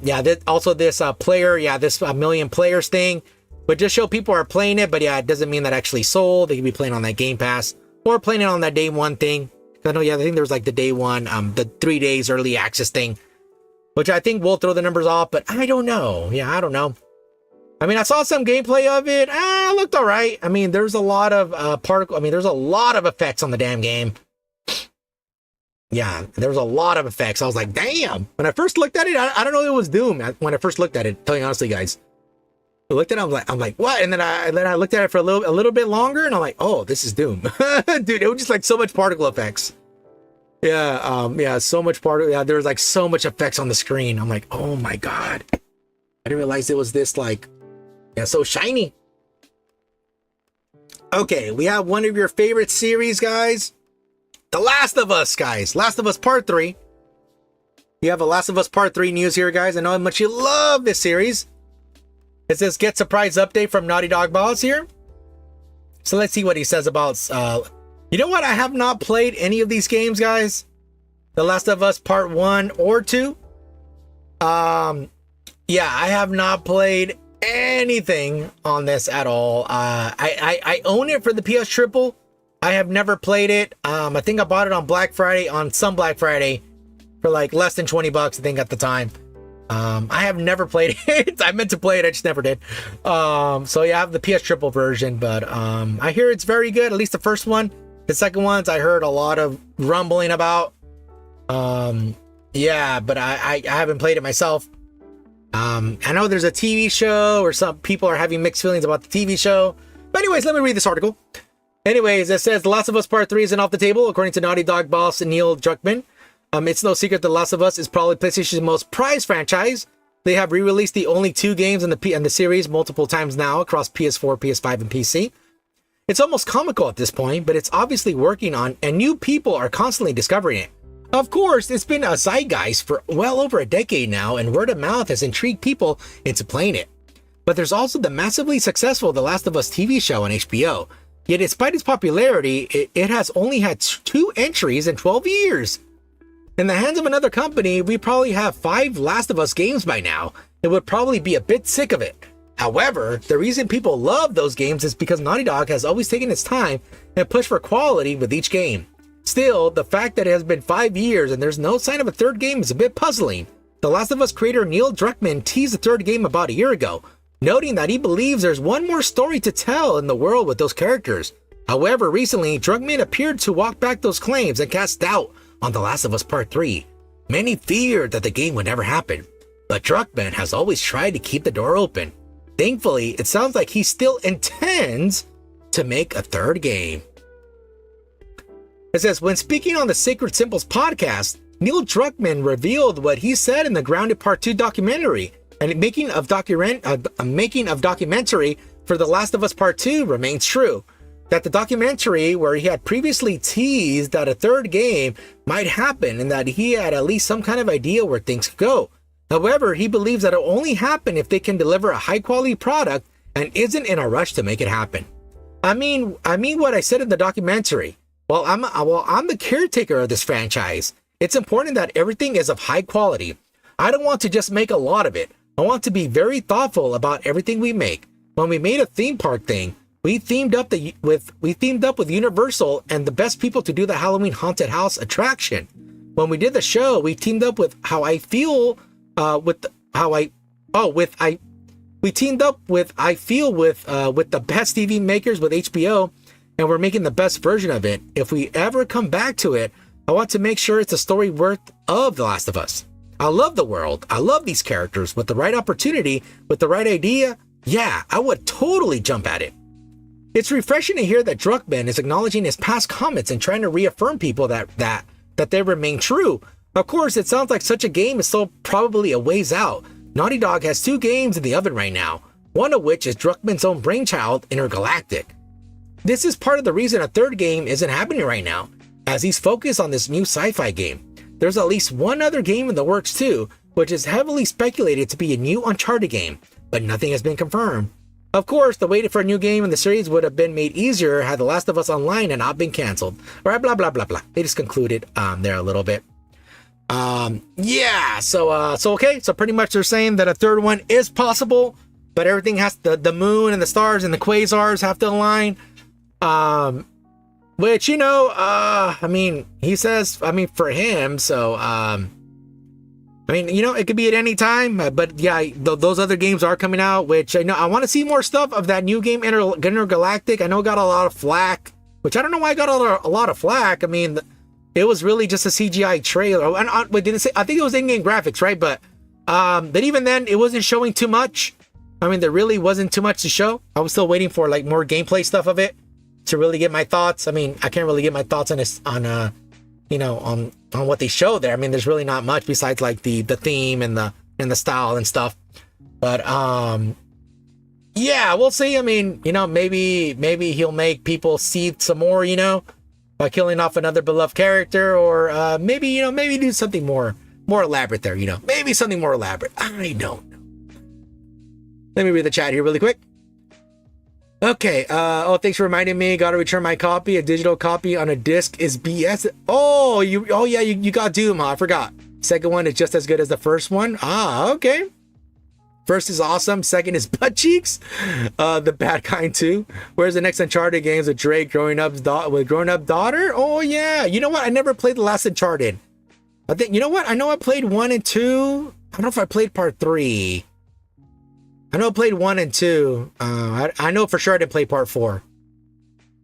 A: yeah, also this player, yeah, this million players thing, but just show people are playing it. But yeah, it doesn't mean that actually sold. They could be playing on that Game Pass or playing it on that day one thing. I know, yeah, I think there was like the day one, the 3 days early access thing, which I think will throw the numbers off, but I don't know. Yeah, I don't know. I mean, I saw some gameplay of it. It looked all right. I mean, there's a lot of there's a lot of effects on the damn game. Yeah, there was a lot of effects. I was like, damn. When I first looked at it, I don't know if it was Doom. When I first looked at it, telling you honestly, guys, I looked at it, I'm like, what? And then I looked at it for a little bit longer, and I'm like, oh, this is Doom, dude. It was just like so much particle effects. Yeah, yeah, so much there was like so much effects on the screen. I'm like, oh my god, I didn't realize it was this like, yeah, so shiny. Okay, we have one of your favorite series, guys. The Last of Us, guys. Last of Us Part 3. You have a Last of Us Part 3 news here, guys. I know how much you love this series. It says, get surprise update from Naughty Dog boss here. So let's see what he says about... you know what? I have not played any of these games, guys. The Last of Us Part 1 or 2. Yeah, I have not played anything on this at all. I own it for the PS Triple. I have never played it. I think I bought it on Black Friday, on Black Friday, for like less than 20 bucks, I think, at the time. I have never played it. I meant to play it, I just never did. So yeah, I have the PS Triple version, but I hear it's very good, at least the first one. The second ones I heard a lot of rumbling about. Yeah, but I haven't played it myself. I know there's a TV show, or some people are having mixed feelings about the TV show. But anyways, let me read this article. Anyways, it says The Last of Us Part 3 isn't off the table, according to Naughty Dog boss Neil Druckmann. It's no secret The Last of Us is probably PlayStation's most prized franchise. They have re-released the only 2 games in the series multiple times now across PS4, PS5, and PC. It's almost comical at this point, but it's obviously working on, and new people are constantly discovering it. Of course, it's been a zeitgeist for well over a decade now, and word of mouth has intrigued people into playing it. But there's also the massively successful The Last of Us TV show on HBO. Yet despite its popularity, it has only had 2 entries in 12 years. In the hands of another company, we probably have 5 Last of Us games by now. It would probably be a bit sick of it. However, the reason people love those games is because Naughty Dog has always taken its time and pushed for quality with each game. Still, the fact that it has been 5 years and there's no sign of a third game is a bit puzzling. The Last of Us creator Neil Druckmann teased the third game about a year ago, noting that he believes there's one more story to tell in the world with those characters. However, recently, Druckmann appeared to walk back those claims and cast doubt on The Last of Us Part 3. Many feared that the game would never happen, but Druckmann has always tried to keep the door open. Thankfully, it sounds like he still intends to make a third game. It says, when speaking on the Sacred Symbols podcast, Neil Druckmann revealed what he said in the Grounded Part 2 documentary, and making of documentary for The Last of Us Part 2 remains true. That the documentary, where he had previously teased that a third game might happen and that he had at least some kind of idea where things could go. However, he believes that it will only happen if they can deliver a high quality product and isn't in a rush to make it happen. I mean what I said in the documentary. Well, I'm the caretaker of this franchise. It's important that everything is of high quality. I don't want to just make a lot of it. I want to be very thoughtful about everything we make. When we made a theme park thing, we teamed up with Universal and the best people to do the Halloween haunted house attraction. When we did the show, we teamed up with we teamed up with the best TV makers with HBO, and we're making the best version of it. If we ever come back to it, I want to make sure it's a story worth of The Last of Us. I love the world. I love these characters. With the right opportunity, with the right idea, yeah, I would totally jump at it. It's refreshing to hear that Druckmann is acknowledging his past comments and trying to reaffirm people that they remain true. Of course, it sounds like such a game is still probably a ways out. Naughty Dog has 2 games in the oven right now, one of which is Druckmann's own brainchild, Intergalactic. This is part of the reason a third game isn't happening right now, as he's focused on this new sci-fi game. There's at least one other game in the works too, which is heavily speculated to be a new Uncharted game, but nothing has been confirmed. Of course, the wait for a new game in the series would have been made easier had The Last of Us Online had not been canceled. Alright, blah blah blah blah. They just concluded there a little bit. Yeah, so okay, so pretty much they're saying that a third one is possible, but everything has the moon and the stars and the quasars have to align. Which, I mean, he says, I mean, for him, so I mean, it could be at any time, but yeah, those other games are coming out, which I know I want to see more stuff of that new game, Intergalactic. I know it got a lot of flack, which I don't know why I got a lot of flack. I mean, it was really just a CGI trailer. And wait, didn't say? I think it was in-game graphics, right? But even then, it wasn't showing too much. I mean, there really wasn't too much to show. I was still waiting for like more gameplay stuff of it to really get my thoughts. I mean, I can't really get my thoughts on this on what they show there. I mean, there's really not much besides like the theme and the style and stuff. But yeah, we'll see. I mean, maybe he'll make people see some more, by killing off another beloved character, or maybe do something more elaborate there. Maybe something more elaborate. I don't know. Let me read the chat here really quick. Okay, thanks for reminding me. Gotta return my copy. A digital copy on a disc is BS. You got Doom, huh? I forgot. Second one is just as good as the first one. Okay. First is awesome. Second is butt cheeks. The bad kind too. Where's the next Uncharted games with Drake growing up with grown-up daughter? Oh yeah. You know what? I never played the last Uncharted. I think, I know I played 1 and 2. I don't know if I played part 3. I know I played 1 and 2. I know for sure I didn't play part 4.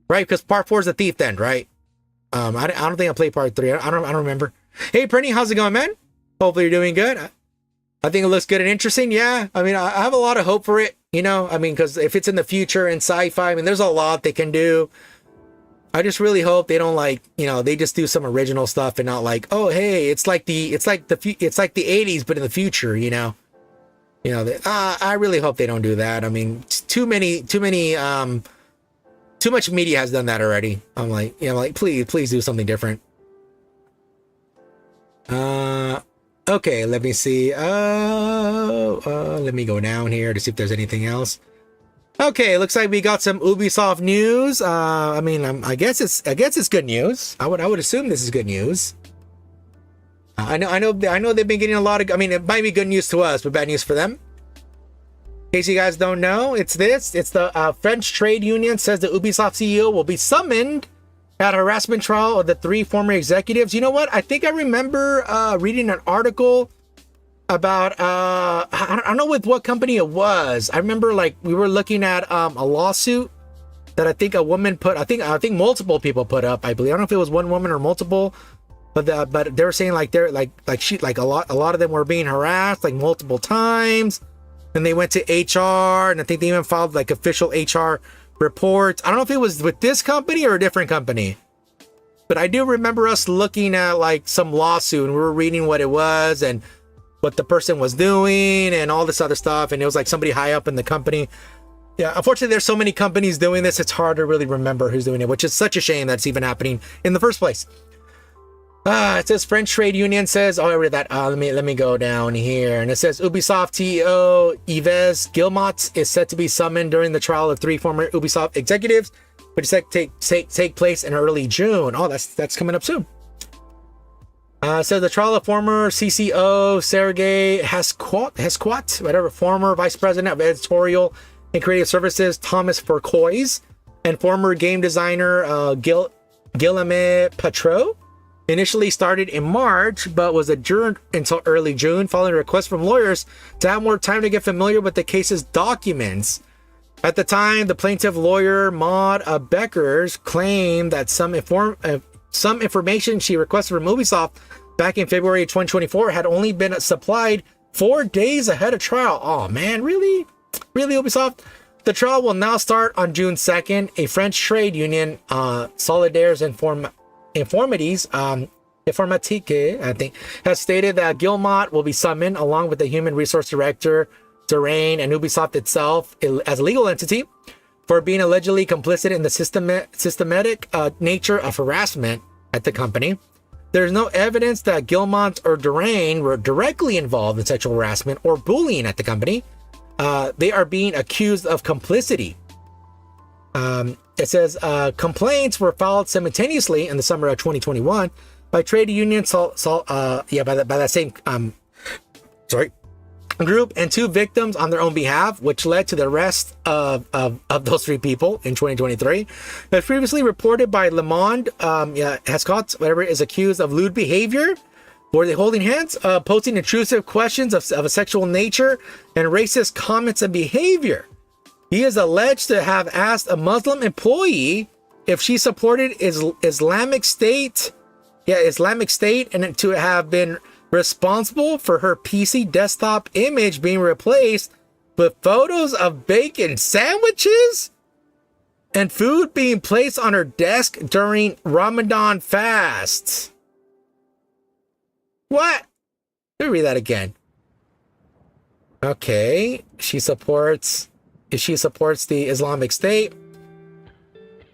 A: Right? Because part 4 is the Thief End, right? I don't think I played part 3. I don't remember. Hey, Prinny, how's it going, man? Hopefully you're doing good. I think it looks good and interesting. Yeah. I mean, I have a lot of hope for it, I mean, because if it's in the future in sci-fi, I mean, there's a lot they can do. I just really hope they don't they just do some original stuff and not like, oh, hey, it's like the 80s, but in the future, I really hope they don't do that. I mean, too much media has done that already. I'm like, please do something different. Okay, let me see. Let me go down here to see if there's anything else. Okay, looks like we got some Ubisoft news. I mean, I guess it's good news. I would assume this is good news. I know they've been getting a lot of. I mean, it might be good news to us, but bad news for them. In case you guys don't know, it's the French trade union says the Ubisoft CEO will be summoned at a harassment trial of the 3 former executives. You know what? I think I remember reading an article about I don't know with what company it was. I remember we were looking at a lawsuit that I think a woman put. I think multiple people put up. I believe. I don't know if it was one woman or multiple, but they were saying like they're like a lot of them were being harassed like multiple times, and they went to HR, and I think they even filed like official HR reports. I don't know if it was with this company or a different company, but I do remember us looking at like some lawsuit, and we were reading what it was and what the person was doing and all this other stuff, and it was like somebody high up in the company. Yeah, unfortunately, there's so many companies doing this, it's hard to really remember who's doing it, which is such a shame that it's even happening in the first place. It says French Trade Union says, oh, I read that. Let me go down here. And it says Ubisoft CEO Yves Guillemot is set to be summoned during the trial of 3 former Ubisoft executives, which is set to take place in early June. Oh, that's coming up soon. So the trial of former CCO Sergei Hesquat, whatever, former Vice President of Editorial and Creative Services Thomas Furcois, and former game designer Guillaume Patro, initially started in March, but was adjourned until early June following a request from lawyers to have more time to get familiar with the case's documents. At the time, the plaintiff lawyer Maud Beckers claimed that some information she requested from Ubisoft back in February 2024 had only been supplied 4 days ahead of trial. Oh man, really? Really, Ubisoft? The trial will now start on June 2nd. A French trade union, Solidaires Informatiques, I think, has stated that Guillemot will be summoned along with the Human Resource Director, Durain, and Ubisoft itself as a legal entity for being allegedly complicit in the systematic nature of harassment at the company. There's no evidence that Guillemot or Durain were directly involved in sexual harassment or bullying at the company. They are being accused of complicity. It says complaints were filed simultaneously in the summer of 2021 by trade union by that same group and 2 victims on their own behalf, which led to the arrest of those 3 people in 2023. As previously reported by Le Monde, Hescott, whatever, is accused of lewd behavior. Were they holding hands, posting intrusive questions of a sexual nature and racist comments and behavior? He is alleged to have asked a Muslim employee if she supported Islamic State, and to have been responsible for her PC desktop image being replaced with photos of bacon sandwiches and food being placed on her desk during Ramadan fasts. What? Let me read that again. Okay, she supports the Islamic State.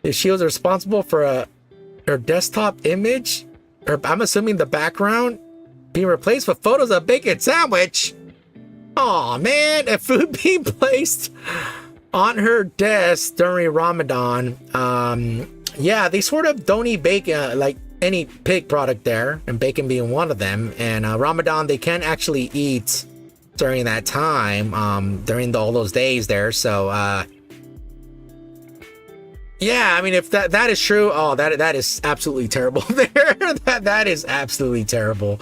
A: If she was responsible for her desktop image, or I'm assuming the background being replaced with photos of bacon sandwich. Oh man, and food being placed on her desk during Ramadan. Yeah, they sort of don't eat bacon, like any pig product there, and bacon being one of them. And Ramadan, they can't actually eat during that time, during all those days there. So yeah, I mean, if that is true, oh, that is absolutely terrible there. that is absolutely terrible.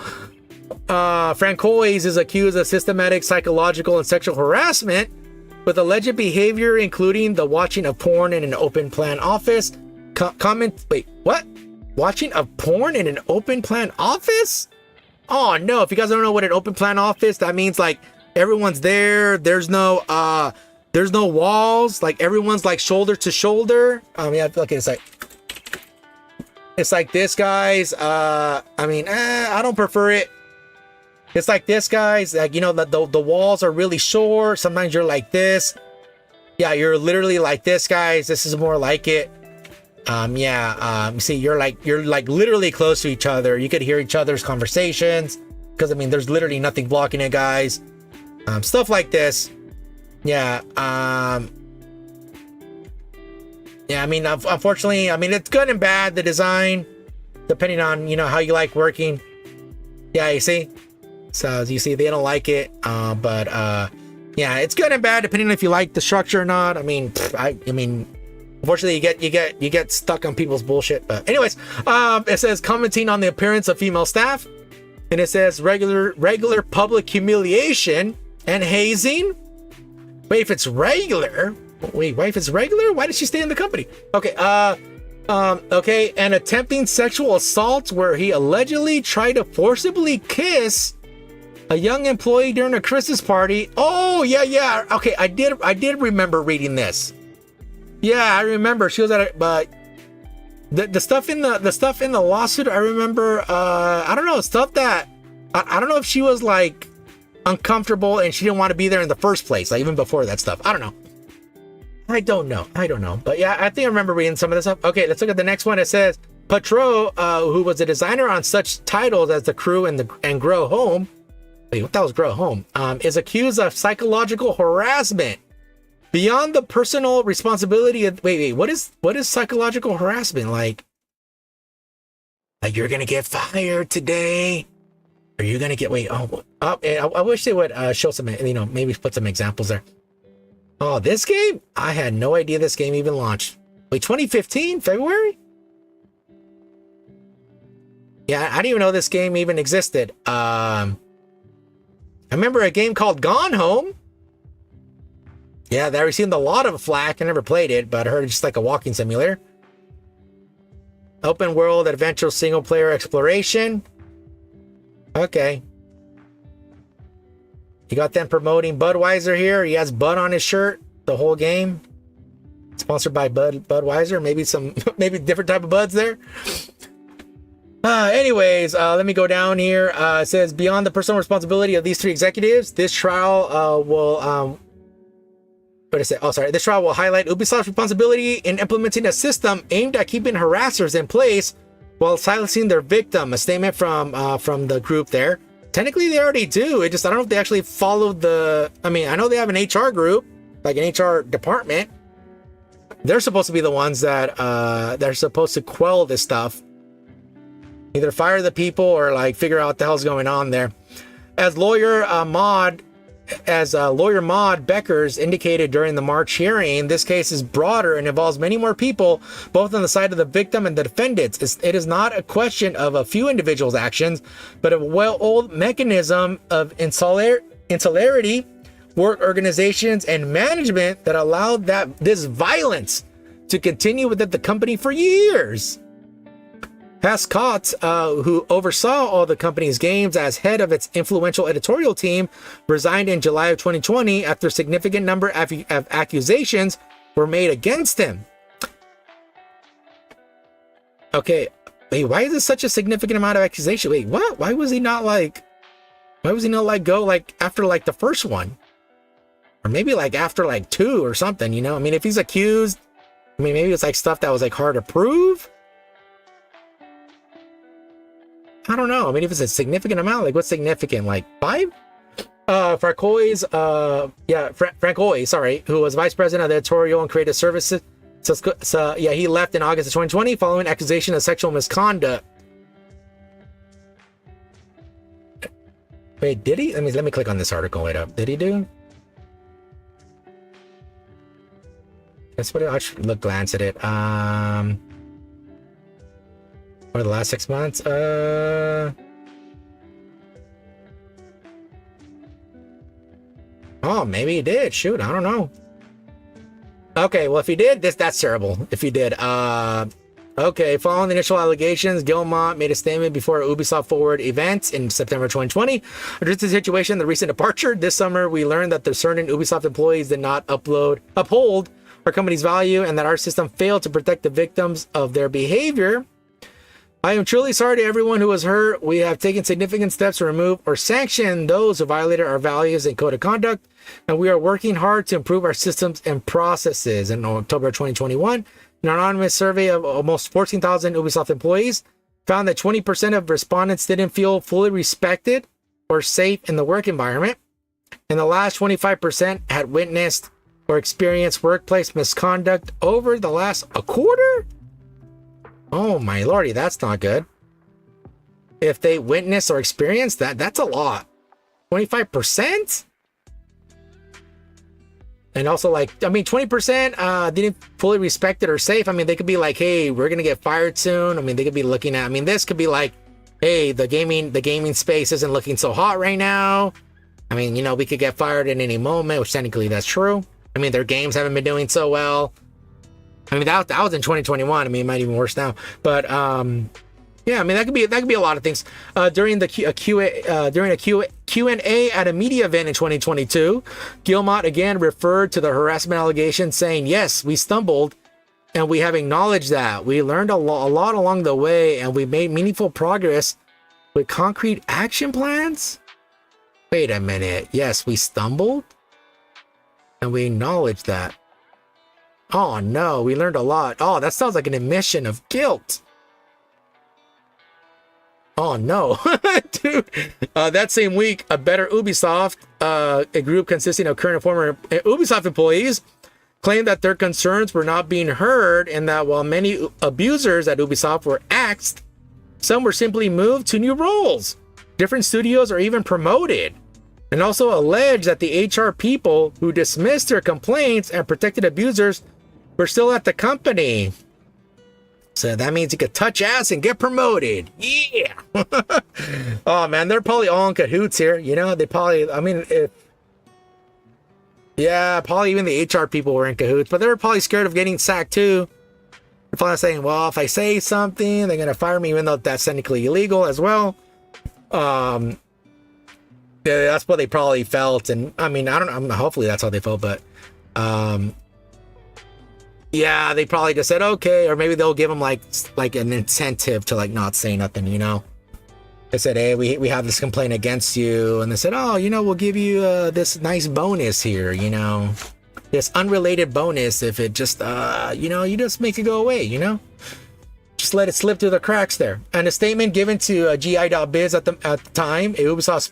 A: Francois is accused of systematic psychological and sexual harassment with alleged behavior including the watching of porn in an open plan office. Wait, what? Watching of porn in an open plan office? Oh no, if you guys don't know what an open plan office, that means like everyone's there. There's no walls. Like everyone's like shoulder to shoulder. I mean, okay, it's like this, guys. I mean, I don't prefer it. It's like this, guys. Like, you know, the walls are really short. Sometimes you're like this. Yeah, you're literally like this, guys. This is more like it. See, you're like literally close to each other. You could hear each other's conversations because I mean, there's literally nothing blocking it, guys. Stuff like this. Yeah. I mean, unfortunately, I mean, it's good and bad, the design, depending on, you know, how you like working. Yeah, you see? So as you see, they don't like it. But yeah, it's good and bad depending on if you like the structure or not. I mean, I mean, unfortunately, you get stuck on people's bullshit. But anyways, it says commenting on the appearance of female staff, and it says regular public humiliation and hazing. Wait, if it's regular, Wait, wife is regular? Why did she stay in the company? Okay, okay, and attempting sexual assault where he allegedly tried to forcibly kiss a young employee during a Christmas party. Oh, yeah. Okay, I did remember reading this. Yeah, I remember. She was at a, but the stuff in the lawsuit, I remember, I don't know, stuff that, I don't know if she was like uncomfortable and she didn't want to be there in the first place, like even before that stuff. I don't know. But yeah, I think I remember reading some of this stuff. Okay, let's look at the next one. It says, Patro, who was a designer on such titles as The Crew and Grow Home, wait, what the hell is Grow Home? Is accused of psychological harassment beyond the personal responsibility of, wait, what is psychological harassment? Like you're gonna get fired today? Are you gonna get, I wish they would show some, maybe put some examples there. Oh, this game? I had no idea this game even launched. Wait, 2015, February? Yeah, I didn't even know this game even existed. I remember a game called Gone Home. Yeah, that received a lot of flack. I never played it, but I heard it's just like a walking simulator. Open world adventure single player exploration. Okay. You got them promoting Budweiser here. He has Bud on his shirt the whole game. Sponsored by Budweiser. Maybe different type of Buds there. Anyways, let me go down here. It says, beyond the personal responsibility of these three executives, this trial will this trial will highlight Ubisoft's responsibility in implementing a system aimed at keeping harassers in place while silencing their victim. A statement from the group there. Technically, they already do. I don't know if they actually followed I know they have an HR group, like an HR department. They're supposed to be the ones that they're supposed to quell this stuff. Either fire the people or like figure out what the hell's going on there. As lawyer Maud Beckers indicated during the March hearing, this case is broader and involves many more people, both on the side of the victim and the defendants. It is not a question of a few individuals' actions, but of a well-old mechanism of insularity, work organizations, and management that allowed this violence to continue within the company for years. Pascott, who oversaw all the company's games as head of its influential editorial team, resigned in July of 2020 after a significant number of accusations were made against him. Okay, wait, why is this such a significant amount of accusation? Wait, what? Why was he not go like after like the first one? Or maybe like after like 2 or something, I mean, if he's accused, maybe it's like stuff that was like hard to prove. I don't know. I mean, if it's a significant amount, like what's significant? Like 5? Francois, who was vice president of the editorial and creative services. So he left in August of 2020 following accusation of sexual misconduct. Wait, did he? Let me click on this article. Wait up. Did he do? That's what I should glance at it. Over the last 6 months, oh, maybe he did. Shoot, I don't know. Okay, well, if he did, that's terrible. If he did, okay. Following the initial allegations, Gilmont made a statement before a Ubisoft Forward event in September 2020. Addressing the situation, the recent departure this summer, we learned that the certain Ubisoft employees did not uphold our company's value, and that our system failed to protect the victims of their behavior. I am truly sorry to everyone who was hurt. We have taken significant steps to remove or sanction those who violated our values and code of conduct, and we are working hard to improve our systems and processes. In October 2021, an anonymous survey of almost 14,000 Ubisoft employees found that 20% of respondents didn't feel fully respected or safe in the work environment, and the last 25% had witnessed or experienced workplace misconduct over the last quarter. Oh my lordy, that's not good. If they witness or experience that's a lot. 25%? And also 20% didn't fully respect it or safe. I mean, they could be like, hey, we're gonna get fired soon. I mean, they could be looking at, this could be like, hey, the gaming space isn't looking so hot right now. I mean, we could get fired at any moment, which technically that's true. I mean, their games haven't been doing so well. I mean, that was in 2021. I mean, it might even worse now. But yeah, I mean, that could be a lot of things. During a Q&A at a media event in 2022, Guillemot again referred to the harassment allegations, saying, "Yes, we stumbled, and we have acknowledged that. We learned a lot along the way, and we made meaningful progress with concrete action plans." Wait a minute. Yes, we stumbled, and we acknowledged that. Oh no, we learned a lot. Oh, that sounds like an admission of guilt. Oh no, dude. That same week, a Better Ubisoft, a group consisting of current and former Ubisoft employees, claimed that their concerns were not being heard, and that while many abusers at Ubisoft were axed, some were simply moved to new roles. Different studios are even promoted, and also alleged that the HR people who dismissed their complaints and protected abusers were still at the company. So that means you could touch ass and get promoted. Yeah. Oh man, they're probably all in cahoots here. You know, they probably, I mean, yeah, probably even the HR people were in cahoots, but they're probably scared of getting sacked too. They're probably saying, well, if I say something, they're going to fire me, even though that's technically illegal as well. Yeah, that's what they probably felt. And I mean, I don't know, hopefully that's how they felt, but, yeah, they probably just said, okay, or maybe they'll give them like an incentive to like not say nothing, you know? They said, hey, we have this complaint against you. And they said, oh, you know, we'll give you this nice bonus here, you know, this unrelated bonus if it just, you know, you just make it go away, you know? Just let it slip through the cracks there. And a statement given to GI.biz at the time, a Ubisoft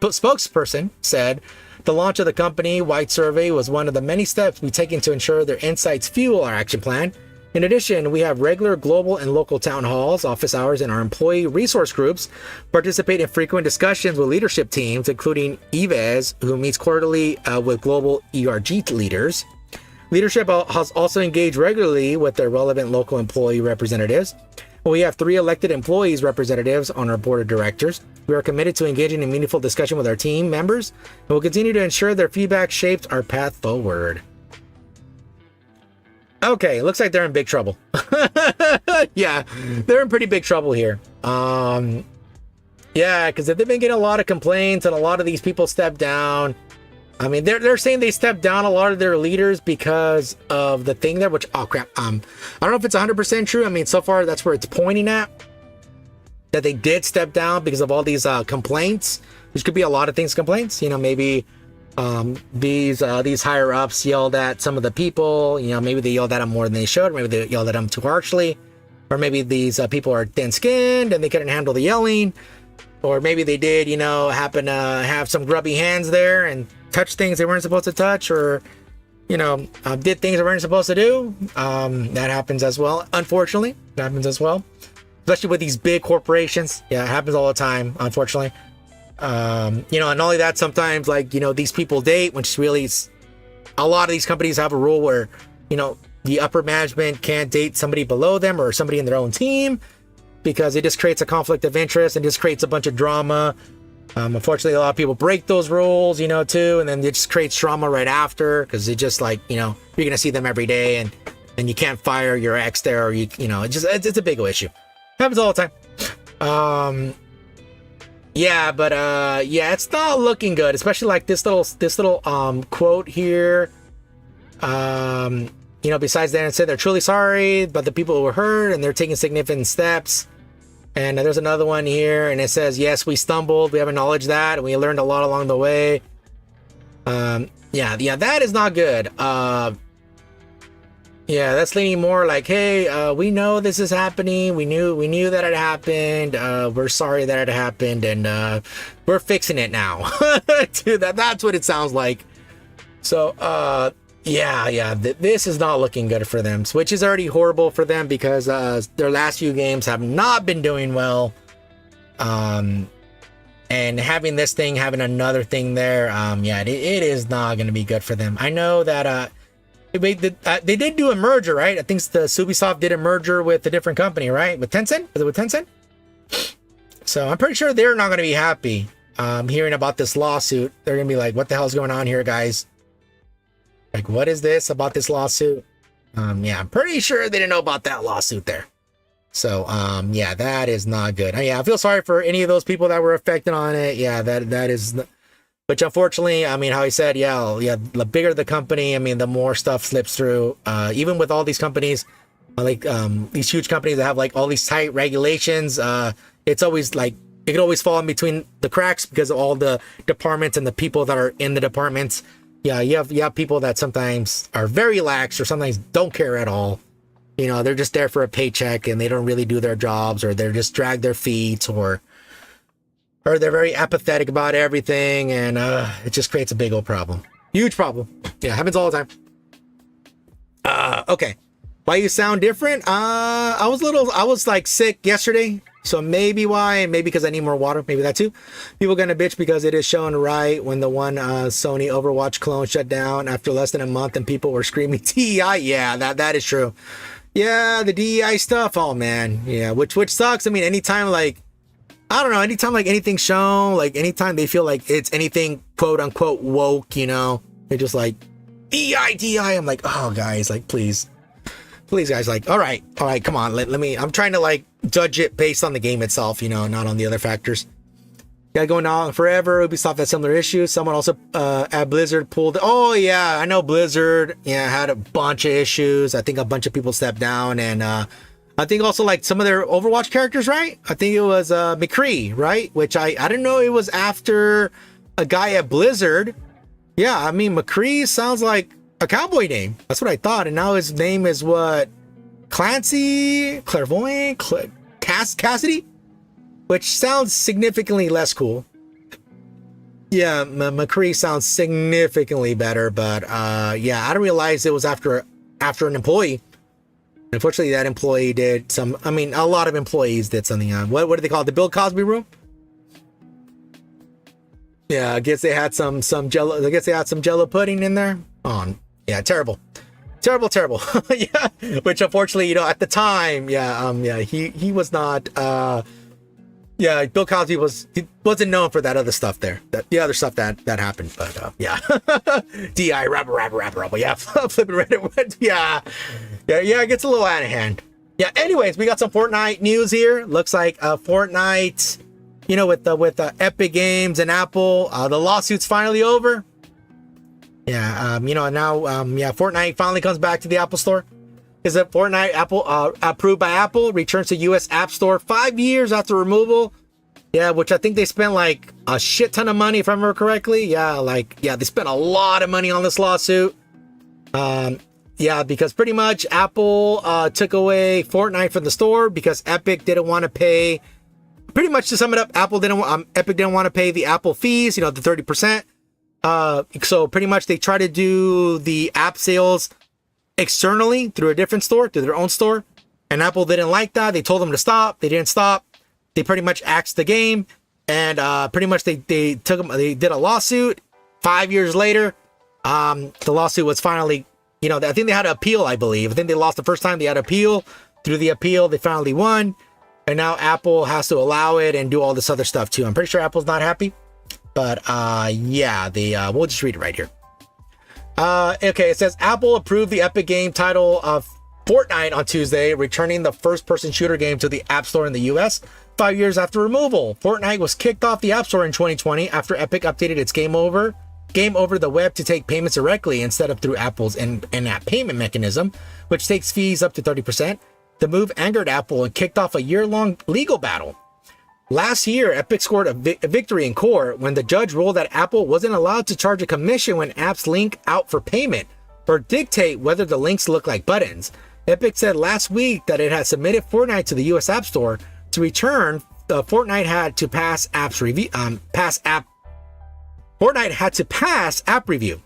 A: spokesperson said, the launch of the company-wide survey was one of the many steps we've taken to ensure their insights fuel our action plan. In addition, we have regular global and local town halls, office hours, and our employee resource groups participate in frequent discussions with leadership teams, including Yves, who meets quarterly with global ERG leaders. Leadership has also engaged regularly with their relevant local employee representatives. We have 3 elected employees representatives on our board of directors. We are committed to engaging in meaningful discussion with our team members, and will continue to ensure their feedback shapes our path forward. Okay, looks like they're in big trouble. Yeah, they're in pretty big trouble here. Yeah, because if they've been getting a lot of complaints and a lot of these people stepped down, I mean, they're saying they stepped down a lot of their leaders because of the thing there, which, oh crap, I don't know if it's 100% true. I mean, so far that's where it's pointing at, that they did step down because of all these complaints, which could be a lot of things, complaints, you know, maybe these higher ups yelled at some of the people, you know, maybe they yelled at them more than they should, or maybe they yelled at them too harshly, or maybe these people are thin-skinned and they couldn't handle the yelling, or maybe they did, you know, happen to have some grubby hands there and touch things they weren't supposed to touch, or, you know, did things they weren't supposed to do. That happens as well. Unfortunately, it happens as well, especially with these big corporations. Yeah, it happens all the time, unfortunately. You know, and not only that, sometimes, like, you know, these people date, which really, a lot of these companies have a rule where, you know, the upper management can't date somebody below them or somebody in their own team, because it just creates a conflict of interest and just creates a bunch of drama. Unfortunately, a lot of people break those rules, you know, too, and then it just creates drama right after, because it just, like, you know, you're gonna see them every day, and you can't fire your ex there, or you know, it's a big issue. Happens all the time. Yeah, but yeah, it's not looking good, especially like this little quote here. You know, besides that, it said they're truly sorry, but the people who were hurt, and they're taking significant steps. And there's another one here, and it says, yes, we stumbled, we have acknowledged that, and we learned a lot along the way. Yeah, that is not good. Yeah, that's leaning more like, hey, we know this is happening, we knew that it happened, we're sorry that it happened, and we're fixing it now. Dude, that's what it sounds like. So, yeah, this is not looking good for them, which is already horrible for them, because their last few games have not been doing well. And having this thing, having another thing there, yeah, it is not going to be good for them. I know that they did do a merger, right? I think the Ubisoft did a merger with a different company, right? With Tencent? Was it with Tencent? So I'm pretty sure they're not going to be happy hearing about this lawsuit. They're going to be like, what the hell's going on here, guys? Like, what is this about this lawsuit? Yeah, I'm pretty sure they didn't know about that lawsuit there. So, yeah, that is not good. Yeah, I feel sorry for any of those people that were affected on it. Yeah, that is, which unfortunately, I mean, how he said, yeah, the bigger the company, I mean, the more stuff slips through. Even with all these companies, like these huge companies that have like all these tight regulations, it's always like, it could always fall in between the cracks because of all the departments and the people that are in the departments. Yeah, you have people that sometimes are very lax or sometimes don't care at all. You know, they're just there for a paycheck and they don't really do their jobs, or they're just drag their feet, or they're very apathetic about everything, and it just creates a big old problem. Huge problem. Yeah, happens all the time. Okay. Why you sound different? I was like sick yesterday, so maybe why, maybe because I need more water, maybe that too. People gonna bitch because it is showing right when the one Sony Overwatch clone shut down after less than a month and people were screaming DEI. Yeah, that is true. Yeah, the DEI stuff. Oh man, yeah, which sucks. I mean, anytime like, I don't know, anytime like anything's shown, like anytime they feel like it's anything quote unquote woke, you know, they're just like DEI. I'm like, oh guys, like please guys, like, all right, come on, let me. I'm trying to like judge it based on the game itself, you know, not on the other factors. Yeah, going on forever. Ubisoft had similar issues. Someone also at Blizzard pulled. Oh yeah, I know Blizzard. Yeah, had a bunch of issues. I think a bunch of people stepped down, and I think also like some of their Overwatch characters, right? I think it was McCree, right? Which I didn't know it was after a guy at Blizzard. Yeah, I mean McCree sounds like a cowboy name. That's what I thought, and now his name is what? Clancy, Clairvoyant, Cassidy, which sounds significantly less cool. Yeah, McCree sounds significantly better, but yeah, I didn't realize it was after an employee. Unfortunately, that employee did some. I mean, a lot of employees did something on what do they call it? The Bill Cosby room. Yeah, I guess they had some Jello. I guess they had some Jello pudding in there. Oh, yeah, terrible. Yeah, which unfortunately, you know, at the time, yeah, he was not. Yeah, Bill Cosby wasn't known for that other stuff there. The other stuff that happened, but yeah, DI rapper, yeah, flipping Reddit, yeah, it gets a little out of hand. Yeah. Anyways, we got some Fortnite news here. Looks like Fortnite, you know, with the Epic Games and Apple, the lawsuit's finally over. Yeah, you know, now, yeah, Fortnite finally comes back to the Apple Store. Is that Fortnite Apple approved by Apple, returns to US App Store 5 years after removal. Yeah, which I think they spent like a shit ton of money, if I remember correctly. Yeah, they spent a lot of money on this lawsuit. Yeah, because pretty much Apple took away Fortnite from the store because Epic didn't want to pay. Pretty much to sum it up, Epic didn't want to pay the Apple fees, you know, the 30%. So pretty much they try to do the app sales externally through a different store, through their own store, and Apple didn't like that. They told them to stop. They didn't stop. They pretty much axed the game, and pretty much they did a lawsuit. 5 years later, the lawsuit was finally, you know, I think they had to appeal. I believe. I think they lost the first time. They had to appeal. Through the appeal, they finally won, and now Apple has to allow it and do all this other stuff too. I'm pretty sure Apple's not happy, but yeah, we'll just read it right here. Okay, it says Apple approved the Epic game title of Fortnite on Tuesday, returning the first-person shooter game to the App Store in the US 5 years after removal. Fortnite was kicked off the App Store in 2020 after Epic updated its game over the web to take payments directly instead of through Apple's in-app payment mechanism, which takes fees up to 30%. The move angered Apple and kicked off a year-long legal battle. Last year, Epic scored a victory in court when the judge ruled that Apple wasn't allowed to charge a commission when apps link out for payment or dictate whether the links look like buttons. Epic said last week that it had submitted Fortnite to the US App Store. To return, Fortnite had to pass app review.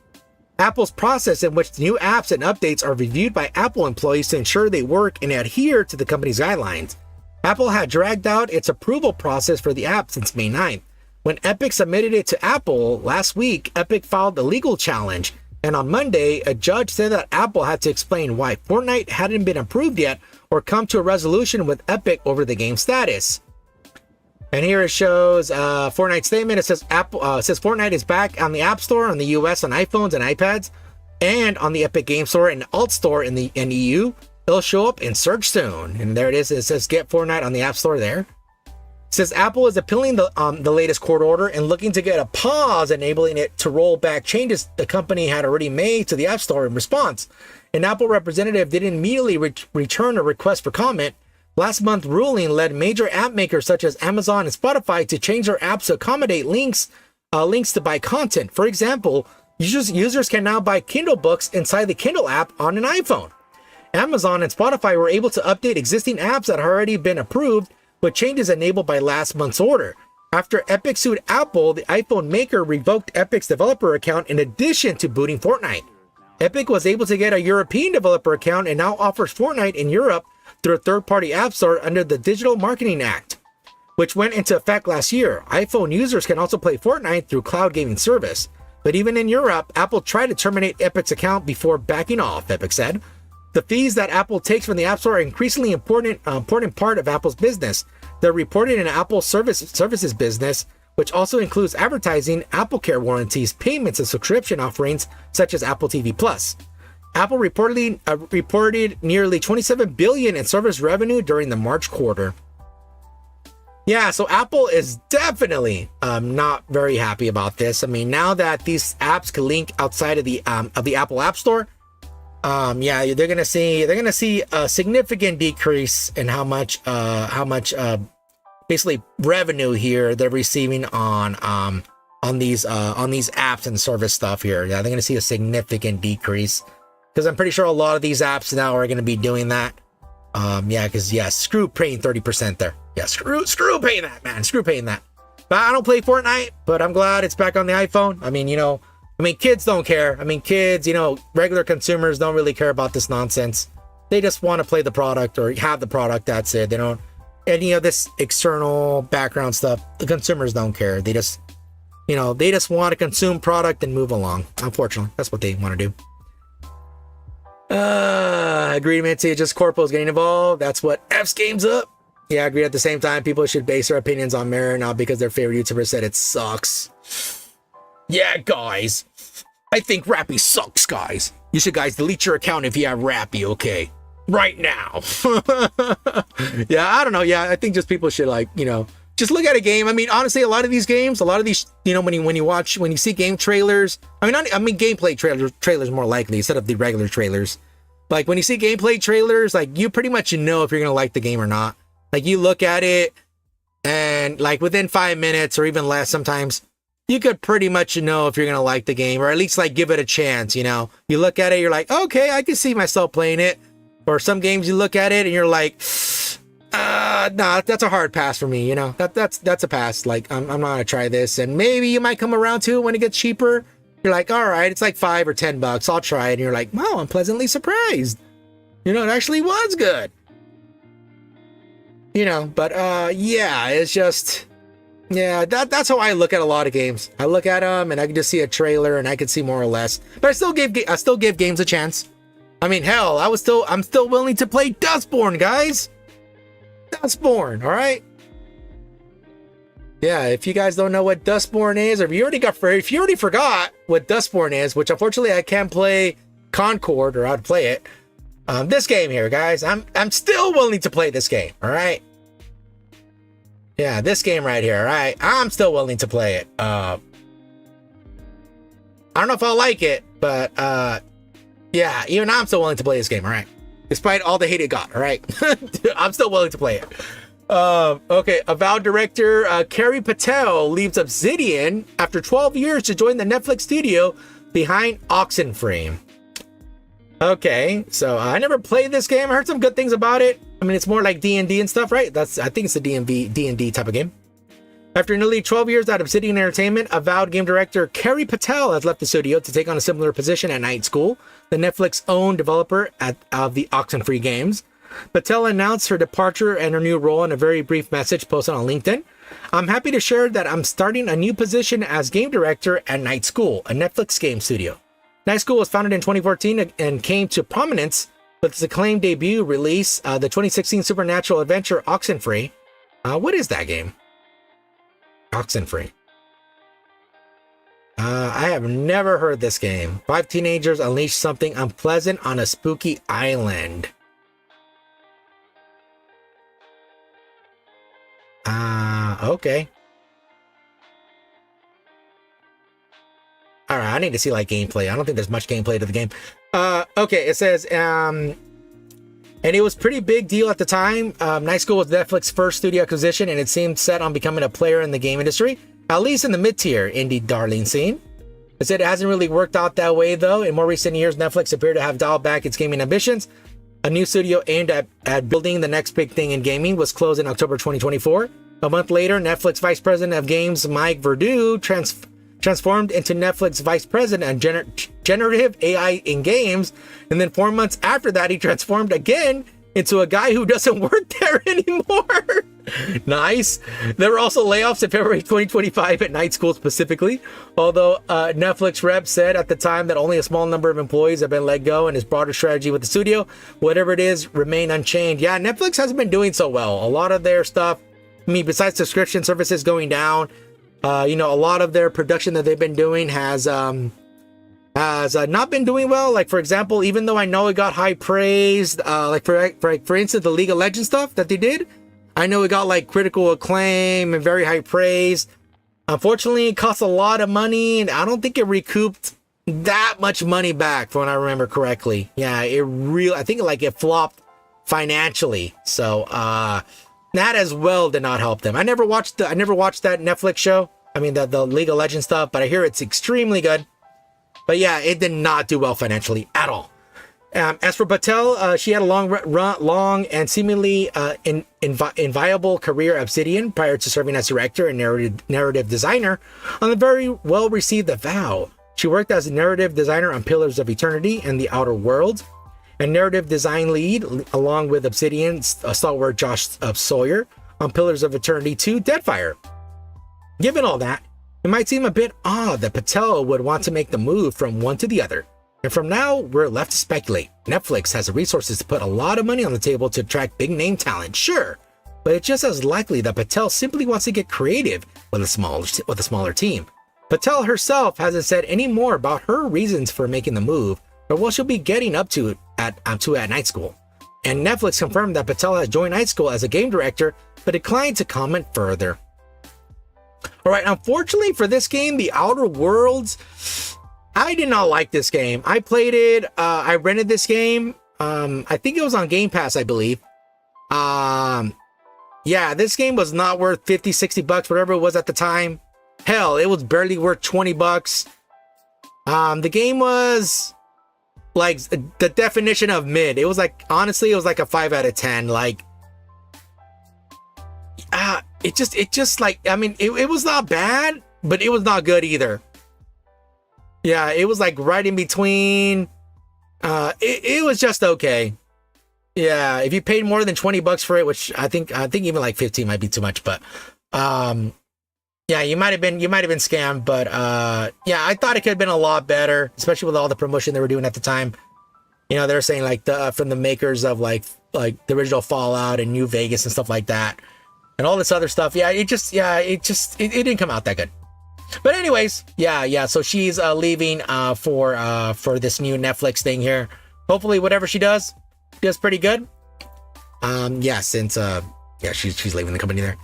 A: Apple's process in which new apps and updates are reviewed by Apple employees to ensure they work and adhere to the company's guidelines. Apple had dragged out its approval process for the app since May 9th. When Epic submitted it to Apple last week, Epic filed a legal challenge, and on Monday, a judge said that Apple had to explain why Fortnite hadn't been approved yet or come to a resolution with Epic over the game's status. And here it shows Fortnite's statement. It says Fortnite is back on the App Store on the US on iPhones and iPads. and on the Epic Game Store and Alt Store in the EU. It'll show up in search soon. And there it is. It says get Fortnite on the App Store there. It says Apple is appealing the latest court order and looking to get a pause, enabling it to roll back changes the company had already made to the App Store in response. An Apple representative didn't immediately return a request for comment. Last month's ruling led major app makers such as Amazon and Spotify to change their apps to accommodate links to buy content. For example, users can now buy Kindle books inside the Kindle app on an iPhone. Amazon and Spotify were able to update existing apps that had already been approved with changes enabled by last month's order. After Epic sued Apple, the iPhone maker revoked Epic's developer account in addition to booting Fortnite. Epic was able to get a European developer account and now offers Fortnite in Europe through a third-party app store under the Digital Marketing Act, which went into effect last year. iPhone users can also play Fortnite through cloud gaming service. But even in Europe, Apple tried to terminate Epic's account before backing off, Epic said. The fees that Apple takes from the App Store are increasingly important part of Apple's business. They're reported in Apple's services business, which also includes advertising, Apple Care warranties, payments, and subscription offerings such as Apple TV Plus. Apple reported nearly $27 billion in service revenue during the March quarter. Yeah, so Apple is definitely not very happy about this. I mean, now that these apps can link outside of the Apple App Store, yeah, they're gonna see a significant decrease in how much basically revenue here they're receiving on these apps and service stuff here. Yeah, they're gonna see a significant decrease because I'm pretty sure a lot of these apps now are gonna be doing that. Yeah, because screw paying 30% there. Yeah, screw paying that, man. Screw paying that. But I don't play Fortnite, but I'm glad it's back on the iPhone. I mean, kids don't care. I mean, kids, regular consumers don't really care about this nonsense. They just want to play the product or have the product. That's it. They don't, any of this external background stuff, the consumers don't care. They just, they just want to consume product and move along. Unfortunately, that's what they want to do. Agreement to just corpos getting involved. That's what F's games up. Yeah, I agree. At the same time, people should base their opinions on merit, not because their favorite YouTuber said it sucks. Yeah, guys. I think Rappy sucks, guys. You should, guys, delete your account if you have Rappy, okay? Right now. Yeah, I don't know. Yeah, I think just people should, just look at a game. I mean, honestly, a lot of these games, when you see game trailers, I mean gameplay trailers more likely instead of the regular trailers. Like, when you see gameplay trailers, you pretty much know if you're going to like the game or not. Like, you look at it, and, within 5 minutes or even less sometimes, you could pretty much know if you're going to like the game, or at least, give it a chance, You look at it, you're like, okay, I can see myself playing it. Or some games you look at it, and you're like, nah, that's a hard pass for me, That's a pass. I'm not going to try this. And maybe you might come around to it when it gets cheaper. You're like, all right, it's like $5 or $10. I'll try it. And you're like, wow, I'm pleasantly surprised. It actually was good. But yeah, it's just, yeah, that's how I look at a lot of games. I look at them and I can just see a trailer and I can see more or less. But I still give games a chance. I mean, hell, I'm still willing to play Dustborn, guys. Dustborn, all right? Yeah, if you guys don't know what Dustborn is, or if you already forgot what Dustborn is, which unfortunately I can't play Concord or how to play it. This game here, guys, I'm still willing to play this game, all right? Yeah, this game right here, all right? I'm still willing to play it. I don't know if I'll like it, but yeah, even I'm still willing to play this game, all right? Despite all the hate it got, all right? I'm still willing to play it. Okay, Avowed director Carrie Patel leaves Obsidian after 12 years to join the Netflix studio behind Oxenfree. Okay, so I never played this game. I heard some good things about it. I mean, it's more like D&D and stuff, right? I think it's a D&D type of game. After nearly 12 years at Obsidian Entertainment, Avowed game director Carrie Patel has left the studio to take on a similar position at Night School, the Netflix-owned developer of the Oxenfree games. Patel announced her departure and her new role in a very brief message posted on LinkedIn. I'm happy to share that I'm starting a new position as game director at Night School, a Netflix game studio. Night School was founded in 2014 and came to prominence with its acclaimed debut release, the 2016 supernatural adventure Oxenfree. What is that game? Oxenfree. I have never heard this game. 5 teenagers unleash something unpleasant on a spooky island. Okay. All right, I need to see like gameplay. I don't think there's much gameplay to the game. Okay, it says, and it was pretty big deal at the time. Night School was Netflix's first studio acquisition, and it seemed set on becoming a player in the game industry, at least in the mid-tier indie darling scene. It said it hasn't really worked out that way, though. In more recent years, Netflix appeared to have dialed back its gaming ambitions. A new studio aimed at building the next big thing in gaming was closed in October 2024. A month later, Netflix Vice President of Games Mike Verdu transformed into Netflix Vice President of Generative AI in Games. And then 4 months after that, he transformed again into a guy who doesn't work there anymore. Nice. There were also layoffs in February 2025 at Night School specifically, although Netflix rep said at the time that only a small number of employees have been let go, and his broader strategy with the studio, whatever it is, remain unchanged. Yeah, Netflix hasn't been doing so well. A lot of their stuff, I mean, besides subscription services going down, a lot of their production that they've been doing has not been doing well. Like, for example, even though I know it got high praise, like for instance, the League of Legends stuff that they did, I know it got like critical acclaim and very high praise. Unfortunately, it cost a lot of money, and I don't think it recouped that much money back, from what I remember correctly. Yeah, I think it flopped financially. So that as well did not help them. I never watched that Netflix show. I mean, the League of Legends stuff, but I hear it's extremely good. But yeah, it did not do well financially at all. As for Patel, she had a long and seemingly inviable career at Obsidian prior to serving as director and narrative designer on the very well-received The Vow. She worked as a narrative designer on Pillars of Eternity and The Outer Worlds, and narrative design lead along with Obsidian's stalwart Josh Sawyer on Pillars of Eternity 2 Deadfire. Given all that, it might seem a bit odd that Patel would want to make the move from one to the other. And from now, we're left to speculate. Netflix has the resources to put a lot of money on the table to attract big name talent, sure. But it's just as likely that Patel simply wants to get creative with a smaller team. Patel herself hasn't said any more about her reasons for making the move, or what she'll be getting up to at Night School. And Netflix confirmed that Patel has joined Night School as a game director, but declined to comment further. Alright, unfortunately for this game, The Outer Worlds, I did not like this game. I played it, I rented this game, I think it was on Game Pass, I believe. Yeah, this game was not worth 50, 60 bucks, whatever it was at the time. Hell, it was barely worth 20 bucks. The game was like the definition of mid. It was like, honestly, it was like a 5 out of 10. Like, it just like, I mean, it was not bad, but it was not good either. Yeah, it was like right in between. It was just okay. Yeah, if you paid more than 20 bucks for it, which I think even like 15 might be too much, but yeah, you might have been scammed, but yeah, I thought it could have been a lot better, especially with all the promotion they were doing at the time. You know, they're saying like from the makers of like the original Fallout and New Vegas and stuff like that, and all this other stuff. Yeah, it didn't come out that good. But anyways, yeah. So she's leaving for this new Netflix thing here. Hopefully, whatever she does pretty good. Yeah, since yeah, she's leaving the company there.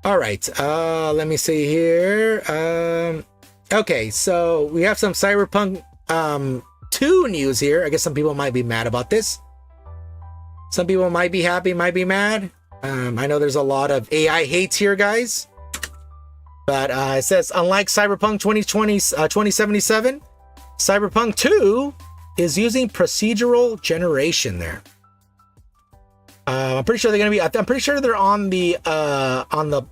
A: All right. Let me see here. Okay, so we have some Cyberpunk 2 news here. I guess some people might be mad about this. Some people might be happy, might be mad. I know there's a lot of AI hates here, guys. But it says, unlike Cyberpunk 2077, Cyberpunk 2 is using procedural generation there. I'm pretty sure they're gonna be. I'm pretty sure they're on the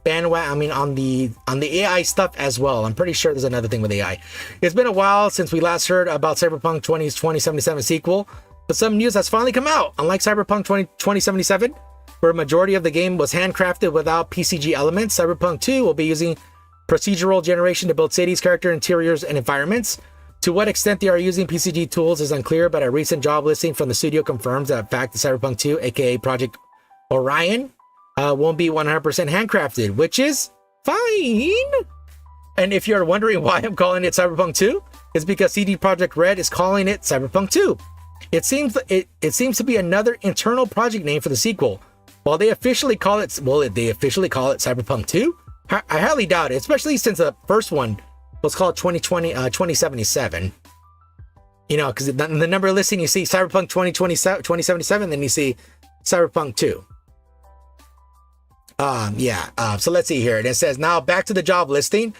A: bandwagon. I mean, on the AI stuff as well. I'm pretty sure there's another thing with AI. It's been a while since we last heard about Cyberpunk 2077 sequel, but some news has finally come out. Unlike Cyberpunk 2077, where a majority of the game was handcrafted without PCG elements, Cyberpunk 2 will be using procedural generation to build cities, character interiors, and environments. To what extent they are using PCG tools is unclear, but a recent job listing from the studio confirms that in fact the Cyberpunk 2, aka Project Orion, won't be 100% handcrafted, which is fine. And if you're wondering why I'm calling it Cyberpunk 2, it's because CD Projekt Red is calling it Cyberpunk 2. It seems to be another internal project name for the sequel. While they officially call it, Cyberpunk 2? I highly doubt it, especially since the first one was called 2077. You know, because the number listing, you see Cyberpunk 2077, then you see Cyberpunk 2. So let's see here. And it says, now back to the job listing.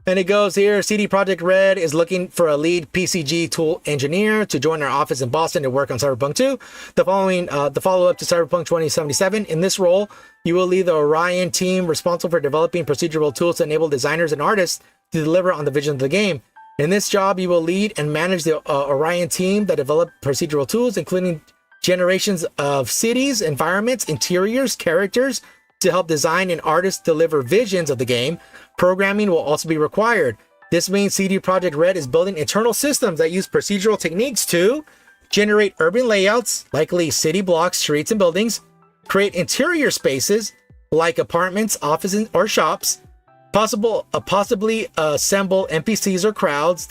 A: And it goes here, CD Projekt Red is looking for a lead PCG tool engineer to join our office in Boston to work on Cyberpunk 2. The follow-up to Cyberpunk 2077. In this role, you will lead the Orion team responsible for developing procedural tools to enable designers and artists to deliver on the vision of the game. In this job, you will lead and manage the Orion team that develop procedural tools, including generations of cities, environments, interiors, characters, to help design and artists deliver visions of the game. Programming will also be required. This means CD Projekt Red is building internal systems that use procedural techniques to generate urban layouts, likely city blocks, streets, and buildings, create interior spaces like apartments, offices, or shops, possibly assemble NPCs or crowds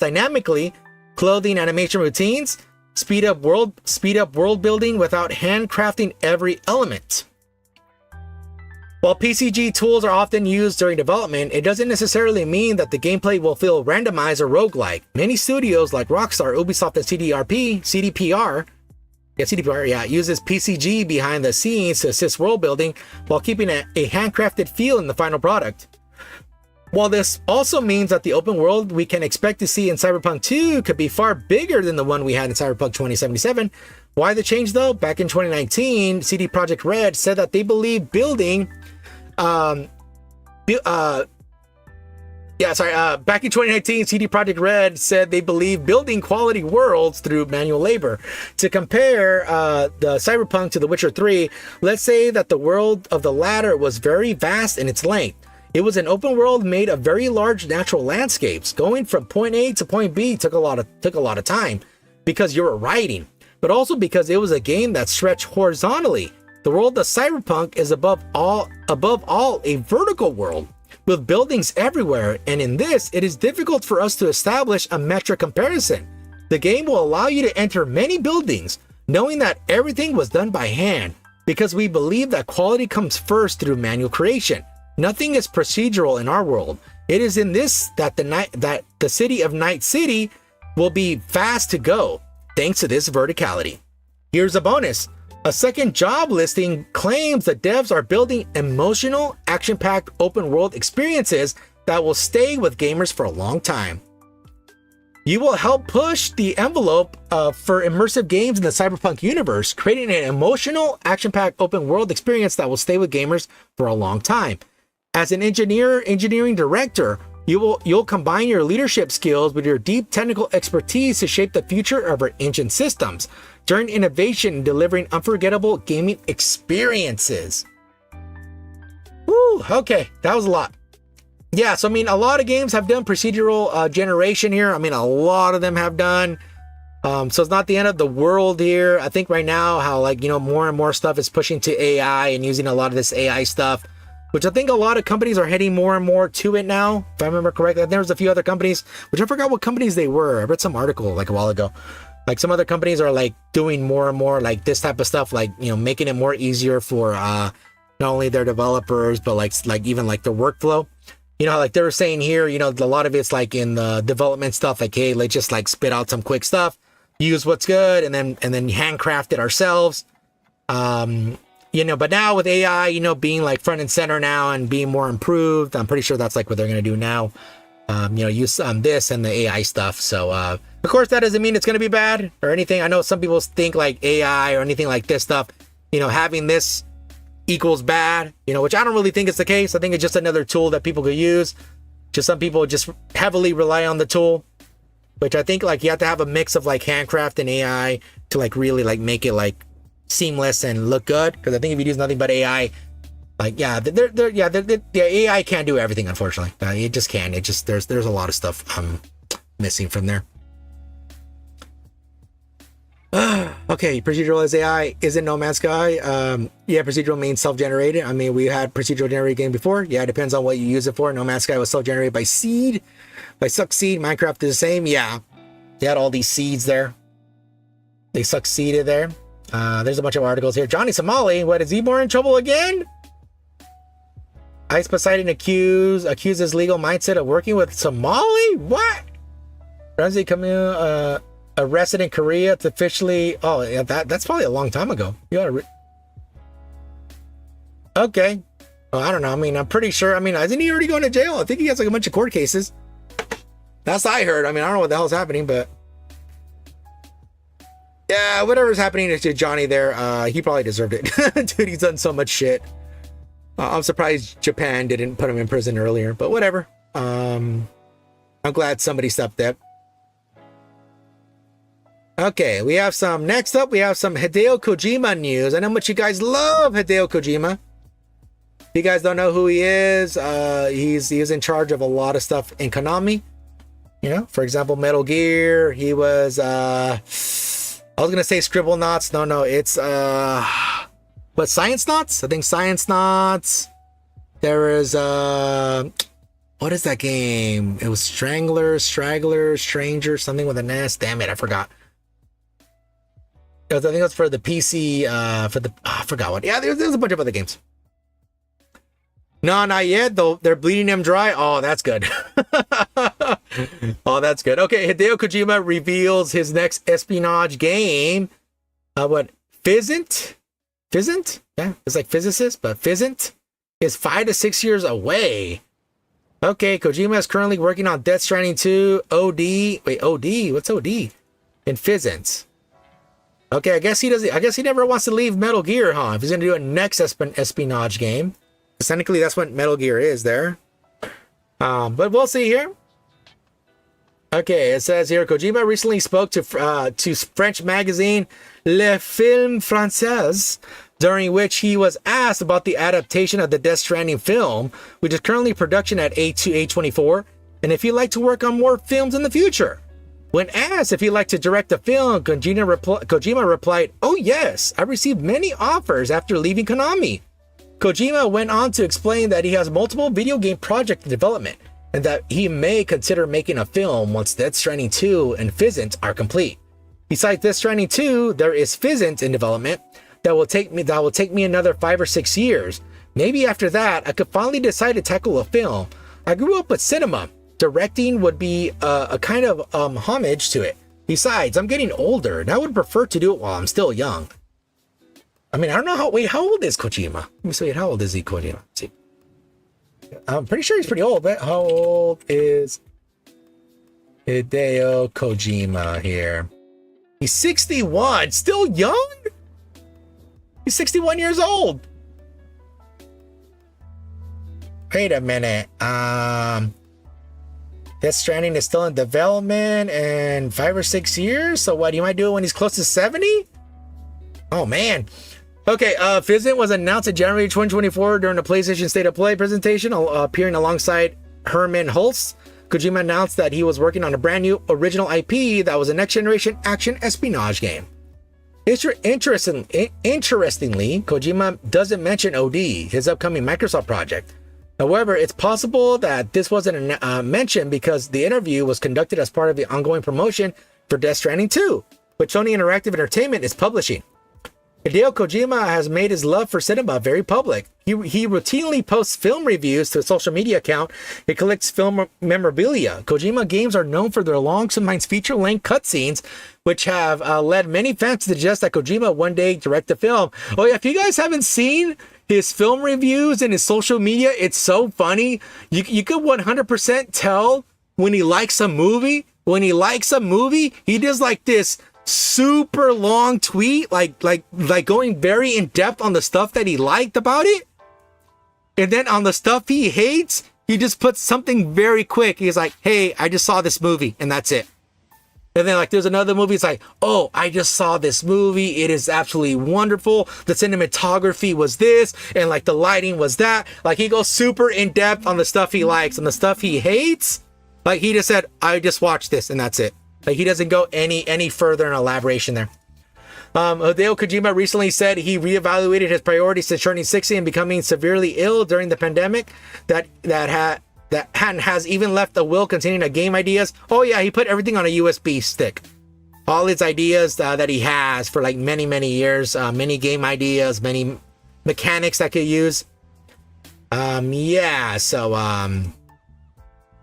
A: dynamically, clothing animation routines, speed up world building without handcrafting every element. While PCG tools are often used during development, it doesn't necessarily mean that the gameplay will feel randomized or roguelike. Many studios like Rockstar, Ubisoft, and CDPR uses PCG behind the scenes to assist world building while keeping a handcrafted feel in the final product. While this also means that the open world we can expect to see in Cyberpunk 2 could be far bigger than the one we had in Cyberpunk 2077. Why the change though? Back in 2019, CD Projekt Red said that they believe building back in 2019, CD Projekt Red said they believe building quality worlds through manual labor. To compare the Cyberpunk to The Witcher 3, let's say that the world of the latter was very vast in its length. It was an open world made of very large natural landscapes. Going from point A to point B took a lot of time because you were riding, but also because it was a game that stretched horizontally. The world of Cyberpunk is above all a vertical world with buildings everywhere, and in this, it is difficult for us to establish a metric comparison. The game will allow you to enter many buildings, knowing that everything was done by hand, because we believe that quality comes first through manual creation. Nothing is procedural in our world. It is in this that the city of Night City will be fast to go, thanks to this verticality. Here's a bonus. A second job listing claims that devs are building emotional, action-packed open world experiences that will stay with gamers for a long time. You will help push the envelope for immersive games in the Cyberpunk universe, creating an emotional, action-packed open world experience that will stay with gamers for a long time. As an engineering director, you'll combine your leadership skills with your deep technical expertise to shape the future of our engine systems. During innovation and delivering unforgettable gaming experiences. Woo, okay, that was a lot. Yeah, so I mean, a lot of games have done procedural generation here. I mean, a lot of them have done. So it's not the end of the world here. I think right now how more and more stuff is pushing to AI and using a lot of this AI stuff, which I think a lot of companies are heading more and more to it now. If I remember correctly, there was a few other companies, which I forgot what companies they were. I read some article like a while ago. Like some other companies are like doing more and more like this type of stuff, like, making it more easier for not only their developers, but like even like the workflow. Like they were saying here, a lot of it's like in the development stuff, like, hey, let's just like spit out some quick stuff, use what's good, and then handcraft it ourselves. But now with AI, being like front and center now and being more improved, I'm pretty sure that's like what they're going to do now. Use this and the AI stuff. So, of course, that doesn't mean it's going to be bad or anything. I know some people think like AI or anything like this stuff, having this equals bad, which I don't really think is the case. I think it's just another tool that people could use. Just some people just heavily rely on the tool, which I think like you have to have a mix of like handcraft and AI to like really like make it like seamless and look good. Because I think if you use nothing but AI, like the AI can't do everything, unfortunately. It just can't. It just there's a lot of stuff missing from there. Okay, procedural as AI isn't No Man's Sky. Yeah, procedural means self-generated. I mean, we had procedural generated game before. Yeah, it depends on what you use it for. No Man's Sky was self-generated by seed, by suck seed. Minecraft is the same. Yeah, they had all these seeds there. They succeeded there. There's a bunch of articles here. Johnny Somali, what, is he more in trouble again? Ice Poseidon accuses legal mindset of working with Somali? What? Ramsey Camille arrested in Korea to officially... Oh, yeah, that's probably a long time ago. You gotta okay. Well, I don't know. I mean, I'm pretty sure. I mean, isn't he already going to jail? I think he has like a bunch of court cases. That's what I heard. I mean, I don't know what the hell's happening, but... Yeah, whatever's happening to Johnny there, he probably deserved it. Dude, he's done so much shit. I'm surprised Japan didn't put him in prison earlier, but whatever. I'm glad somebody stepped up. Okay, we have some, next up, we have some Hideo Kojima news. I know how much you guys love Hideo Kojima. If you guys don't know who he is, he's in charge of a lot of stuff in Konami. You know, for example, Metal Gear. He was, I was going to say Scribblenauts. No, it's, what, Science Knots? I think Science Knots. There is, what is that game? It was Stranger, something with an S. Damn it, I forgot. I think it was for the PC, I forgot what. Yeah, there's a bunch of other games. No, not yet, though. They're bleeding him dry. Oh, that's good. Oh, that's good. Okay, Hideo Kojima reveals his next espionage game. What? Physint? Yeah, it's like physicist, but Physint is 5 to 6 years away. Okay, Kojima is currently working on Death Stranding 2, OD. Wait, OD? What's OD? And Physint. Okay, I guess he doesn't. I guess he never wants to leave Metal Gear, huh? If he's gonna do a next espionage game, technically that's what Metal Gear is there. But we'll see here. Okay, it says here Kojima recently spoke to French magazine Le Film Français, during which he was asked about the adaptation of the Death Stranding film, which is currently in production at A24, and if he'd like to work on more films in the future. When asked if he'd like to direct a film, Kojima replied, "Oh yes, I received many offers after leaving Konami." Kojima went on to explain that he has multiple video game projects in development, and that he may consider making a film once Death Stranding 2 and Physint are complete. Besides Death Stranding 2, there is Physint in development that will take me another 5 or 6 years. Maybe after that, I could finally decide to tackle a film. I grew up with cinema. Directing would be a kind of homage to it. Besides, I'm getting older, and I would prefer to do it while I'm still young. I mean, I don't know how old is Kojima? Let me see, how old is he, Kojima? Let's see. I'm pretty sure he's pretty old, but how old is Hideo Kojima here? He's 61, still young? He's 61 years old. Wait a minute. Death Stranding is still in development in 5 or 6 years. So what, you might do it when he's close to 70? Oh man. Okay, Physint was announced in January 2024 during the PlayStation State of Play presentation, appearing alongside Herman Hulst. Kojima announced that he was working on a brand new original IP that was a next generation action espionage game. Interestingly, Kojima doesn't mention OD, his upcoming Microsoft project. However, it's possible that this wasn't mentioned because the interview was conducted as part of the ongoing promotion for Death Stranding 2, which Sony Interactive Entertainment is publishing. Hideo Kojima has made his love for cinema very public. He routinely posts film reviews to a social media account. He collects film memorabilia. Kojima games are known for their long, sometimes feature-length cutscenes, which have led many fans to suggest that Kojima one day direct a film. Oh yeah, if you guys haven't seen his film reviews and his social media, it's so funny. You could 100% tell when he likes a movie. When he likes a movie, he does like this super long tweet, like going very in depth on the stuff that he liked about it, and then on the stuff he hates, he just puts something very quick. He's like, "Hey, I just saw this movie," and that's it. And then like there's another movie, it's like, "Oh, I just saw this movie. It is absolutely wonderful. The cinematography was this, and like the lighting was that." Like he goes super in depth on the stuff he likes, and the stuff he hates, like he just said, "I just watched this," and that's it. Like he doesn't go any further in elaboration there. Hideo Kojima recently said he reevaluated his priorities since turning 60 and becoming severely ill during the pandemic. That has even left a will containing a game ideas. Oh yeah, he put everything on a USB stick. All his ideas that he has for like many years, many game ideas, many mechanics that could use. Yeah. So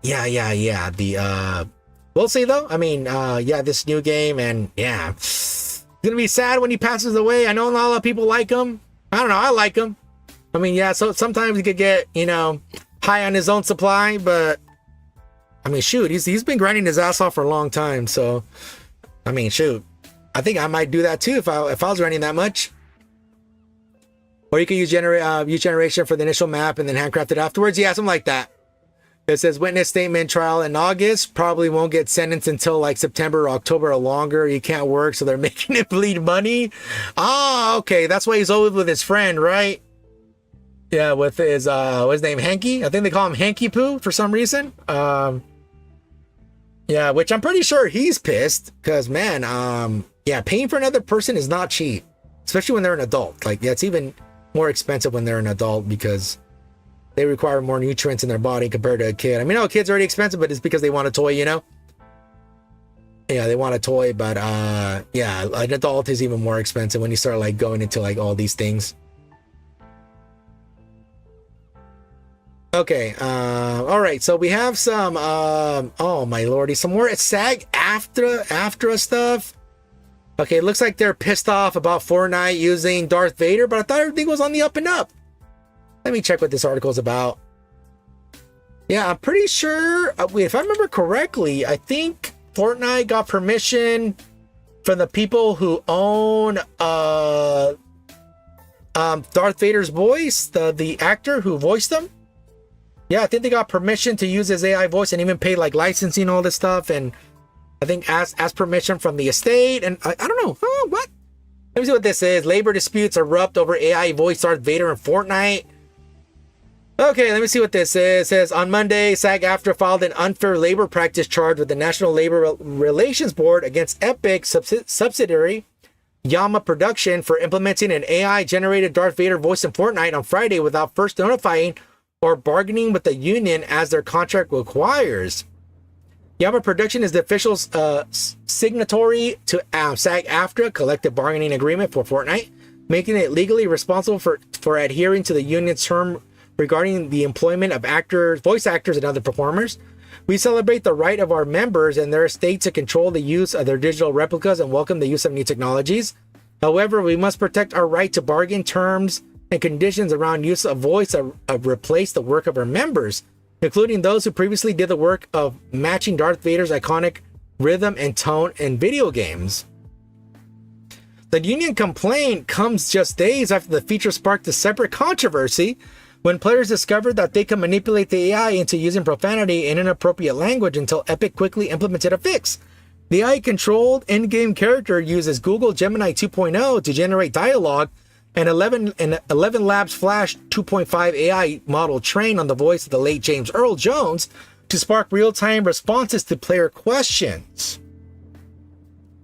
A: yeah. We'll see though. I mean, yeah, this new game, and yeah. It's gonna be sad when he passes away. I know not a lot of people like him. I don't know. I like him. I mean, yeah. So sometimes he could get, high on his own supply, but I mean, shoot, he's been grinding his ass off for a long time. So, I mean, shoot, I think I might do that too if I was grinding that much. Or you could use generation for the initial map and then handcraft it afterwards. Yeah, something like that. It says witness statement trial in August. Probably won't get sentenced until like September or October or longer. He can't work, so they're making him bleed money. Ah, okay. That's why he's always with his friend, right? Yeah, with his what's his name, Hanky? I think they call him Hanky Poo for some reason. Yeah, which I'm pretty sure he's pissed because man, yeah, paying for another person is not cheap, especially when they're an adult. Like, yeah, it's even more expensive when they're an adult because they require more nutrients in their body compared to a kid. I mean, no, a kid's already expensive, but it's because they want a toy, Yeah, they want a toy, but yeah, an adult is even more expensive when you start like going into like all these things. Okay, all right, so we have some oh my lordy, some more SAG-AFTRA stuff. Okay, it looks like they're pissed off about Fortnite using Darth Vader, but I thought everything was on the up and up. Let me check what this article is about. Yeah, I'm pretty sure, wait, if I remember correctly, I think Fortnite got permission from the people who own Darth Vader's voice, the actor who voiced him. Yeah, I think they got permission to use his AI voice and even paid like licensing and all this stuff. And I think asked permission from the estate. And I don't know. Oh, what? Let me see what this is. Labor disputes erupt over AI voice Darth Vader in Fortnite. Okay, let me see what this is. It says on Monday, SAG-AFTRA filed an unfair labor practice charge with the National Labor Relations Board against Epic subsidiary Yama Production for implementing an AI-generated Darth Vader voice in Fortnite on Friday without first notifying or bargaining with the union as their contract requires. Yama Production is the official signatory to SAG-AFTRA collective bargaining agreement for Fortnite, making it legally responsible for adhering to the union's term regarding the employment of voice actors, and other performers. We celebrate the right of our members and their estate to control the use of their digital replicas and welcome the use of new technologies. However, we must protect our right to bargain terms and conditions around use of voice that replace the work of our members, including those who previously did the work of matching Darth Vader's iconic rhythm and tone in video games. The union complaint comes just days after the feature sparked a separate controversy when players discovered that they could manipulate the AI into using profanity and inappropriate language until Epic quickly implemented a fix. The AI-controlled in-game character uses Google Gemini 2.0 to generate dialogue, and 11 Labs Flash 2.5 AI model trained on the voice of the late James Earl Jones to spark real-time responses to player questions.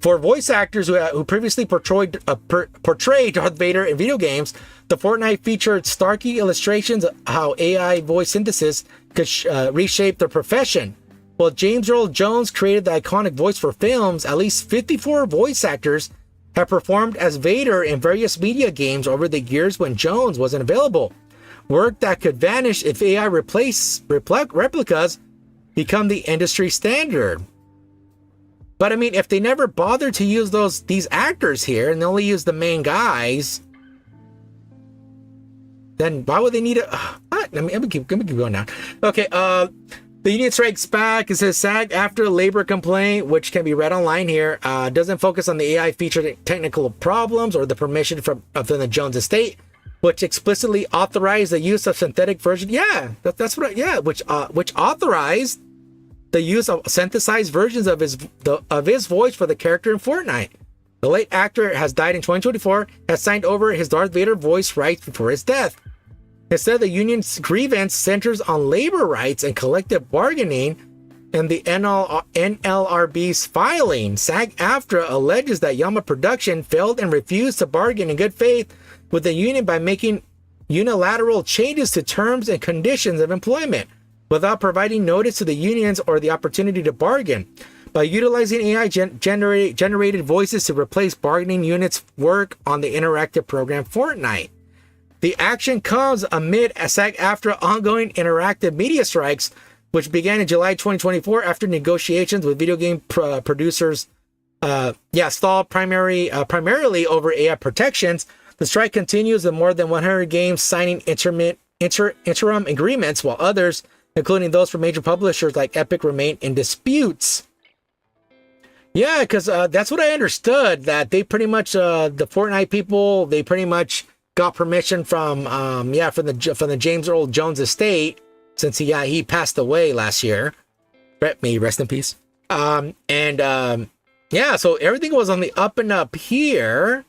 A: For voice actors who previously portrayed Darth Vader in video games, the Fortnite featured starky illustrations of how AI voice synthesis could reshape their profession. While James Earl Jones created the iconic voice for films, at least 54 voice actors have performed as Vader in various media games over the years when Jones wasn't available. Work that could vanish if AI replicas become the industry standard. But I mean, if they never bothered to use these actors here and they only use the main guys, then why would they need a... What? Let me keep going now. Okay, the union strikes back. It says SAG-AFTRA labor complaint, which can be read online here, doesn't focus on the AI feature technical problems or the permission from the Jones estate, which explicitly authorized the use of synthetic version. Yeah, that's what. Which authorized the use of synthesized versions of his voice for the character in Fortnite. The late actor has died in 2024, has signed over his Darth Vader voice rights before his death. Instead, the union's grievance centers on labor rights and collective bargaining, in the NLRB's filing, SAG-AFTRA alleges that Yama Production failed and refused to bargain in good faith with the union by making unilateral changes to terms and conditions of employment without providing notice to the unions or the opportunity to bargain. By utilizing AI generated voices to replace bargaining units' work on the interactive program Fortnite. The action comes amid SAG-AFTRA ongoing interactive media strikes, which began in July 2024 after negotiations with video game producers stalled primarily over AI protections. The strike continues with more than 100 games signing interim agreements, while others, including those from major publishers like Epic, remain in disputes. Yeah, because that's what I understood, that they pretty much, the Fortnite people, they pretty much got permission from the James Earl Jones estate, since he passed away last year. May he rest in peace. So everything was on the up and up here.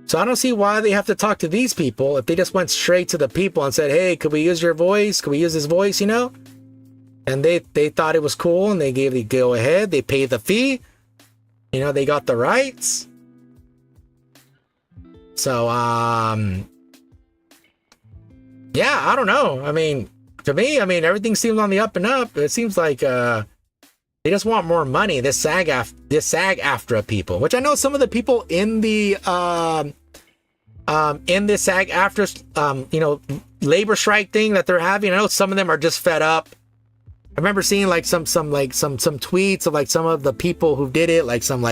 A: So I don't see why they have to talk to these people if they just went straight to the people and said, hey, could we use your voice? Could we use his voice, And they thought it was cool, and they gave the go ahead. They paid the fee. They got the rights. So, I don't know. I mean, to me, everything seems on the up and up. It seems like they just want more money. This SAG-AFTRA people, which I know some of the people in the this SAG-AFTRA labor strike thing that they're having. I know some of them are just fed up. I remember seeing like some tweets of like some of the people who did it, like some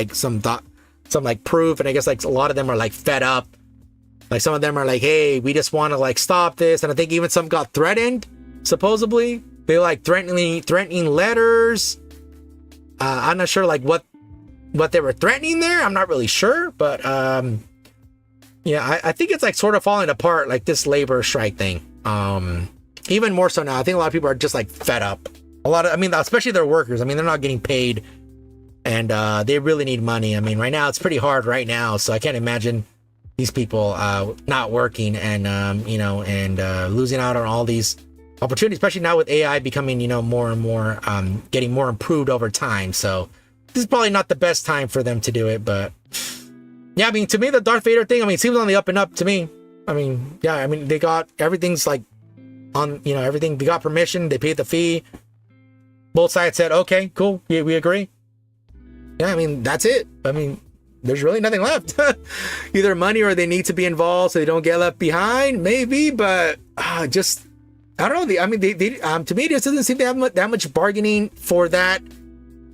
A: proof, and I guess like a lot of them are like fed up. Like some of them are like, hey, we just want to like stop this, and I think even some got threatened. Supposedly, they like threatening letters. I'm not sure like what they were threatening there. I'm not really sure, but I think it's like sort of falling apart, like this labor strike thing. Even more so now. I think a lot of people are just like fed up. Especially their workers. They're not getting paid, and they really need money. Right now it's pretty hard right now, so I can't imagine these people not working and losing out on all these opportunities, especially now with AI becoming more and more getting more improved over time. So this is probably not the best time for them to do it, but yeah, to me the Darth Vader thing, it seems on the up and up to me. They got everything's like on everything. They got permission, they paid the fee. Both sides said, okay, cool, we agree. Yeah, that's it. There's really nothing left. Either money or they need to be involved so they don't get left behind, maybe. But I don't know. They to me, it just doesn't seem to have that much bargaining for that,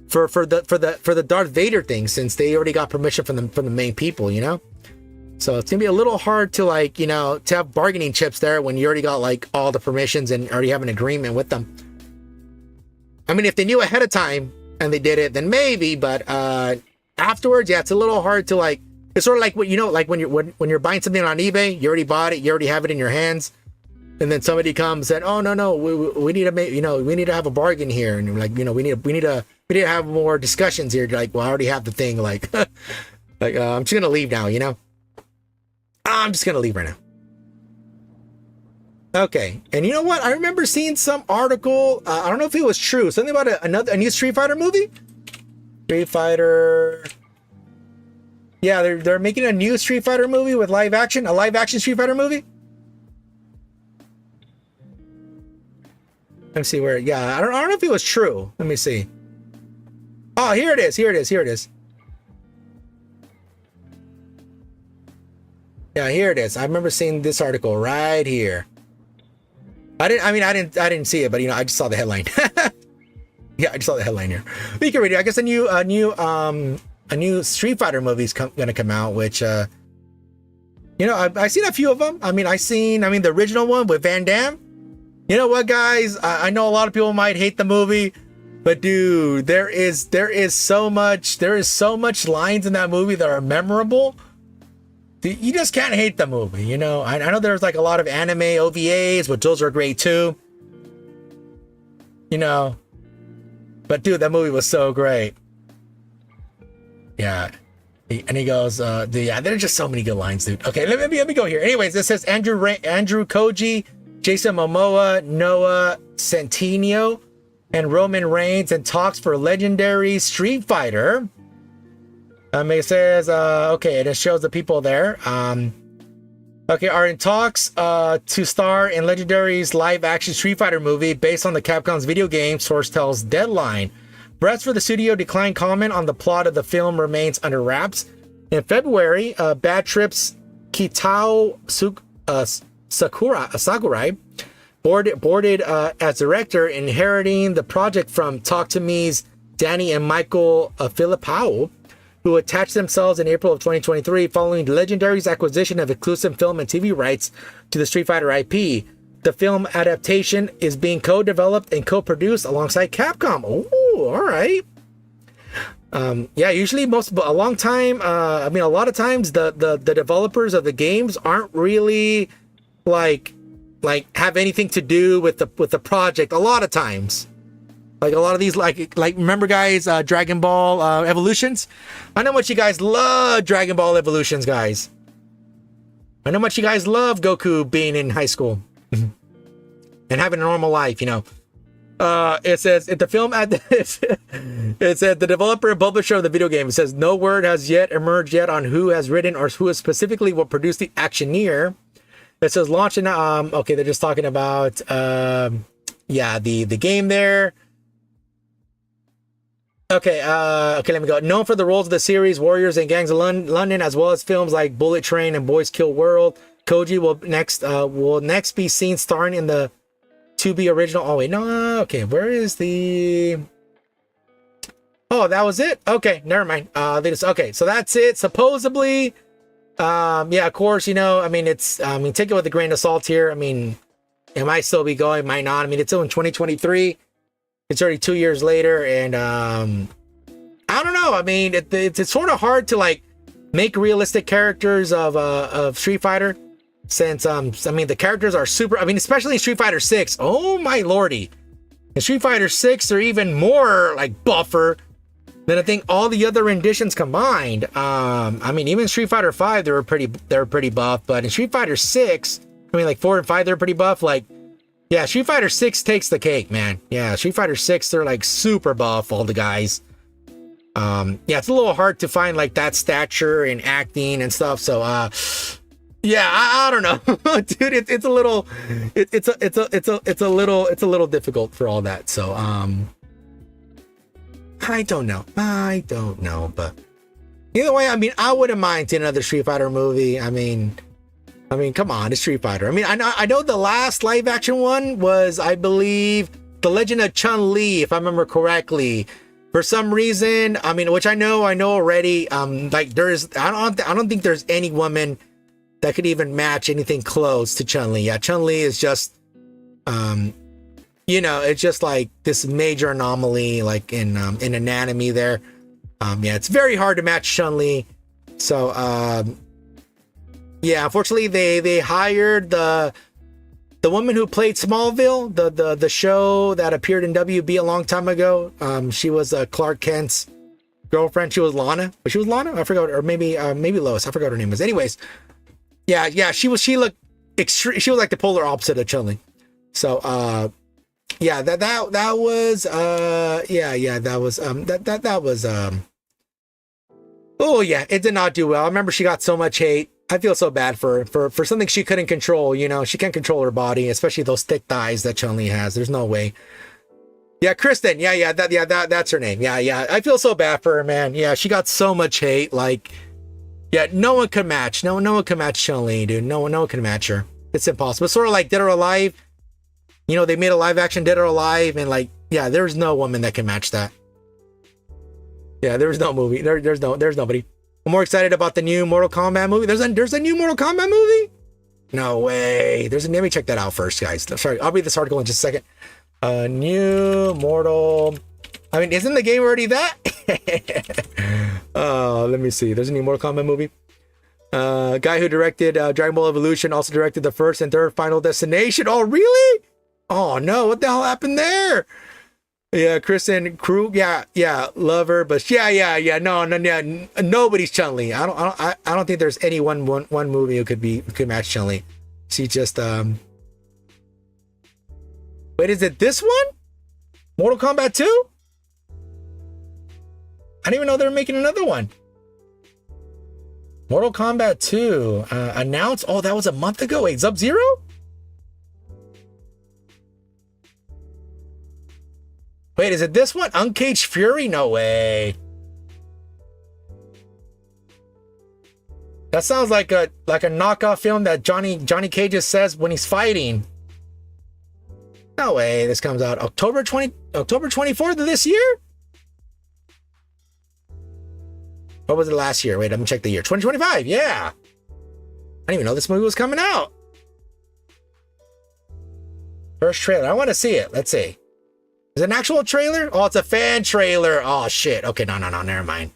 A: for the Darth Vader thing, since they already got permission from the main people, So it's gonna be a little hard to like to have bargaining chips there when you already got like all the permissions and already have an agreement with them. If they knew ahead of time and they did it, then maybe. But afterwards, yeah, it's a little hard to like. It's sort of like like when you're buying something on eBay, you already bought it, you already have it in your hands, and then somebody comes and, oh no, we need to make we need to have a bargain here, and you're like, we need to have more discussions here. You're like, well, I already have the thing, like, I'm just gonna leave now, I'm just gonna leave right now. Okay, and you know what? I remember seeing some article. I don't know if it was true. Something about a new Street Fighter movie. Street Fighter. Yeah, they're making a new Street Fighter movie with live action. A live action Street Fighter movie. Let me see where. Yeah, I don't know if it was true. Let me see. Oh, here it is. Here it is. Yeah, here it is. I remember seeing this article right here. I didn't see it, but I just saw the headline. Yeah, I just saw the headline here. But you can read it. I guess a new Street Fighter movie is gonna come out, which I've seen a few of them. The original one with Van Damme. You know what, guys? I know a lot of people might hate the movie, but dude, there is so much lines in that movie that are memorable. You just can't hate the movie, I know there's like a lot of anime OVAs, but those are great too. But dude, that movie was so great. Yeah. And he goes, there's just so many good lines, dude. Okay, let me go here. Anyways, this says Andrew Koji, Jason Momoa, Noah Centineo, and Roman Reigns in talks for legendary Street Fighter. It says, okay, and it shows the people there. Okay, are in talks to star in Legendary's live-action Street Fighter movie based on the Capcom's video game, source tells Deadline. Press for the studio declined comment on the plot of the film remains under wraps. In February, Bad Trip's Kitao Sakurai boarded as director, inheriting the project from Talk to Me's Danny and Michael Filipao, who attached themselves in April of 2023 following Legendary's acquisition of exclusive film and TV rights to the Street Fighter IP. The film adaptation is being co-developed and co-produced alongside Capcom. Oh, all right. Yeah, usually a lot of times the developers of the games aren't really like have anything to do with the project. A lot of times, like a lot of these, like remember guys, Dragon Ball Evolutions. I know much you guys love Dragon Ball Evolutions, guys. I know much you guys love Goku being in high school and having a normal life, you know. It says at the film it said the developer and publisher of the video game. It says no word has yet emerged yet on who has written or who specifically will produce the actioneer. It says launch in okay, they're just talking about yeah, the game there. Okay, okay, let me go. Known for the roles of the series Warriors and Gangs of London, as well as films like Bullet Train and Boys Kill World, Koji will next be seen starring in the to be original. Oh wait, no, okay, where is the? Oh, that was it. Okay, never mind. Okay, so that's it. Supposedly, yeah, of course, you know, I mean, take it with a grain of salt here. I mean, it might still be going, might not. I mean, it's still in 2023. It's already 2 years later, and I don't know. I mean, it's sort of hard to like make realistic characters of Street Fighter, since I mean the characters are super. I mean, especially in Street Fighter 6. Oh my lordy! In Street Fighter 6, they're even more like buffer than I think all the other renditions combined. I mean, even Street Fighter 5, they were pretty buff, but in Street Fighter 6, I mean, like 4 and 5, they're pretty buff. Like, yeah, Street Fighter 6 takes the cake, man. Yeah, Street Fighter 6, they're like super buff, all the guys. Yeah, it's a little hard to find like that stature and acting and stuff. So, yeah, I don't know, dude. It's a little, it's a little difficult for all that. So, I don't know, but either way, I mean, I wouldn't mind seeing another Street Fighter movie. I mean, come on, it's Street Fighter. I mean, I know the last live action one was, I believe, The Legend of Chun-Li, if I remember correctly. For some reason, I mean, which I know already. Like I don't think there's any woman that could even match anything close to Chun-Li. Yeah, Chun-Li is just, you know, it's just like this major anomaly, like in anatomy there. Yeah, it's very hard to match Chun-Li. So, yeah, unfortunately, they hired the woman who played Smallville, the show that appeared in WB a long time ago. She was Clark Kent's girlfriend. She was Lana. Was she was Lana? I forgot, or maybe Lois. I forgot her name was. Anyways, yeah, she looked extreme. She was like the polar opposite of Chun-Li. So, yeah, that was that was oh yeah, it did not do well. I remember she got so much hate. I feel so bad for something she couldn't control. You know, she can't control her body, especially those thick thighs that Chun-Li has. There's no way. Yeah, Kristen. Yeah, that's her name. Yeah. I feel so bad for her, man. Yeah, she got so much hate. Like, yeah, no one could match. No one could match Chun-Li, dude. No one can match her. It's impossible. It's sort of like Dead or Alive. You know, they made a live action Dead or Alive, and like, yeah, there's no woman that can match that. Yeah, there's no movie. There's nobody. I'm more excited about the new Mortal Kombat movie. There's a new Mortal Kombat movie? No way. Let me check that out first, guys. Sorry, I'll read this article in just a second. New Mortal. I mean, isn't the game already that? Let me see. There's a new Mortal Kombat movie. Guy who directed Dragon Ball Evolution also directed the first and third Final Destination. Oh, really? Oh no, what the hell happened there? Yeah, Kristen Krug, yeah, love her, but yeah, no, nobody's Chun-Li. I don't think there's any one movie who could match Chun-Li. She just wait, is it this one? Mortal Kombat 2? I didn't even know they were making another one. Mortal Kombat 2 announced. Oh, that was a month ago. Wait, Sub-Zero? Wait, is it this one? Uncaged Fury? No way. That sounds like a knockoff film that Johnny Cage just says when he's fighting. No way. This comes out October 24th of this year? What was it last year? Wait, let me check the year. 2025. Yeah. I didn't even know this movie was coming out. First trailer. I want to see it. Let's see. Is it an actual trailer? Oh, it's a fan trailer. Oh, shit. Okay, no. Never mind.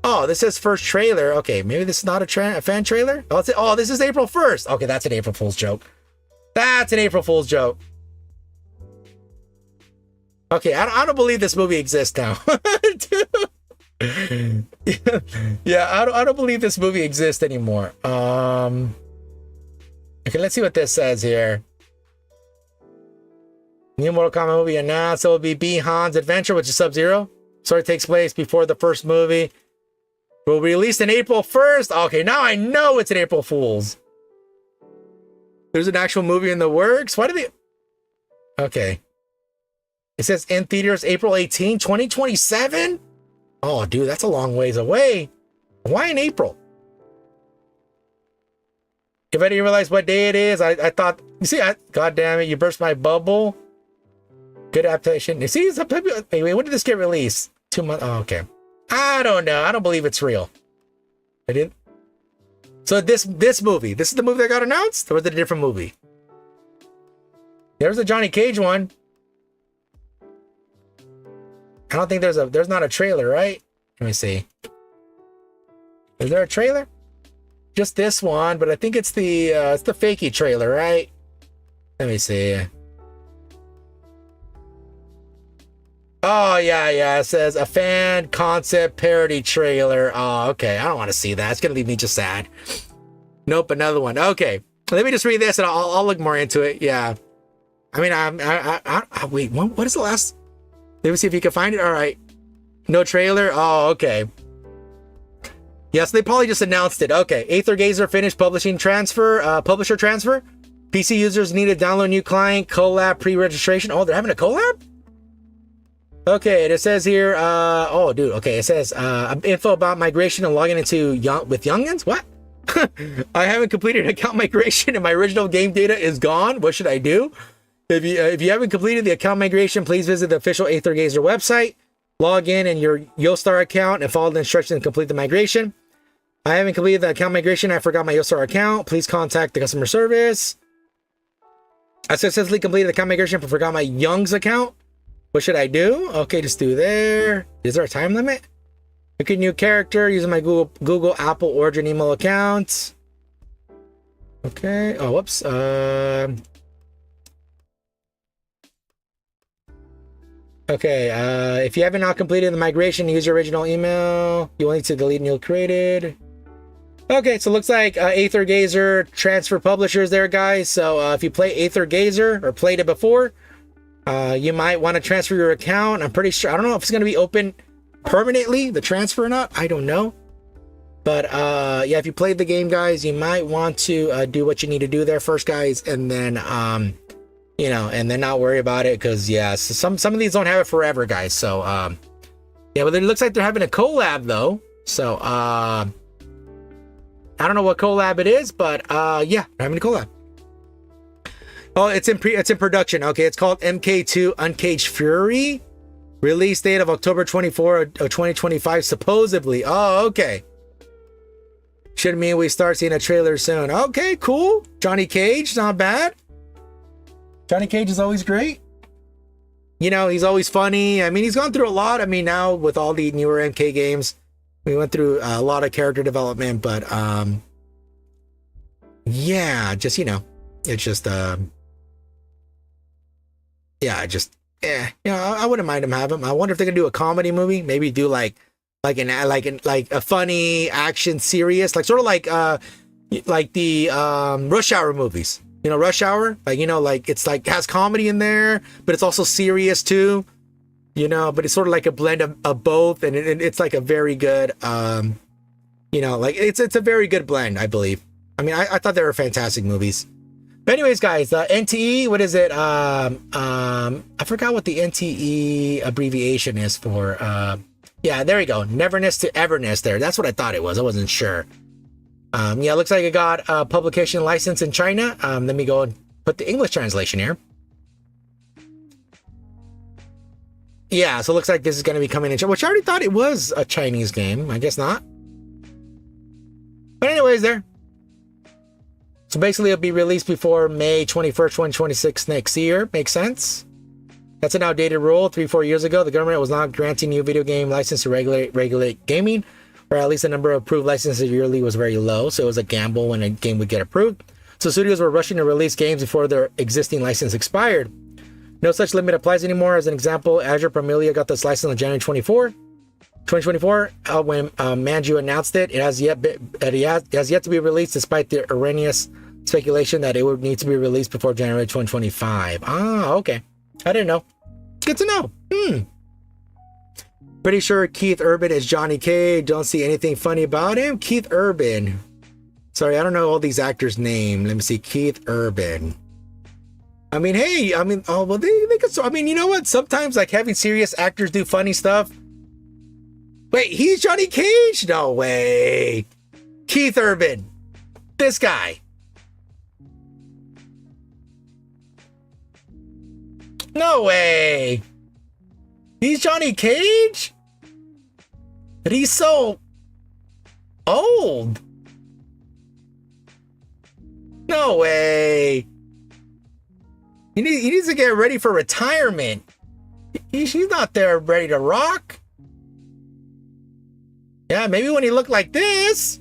A: Oh, this says first trailer. Okay, maybe this is not a fan trailer? Oh, this is April 1st. Okay, that's an April Fool's joke. That's an April Fool's joke. Okay, I don't believe this movie exists now. Yeah, I don't believe this movie exists anymore. Okay, let's see what this says here. New Mortal Kombat movie announced. It will be Bi-Han's adventure, which is Sub-Zero. Story takes place before the first movie. Will be released in April 1st. Okay, now I know it's an April Fool's. There's an actual movie in the works. Why do they... Okay. It says in theaters April 18, 2027? Oh, dude, that's a long ways away. Why in April? If I didn't realize what day it is, I thought... You see, God damn it, you burst my bubble. Good adaptation. You see, it's a... Wait, when did this get released? 2 months... Oh, okay. I don't know. I don't believe it's real. I didn't. So this movie, this is the movie that got announced, or was it a different movie? There's a Johnny Cage one. I don't think there's not a trailer, right? Let me see. Is there a trailer? Just this one, but I think it's the fakey trailer, right? Let me see. Oh, yeah. It says a fan concept parody trailer. Oh, okay. I don't want to see that. It's going to leave me just sad. Nope, another one. Okay. Let me just read this and I'll look more into it. Yeah. I mean, wait, what is the last? Let me see if you can find it. All right. No trailer. Oh, okay. Yes, they probably just announced it. Okay. Aether Gazer finished publisher transfer. PC users need to download new client, collab pre-registration. Oh, they're having a collab? Okay, it says here, oh, dude, okay, it says, info about migration and logging into with Youngins? What? I haven't completed account migration and my original game data is gone. What should I do? If you haven't completed the account migration, please visit the official Aether Gazer website, log in your Yostar account and follow the instructions to complete the migration. I haven't completed the account migration. I forgot my Yostar account. Please contact the customer service. I successfully completed the account migration but forgot my Young's account. What should I do? Okay, just do there. Is there a time limit? Pick a new character using my Google Apple Origin email account. Okay. Oh, whoops. Okay. If you haven't now completed the migration, use your original email. You will need to delete new created. Okay, so it looks like Aether Gazer transfer publishers there, guys. So if you play Aether Gazer or played it before, you might want to transfer your account. I'm pretty sure. I don't know if it's going to be open permanently, the transfer or not. I don't know. But yeah, if you played the game, guys, you might want to do what you need to do there first, guys, and then you know, and then not worry about it because yeah, so some of these don't have it forever, guys. So yeah, but it looks like they're having a collab though. So I don't know what collab it is, but yeah, they're having a collab. Oh, it's in production. Okay, it's called MK2 Uncaged Fury. Release date of October 24 of 2025, supposedly. Oh, okay. Should mean we start seeing a trailer soon. Okay, cool. Johnny Cage, not bad. Johnny Cage is always great. You know, he's always funny. I mean, he's gone through a lot. I mean, now with all the newer MK games, we went through a lot of character development, but yeah, just, you know, it's just yeah, just you know, I wouldn't mind him having him. I wonder if they're gonna do a comedy movie, maybe do like a funny action serious, like sort of like the Rush Hour movies. You know, Rush Hour, like, you know, like it's like has comedy in there, but it's also serious too. You know, but it's sort of like a blend of both, and it's like a very good, you know, like it's a very good blend, I believe. I mean, I thought they were fantastic movies. But anyways, guys, NTE, what is it? I forgot what the NTE abbreviation is for. Yeah, there you go. Neverness to Everness there. That's what I thought it was. I wasn't sure. Yeah, it looks like it got a publication license in China. Let me go and put the English translation here. Yeah, so it looks like this is going to be coming in China, which I already thought it was a Chinese game. I guess not. But anyways, there. So basically, it'll be released before May 21st, 2026 next year. Makes sense. That's an outdated rule. 3-4 years ago, the government was not granting new video game license to regulate gaming, or at least the number of approved licenses yearly was very low. So it was a gamble when a game would get approved. So studios were rushing to release games before their existing license expired. No such limit applies anymore. As an example, Azure Familia got this license on January 2024. When Manju announced it, it has yet to be released, despite the erroneous speculation that it would need to be released before January 2025. Ah, okay. I didn't know. It's good to know. Pretty sure Keith Urban is Johnny Cage. Don't see anything funny about him. Keith Urban. Sorry, I don't know all these actors' names. Let me see. Keith Urban. I mean, hey, I mean, oh, well, they could, I mean, you know what? Sometimes, like, having serious actors do funny stuff. Wait, he's Johnny Cage? No way. Keith Urban. This guy. No way. He's Johnny Cage? But he's so old. No way. He needs to get ready for retirement. He's not there ready to rock. Yeah, maybe when he looked like this.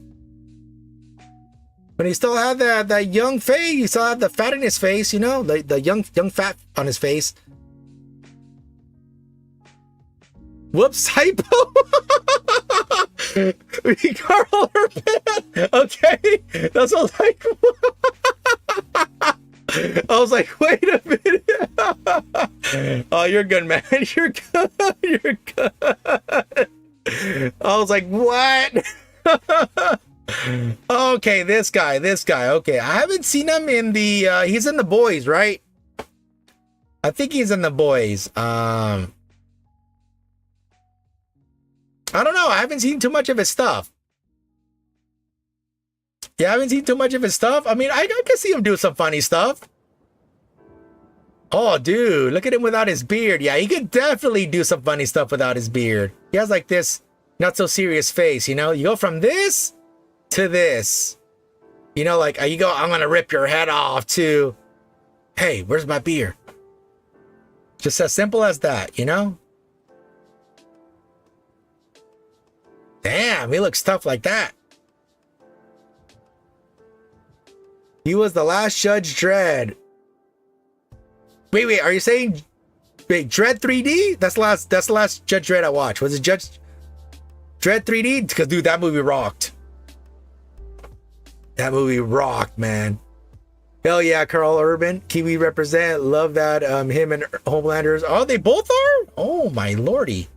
A: When he still had that young face, he still had the fat in his face, you know, the young fat on his face. Whoops, hypo. Carl Urban. Okay, that's what I was like, wait a minute. Oh, you're good, man. You're good. You're good. I was like, what? Okay, this guy. Okay, I haven't seen him in the, he's in The Boys, right? I think he's in The Boys. I don't know. I haven't seen too much of his stuff. Yeah, I haven't seen too much of his stuff. I mean, I can see him do some funny stuff. Oh, dude, look at him without his beard. Yeah, he could definitely do some funny stuff without his beard. He has like this not so serious face, you know? You go from this to this. You know, like, you go, I'm going to rip your head off, to, hey, where's my beard? Just as simple as that, you know? Damn, he looks tough like that. He was the last Judge Dredd. Wait, are you saying, wait, Dredd 3D? That's the last Judge Dredd I watched. Was it Judge Dredd 3D? Because, dude, that movie rocked. That movie rocked, man. Hell yeah, Carl Urban. Kiwi represent. Love that him and Homelanders. Oh, they both are? Oh, my lordy.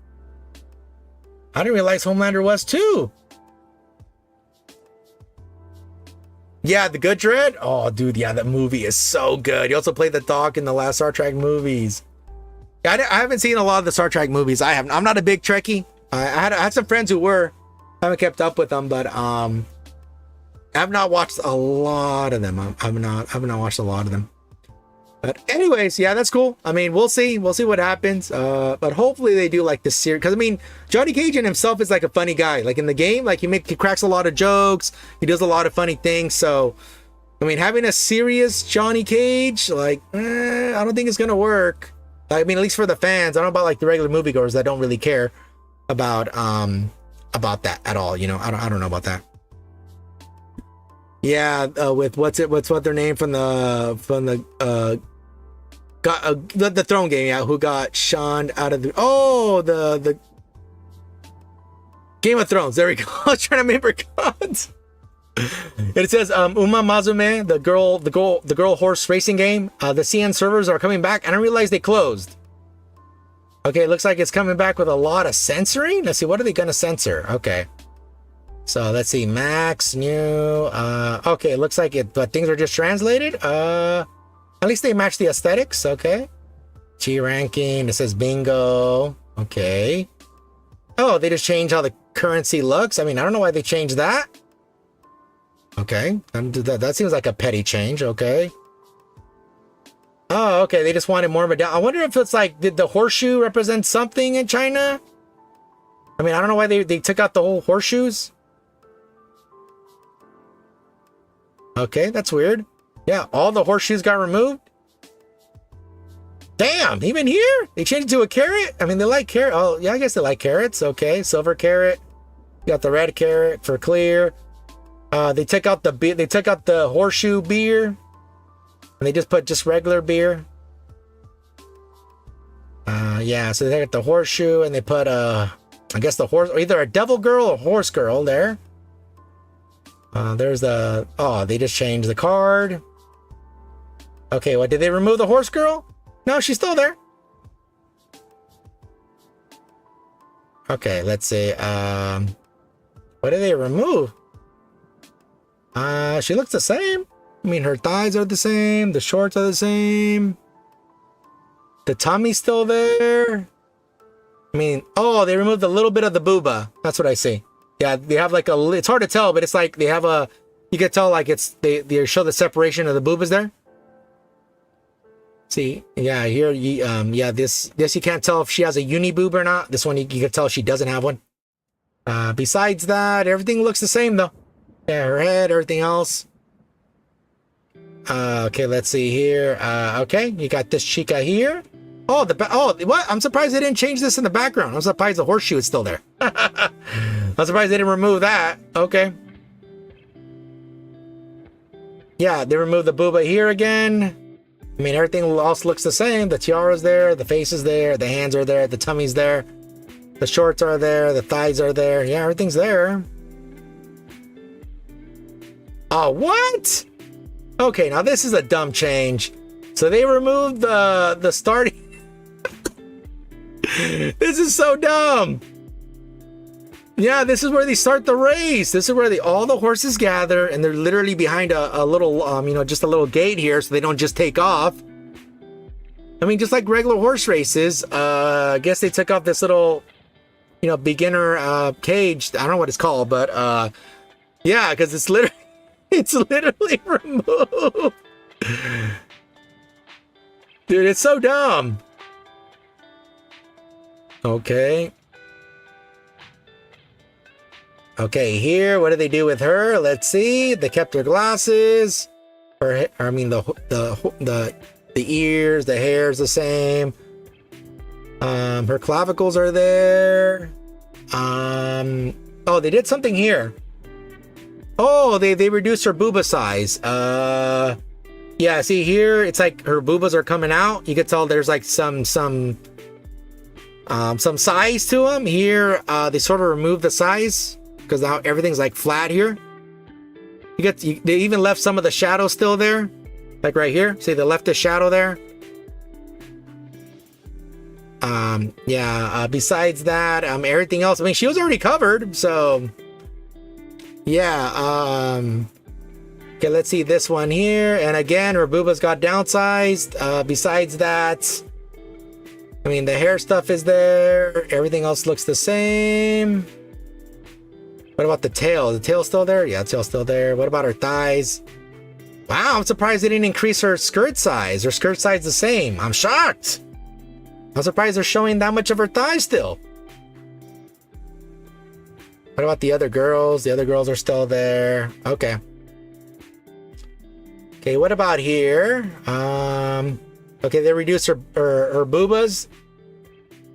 A: I didn't realize Homelander was too. Yeah, the good Dredd. Oh, dude, yeah, that movie is so good. He also played the Doc in the last Star Trek movies. Yeah, I haven't seen a lot of the Star Trek movies. I'm not a big Trekkie. I had some friends who were. I haven't kept up with them, but I've not watched a lot of them. I've not watched a lot of them. But anyways, yeah, that's cool. I mean, we'll see what happens. But hopefully they do like this series, because I mean, Johnny Cage in himself is like a funny guy. Like in the game, like he cracks a lot of jokes. He does a lot of funny things. So, I mean, having a serious Johnny Cage, like, I don't think it's gonna work. I mean, at least for the fans. I don't know about like the regular moviegoers that don't really care about that at all. You know, I don't know about that. Yeah, with what's their name from the Throne game, yeah, who got shunned out of the Game of Thrones. There we go. I was trying to remember gods. It says Uma Mazume, the girl horse racing game. The CN servers are coming back. I didn't realize they closed. Okay, it looks like it's coming back with a lot of censoring. Let's see, what are they gonna censor? Okay. So let's see, Max, new. Okay, it looks like it, but things are just translated. At least they match the aesthetics. Okay. G ranking. It says bingo. Okay. Oh, they just changed how the currency looks. I mean, I don't know why they changed that. Okay, that seems like a petty change. Okay. Oh, okay. They just wanted more of a down. I wonder if it's like, did the horseshoe represent something in China? I mean, I don't know why they took out the whole horseshoes. Okay, that's weird. Yeah, all the horseshoes got removed. Damn, even here? They changed it to a carrot? I mean, they like carrot. Oh, yeah, I guess they like carrots. Okay, silver carrot. You got the red carrot for clear. They took out the beer. They took out the horseshoe beer. And they just put just regular beer. Yeah, so they got the horseshoe and they put, I guess the horse, or either a devil girl or horse girl there. There's the, oh, they just changed the card. Okay, what, did they remove the horse girl? No, she's still there. Okay, let's see. What did they remove? She looks the same. I mean, her thighs are the same. The shorts are the same. The tummy's still there. I mean, oh, they removed a little bit of the booba. That's what I see. Yeah, they have like a, it's hard to tell, but it's like they have a, you can tell like it's, they show the separation of the boobas there. See, yeah, here, yeah, this you can't tell if she has a uni boob or not. This one, you can tell she doesn't have one. Besides that, everything looks the same though. Yeah, her head, everything else. Okay, let's see here. Okay, you got this chica here. Oh, what? I'm surprised they didn't change this in the background. I'm surprised the horseshoe is still there. I'm surprised they didn't remove that. Okay. Yeah, they removed the booba here again. I mean, everything else looks the same. The tiara's there, the face is there, the hands are there, the tummy's there, the shorts are there, the thighs are there. Yeah, everything's there. Oh, what? Okay, now this is a dumb change. So they removed the starting. This is so dumb. Yeah, this is where they start the race. This is where all the horses gather, and they're literally behind a little, just a little gate here, so they don't just take off. I mean, just like regular horse races. I guess they took off this little, beginner cage. I don't know what it's called, but yeah, because it's literally removed. Dude, it's so dumb. Okay. Okay, here, what did they do with her? Let's see. They kept her glasses. The ears, the hair's the same. Her clavicles are there. Oh, they did something here. Oh, they reduced her booba size. Yeah, see here, it's like her boobas are coming out. You can tell there's like some size to them. Here, they sort of removed the size, because now everything's like flat here. They even left some of the shadow still there, like right here. See, they left the shadow there. Yeah. Besides that, everything else. I mean, she was already covered, so yeah. Okay, let's see this one here, and again, her boobas got downsized. Besides that, I mean, the hair stuff is there. Everything else looks the same. What about the tail? The tail's still there? Yeah, the tail's still there. What about her thighs? Wow, I'm surprised they didn't increase her skirt size. Her skirt size is the same. I'm shocked. I'm surprised they're showing that much of her thighs still. What about the other girls? The other girls are still there. Okay. Okay, what about here? Okay, they reduced her boobas.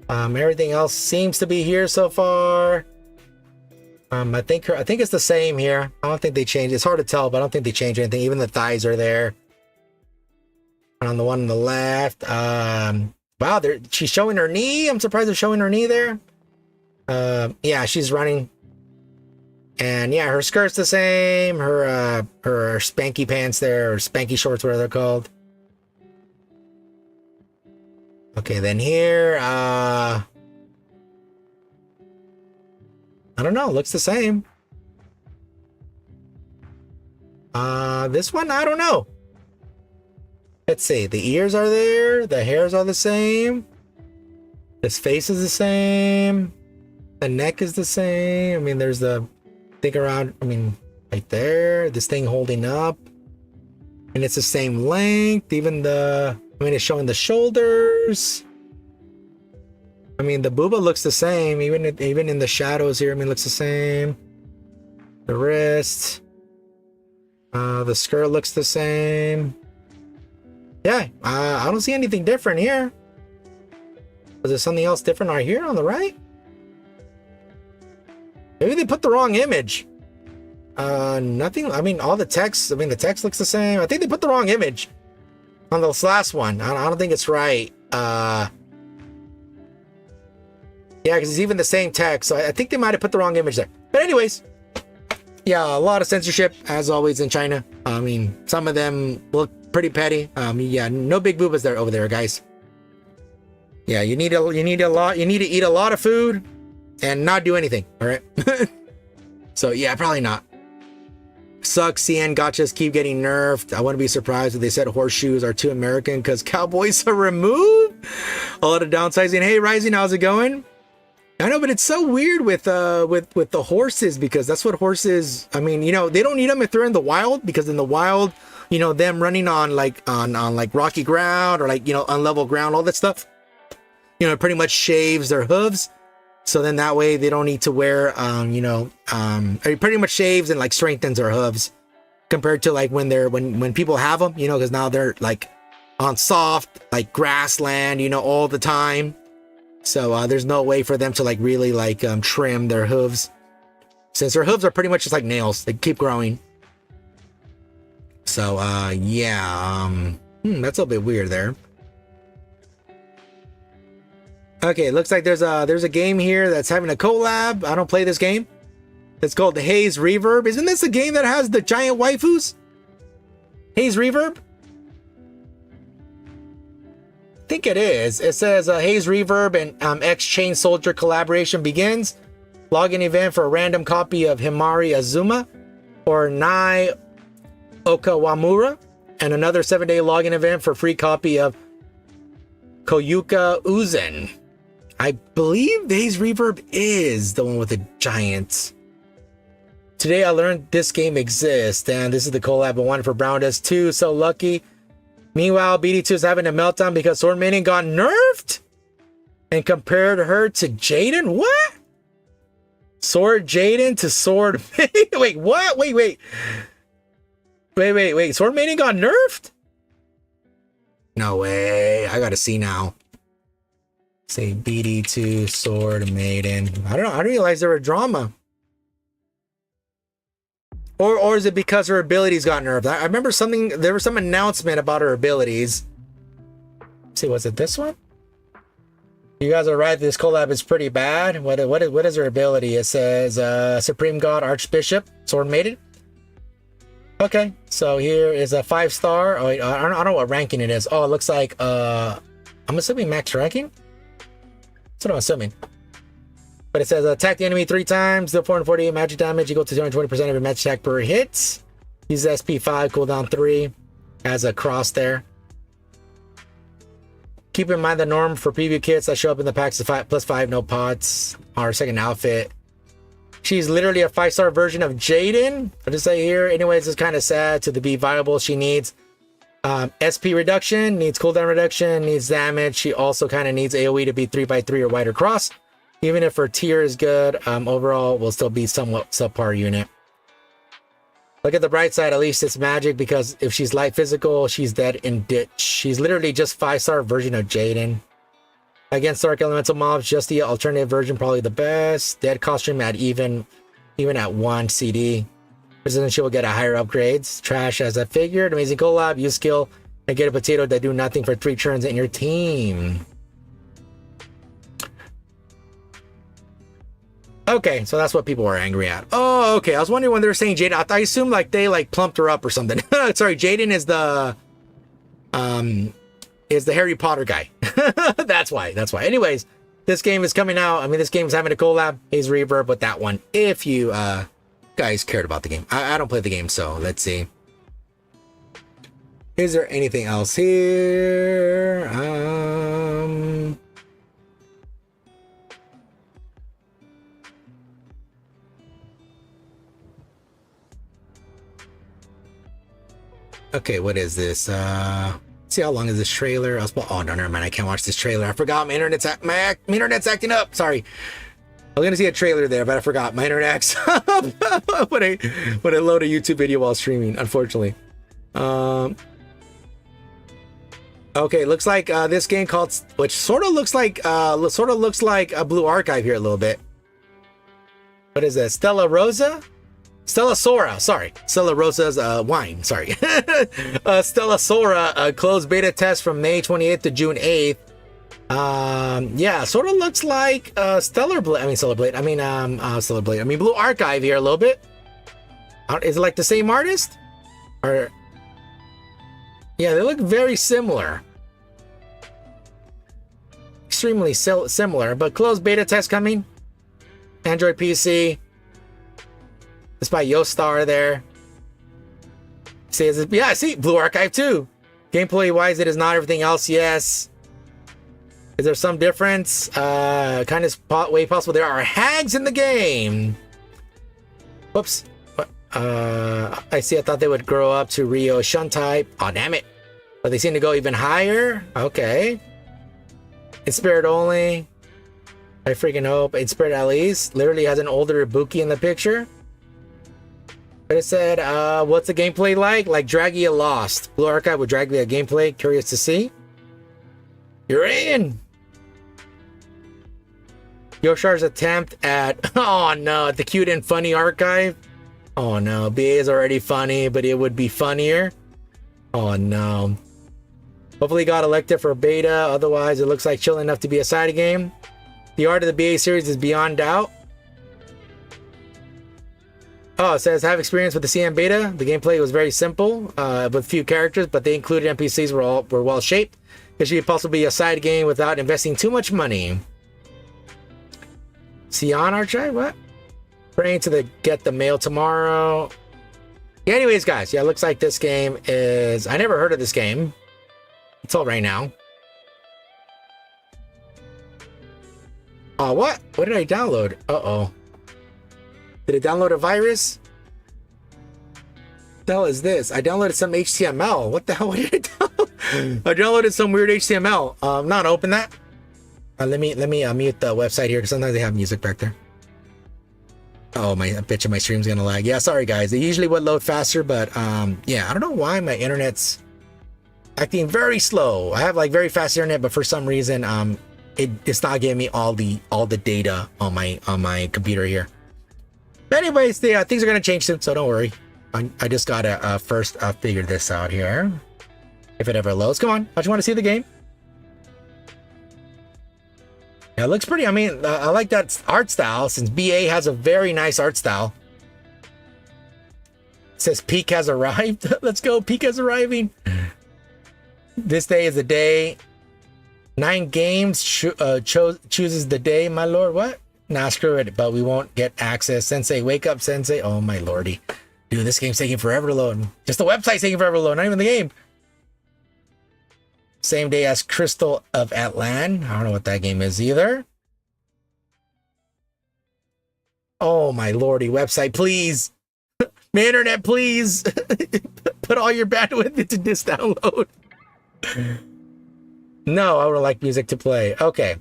A: Everything else seems to be here so far. I think it's the same here. I don't think they changed. It's hard to tell, but I don't think they changed anything. Even the thighs are there. On the one on the left. Wow, she's showing her knee. I'm surprised they're showing her knee there. Yeah, she's running. And yeah, her skirt's the same. Her spanky pants there, or spanky shorts, whatever they're called. Okay, then here, I don't know, looks the same. This one, I don't know. Let's see, the ears are there, the hairs are the same. His face is the same. The neck is the same. I mean, there's the thing around, I mean, right there, this thing holding up. And it's the same length, even I mean, it's showing the shoulders. I mean, the booba looks the same, even in the shadows here. I mean, it looks the same. The wrist, the skirt looks the same. Yeah, I don't see anything different here. Was there something else different right here on the right? Maybe they put the wrong image. Nothing. I mean, all the text. I mean, the text looks the same. I think they put the wrong image on this last one. I don't think it's right. Yeah, because it's even the same text. So I think they might have put the wrong image there. But anyways, yeah, a lot of censorship as always in China. I mean, some of them look pretty petty. Yeah, no big boobas there over there, guys. Yeah, you need to eat a lot of food and not do anything. All right. So yeah, probably not. Sucks. CN gotchas keep getting nerfed. I wouldn't be surprised if they said horseshoes are too American because cowboys are removed. A lot of downsizing. Hey, Rising, how's it going? I know, but it's so weird with the horses, because that's what horses. I mean, you know, they don't need them if they're in the wild, because in the wild, you know, them running on like rocky ground or like, you know, unlevel ground, all that stuff, you know, it pretty much shaves their hooves. So then that way they don't need to wear, you know, it pretty much shaves and like strengthens their hooves compared to like when people have them, you know, because now they're like on soft, like grassland, you know, all the time. So there's no way for them to like really like trim their hooves, since their hooves are pretty much just like nails. They keep growing. So yeah, that's a bit weird there. Okay, looks like there's a game here that's having a collab. I don't play this game. It's called the Haze Reverb. Isn't this a game that has the giant waifus? Haze Reverb? I think it is. It says Haze Reverb and X-Chain Soldier collaboration begins. Login event for a random copy of Himari Azuma or Nai Okawamura, and another 7-day login event for free copy of Koyuka Uzen. I believe the Haze Reverb is the one with the giants. Today I learned this game exists, and this is the collab I wanted for Brown Desk 2. So lucky. Meanwhile, BD2 is having a meltdown because Sword Maiden got nerfed and compared her to Jaden. What? Sword Jaden to Sword Maiden? Wait, what? Wait. Sword Maiden got nerfed? No way. I gotta see now. Say BD2 Sword Maiden. I don't know. I didn't realize there were drama. Or is it because her abilities got nerfed? I remember there was some announcement about her abilities. Let's see, was it this one? You guys are right. This collab is pretty bad. What is her ability? It says Supreme God Archbishop Sword Maiden. Okay, so here is a 5-star. Oh, wait, I don't know what ranking it is. Oh, it looks like I'm assuming max ranking. That's what I'm assuming. But it says attack the enemy 3 times, deal 448 magic damage, equal to 220% of your magic attack per hit. Use SP5, cooldown 3. Has a cross there. Keep in mind the norm for preview kits that show up in the packs is +5, no pots. Our second outfit. She's literally a 5-star version of Jaden. I'll just say here. Anyways, it's kind of sad. To be viable, she needs SP reduction, needs cooldown reduction, needs damage. She also kind of needs AoE to be 3x3 or wider cross. Even if her tier is good, overall will still be somewhat subpar unit. Look at the bright side, at least it's magic, because if she's light physical, she's dead in ditch. She's literally just 5-star version of Jaden. Against Dark Elemental mobs, just the alternative version, probably the best. Dead costume at even at 1 CD. Which then she will get a higher upgrades. Trash as I figured. Amazing collab, use skill, and get a potato that do nothing for 3 turns in your team. Okay, so that's what people were angry at. Oh, okay. I was wondering when they were saying Jaden. I assumed like they like plumped her up or something. Sorry, Jaden is the Harry Potter guy. That's why. Anyways, this game is coming out. I mean, this game is having a collab. He's Reverb with that one. If you guys cared about the game. I don't play the game, so let's see. Is there anything else here? Okay, what is this? Let's see how long is this trailer? Oh, no, never mind. I can't watch this trailer. I forgot my internet's acting up. Sorry. I was gonna see a trailer there, but I forgot. My internet acts up when I load a YouTube video while streaming, unfortunately. Okay, looks like this game called, which sort of looks like a Blue Archive here a little bit. What is that? Stella Sora, sorry. Stella Rosa's wine, sorry. Stella Sora closed beta test from May 28th to June 8th. Yeah, sort of looks like Stellar Blade. I mean Blue Archive here a little bit. Is it like the same artist? Or yeah, they look very similar. Extremely similar, but closed beta test coming. Android PC. It's by Yostar there. See, Blue Archive too. Gameplay wise, it is not everything else. Yes. Is there some difference? Kind of way possible. There are hags in the game. Whoops. I see. I thought they would grow up to Rio Shun type. Oh, damn it. But they seem to go even higher. Okay. In spirit only. I freaking hope. In spirit at least. Literally has an older Ibuki in the picture. But it said, what's the gameplay like? Like Dragia Lost. Blue Archive with Dragia gameplay. Curious to see. You're in. Yoshar's attempt at, oh no, the cute and funny archive. Oh no, BA is already funny, but it would be funnier. Oh no. Hopefully got elected for beta. Otherwise, it looks like chill enough to be a side game. The art of the BA series is beyond doubt. Oh, it says, have experience with the CM beta. The gameplay was very simple, with few characters, but they included NPCs were well shaped. It should possibly be a side game without investing too much money. Sion Archive, what? Praying to get the mail tomorrow. Yeah, anyways, guys, yeah, it looks like this game is, I never heard of this game until right now. Oh, what? What did I download? Uh-oh. Did it download a virus? What the hell is this? I downloaded some HTML. What the hell? What did I download? I downloaded some weird HTML. Not open that. Let me mute the website here because sometimes they have music back there. Oh, I bet you my stream's gonna lag. Yeah, sorry guys. They usually would load faster, but yeah, I don't know why my internet's acting very slow. I have like very fast internet, but for some reason it's not giving me all the data on my computer here. But anyways, yeah, things are gonna change soon, so don't worry. I just gotta first figure this out here. If it ever loads, come on. I just want to see the game. Yeah, it looks pretty. I mean, I like that art style since BA has a very nice art style. It says peak has arrived. Let's go. Peak is arriving. This day is the day. 9 games chooses the day, my lord. What? Nah, screw it. But we won't get access. Sensei, wake up, Sensei. Oh, my lordy. Dude, this game's taking forever to load. Just the website's taking forever to load. Not even the game. Same day as Crystal of Atlan. I don't know what that game is either. Oh, my lordy. Website, please. My internet, please. Put all your bandwidth into this download. No, I would like music to play. Okay.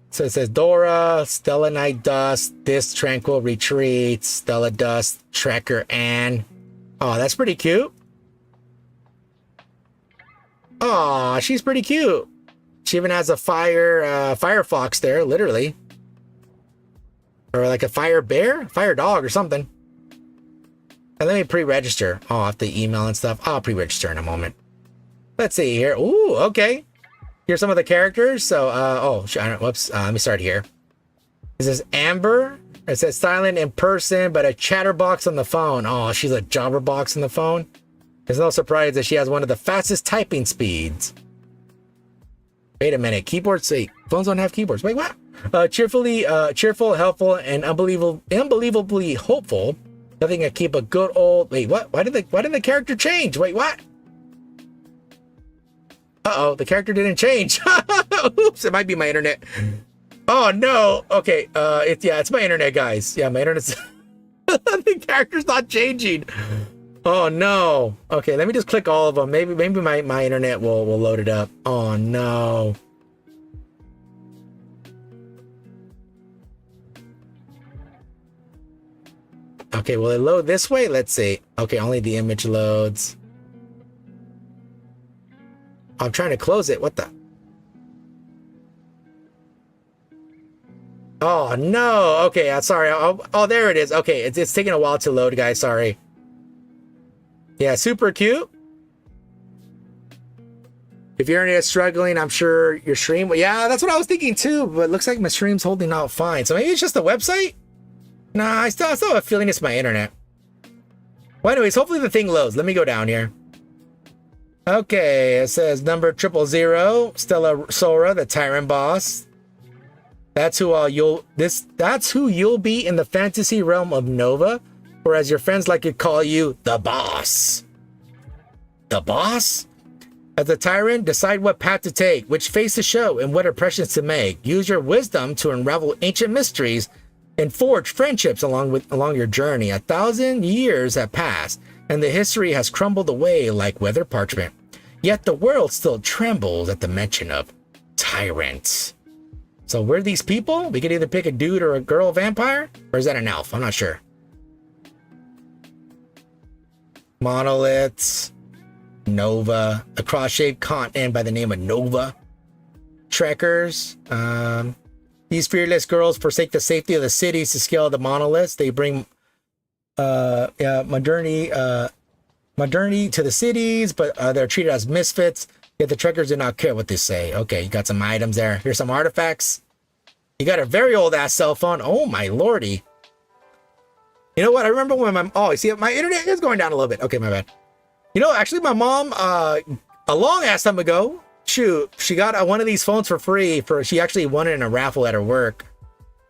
A: So it says Dora, Stella Night Dust, This Tranquil Retreat, Stella Dust, Trekker Anne. Oh, that's pretty cute. Oh, she's pretty cute. She even has a firefox there, literally. Or like a fire bear, fire dog or something. And let me pre-register. Oh, I have to email and stuff. I'll pre-register in a moment. Let's see here. Ooh, okay. Here's some of the characters. So, whoops. Let me start here. It says Amber. It says silent in person, but a chatterbox on the phone. Oh, she's a jobberbox on the phone. It's no surprise that she has one of the fastest typing speeds. Wait a minute. Keyboards say phones don't have keyboards. Wait, what? Cheerful, helpful, and unbelievably hopeful. Nothing can keep a good old. Wait, what? Why did the character change? Wait, what? Uh-oh, the character didn't change. Oops, it might be my internet. Oh no. Okay, it's my internet, guys. Yeah, my internet's the character's not changing. Oh no. Okay, let me just click all of them. Maybe my internet will load it up. Oh no. Okay, will it load this way? Let's see. Okay, only the image loads. I'm trying to close it. What the? Oh no. Okay, sorry. Oh, there it is. Okay, it's taking a while to load, guys. Sorry. Yeah, super cute. If your internet is struggling, I'm sure your stream. Yeah, that's what I was thinking too. But it looks like my stream's holding out fine. So maybe it's just the website. Nah, I still have a feeling it's my internet. Well, anyways, hopefully the thing loads. Let me go down here. Okay, it says number 000, Stella Sora, the tyrant boss. That's who you'll be in the fantasy realm of Nova, or as your friends like to call you, the boss. The boss? As a tyrant, decide what path to take, which face to show, and what impressions to make. Use your wisdom to unravel ancient mysteries and forge friendships along your journey. 1,000 years have passed, and the history has crumbled away like weathered parchment. Yet the world still trembles at the mention of tyrants. So we're these people? We could either pick a dude or a girl vampire? Or is that an elf? I'm not sure. Monoliths. Nova. A cross-shaped continent by the name of Nova. Trekkers. These fearless girls forsake the safety of the cities to scale the monoliths. They bring modernity to the cities, but they're treated as misfits. Yet the trekkers do not care what they say. Okay, you got some items there. Here's some artifacts. You got a very old ass cell phone. Oh my lordy. You know what? I remember when you see, my internet is going down a little bit. Okay, my bad. You know, actually my mom, a long ass time ago, she got one of these phones for free. She actually won it in a raffle at her work.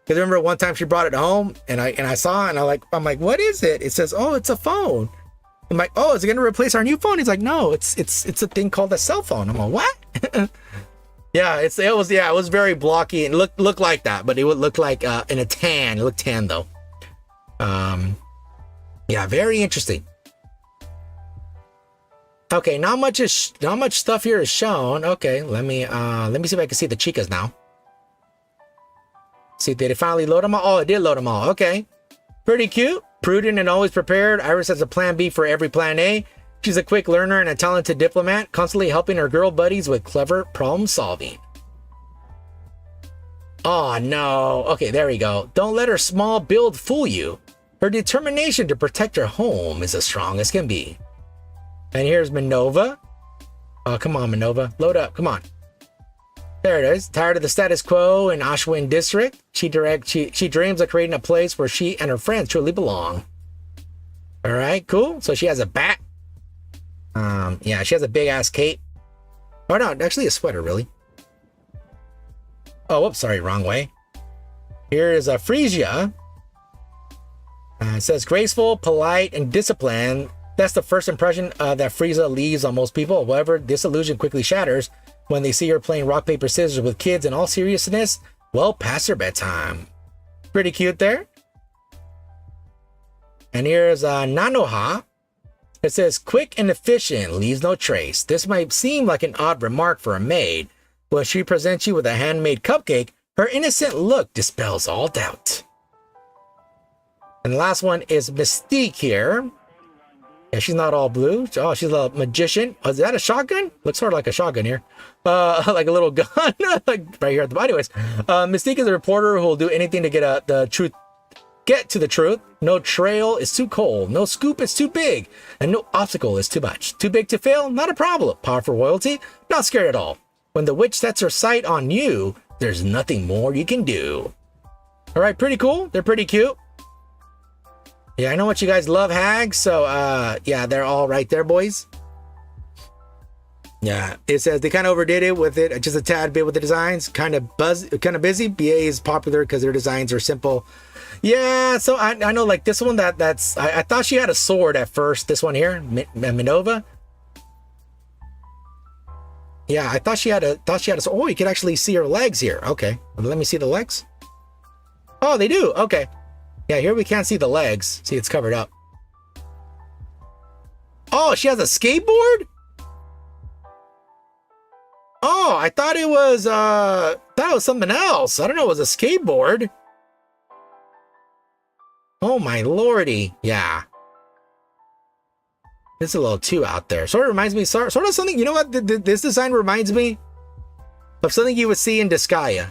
A: Because I remember one time she brought it home and I saw it and I'm like, what is it? It says, oh, it's a phone. I'm like, oh, is it going to replace our new phone? He's like, no, it's a thing called a cell phone. I'm like, what? Yeah, it was very blocky and looked like that, but it would look like in a tan. It looked tan though. Yeah, very interesting. Okay, not much stuff here is shown. Okay, let me see if I can see the chicas now. See, did it finally load them all? Oh, it did load them all. Okay, pretty cute. Prudent and always prepared, Iris has a plan B for every plan A. She's a quick learner and a talented diplomat, constantly helping her girl buddies with clever problem solving. Oh no. Okay, there we go. Don't let her small build fool you. Her determination to protect her home is as strong as can be. And here's Minova. Oh, come on, Minova. Load up. Come on. There it is. Tired of the status quo in Ashwin district, she dreams of creating a place where she and her friends truly belong. All right, cool. So she has a bat. Yeah, she has a big ass cape. Oh no, actually a sweater, really. Oh, whoops, sorry, wrong way. Here is a Frisia. It says graceful, polite, and disciplined. That's the first impression that Frieza leaves on most people. However, this illusion quickly shatters when they see her playing rock, paper, scissors with kids in all seriousness, well past her bedtime. Pretty cute there. And here's Nanoha. It says, quick and efficient, leaves no trace. This might seem like an odd remark for a maid. When she presents you with a handmade cupcake, her innocent look dispels all doubt. And the last one is Mystique here. Yeah, she's not all blue. Oh, she's a magician. Oh, is that a shotgun? Looks sort of like a shotgun here. Like a little gun, like right here at the bottom. Anyways, Mystique is a reporter who will do anything to get to the truth. No trail is too cold. No scoop is too big. And no obstacle is too much. Too big to fail? Not a problem. Powerful royalty? Not scared at all. When the witch sets her sight on you, there's nothing more you can do. All right, pretty cool. They're pretty cute. Yeah, I know what you guys love, hags. So, yeah, they're all right there, boys. Yeah, it says they kind of overdid it with it, just a tad bit with the designs. Kind of busy. BA is popular because their designs are simple. Yeah, so I know like this one that's I thought she had a sword at first. This one here, Minova. Yeah, I thought she had a sword. Oh, you can actually see her legs here. Okay, let me see the legs. Oh, they do. Okay. Yeah, here we can't see the legs. See, it's covered up. Oh, she has a skateboard? Oh, I thought it was something else. I don't know, it was a skateboard. Oh my lordy. Yeah. It's a little too out there. Sort of reminds me, sort of something, you know what? This design reminds me of something you would see in Disgaea.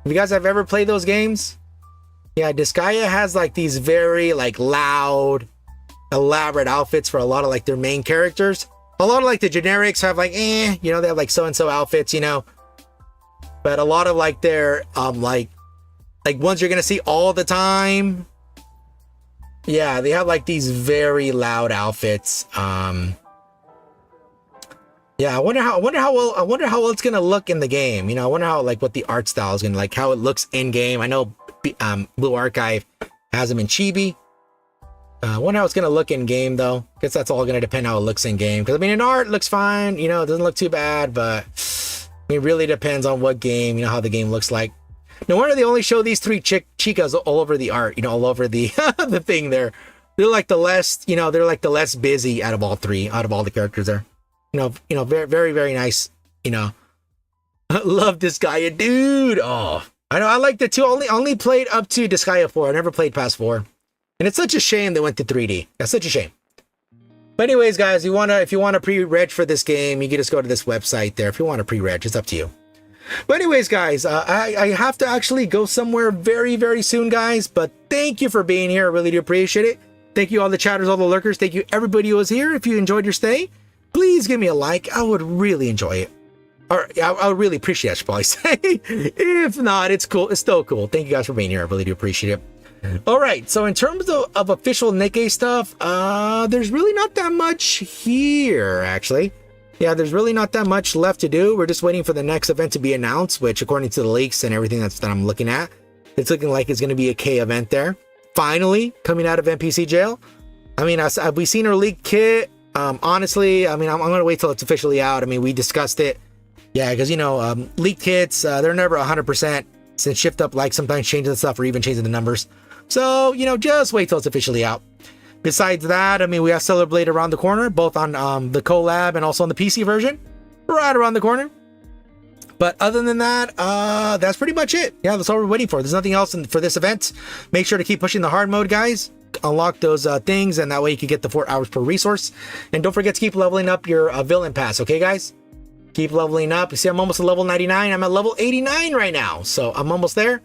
A: If you guys have ever played those games, yeah, Disgaea has like these very like loud, elaborate outfits for a lot of like their main characters. A lot of like the generics have like, you know, they have like so-and-so outfits, you know. But a lot of like their, like ones you're gonna see all the time. Yeah, they have like these very loud outfits. Yeah, I wonder how well it's gonna look in the game. You know, I wonder how like what the art style is gonna like, how it looks in game. I know Blue Archive has them in chibi. I wonder how it's gonna look in game though. Guess that's all gonna depend how it looks in game. Because I mean, in art it looks fine. You know, it doesn't look too bad, but it really depends on what game. You know how the game looks like. No wonder they only show these three chicas all over the art. You know, all over the the thing there. They're like the less. You know, they're like the less busy out of all three. Out of all the characters there. You know, very, very, very nice. You know, love this guy, dude. Oh, I know. I like the two. Only played up to Disgaea 4. I never played past 4. And it's such a shame they went to 3D. That's such a shame. But anyways, guys, if you want to pre-reg for this game, you can just go to this website there. If you want to pre-reg, it's up to you. But anyways, guys, I have to actually go somewhere very, very soon, guys. But thank you for being here. I really do appreciate it. Thank you all the chatters, all the lurkers. Thank you everybody who was here. If you enjoyed your stay, please give me a like. I would really enjoy it. Or I would really appreciate it, I should probably say. If not, it's cool. It's still cool. Thank you guys for being here. I really do appreciate it. All right, so in terms of official Nikke stuff, there's really not that much here, actually. Yeah, there's really not that much left to do. We're just waiting for the next event to be announced, which according to the leaks and everything that I'm looking at, it's looking like it's going to be a K event there. Finally, coming out of NPC jail. I mean, we've seen her leaked kit. Honestly, I mean, I'm going to wait till it's officially out. I mean, we discussed it. Yeah, because, you know, leaked kits, they're never 100%. Since shift up, like sometimes changing the stuff or even changing the numbers. So, you know, just wait till it's officially out. Besides that, I mean, we have Stellar Blade around the corner, both on the collab and also on the PC version. Right around the corner. But other than that, that's pretty much it. Yeah, that's all we're waiting for. There's nothing else for this event. Make sure to keep pushing the hard mode, guys. Unlock those things, and that way you can get the 4 hours per resource. And don't forget to keep leveling up your villain pass, okay, guys? Keep leveling up. You see, I'm almost at level 99. I'm at level 89 right now. So I'm almost there.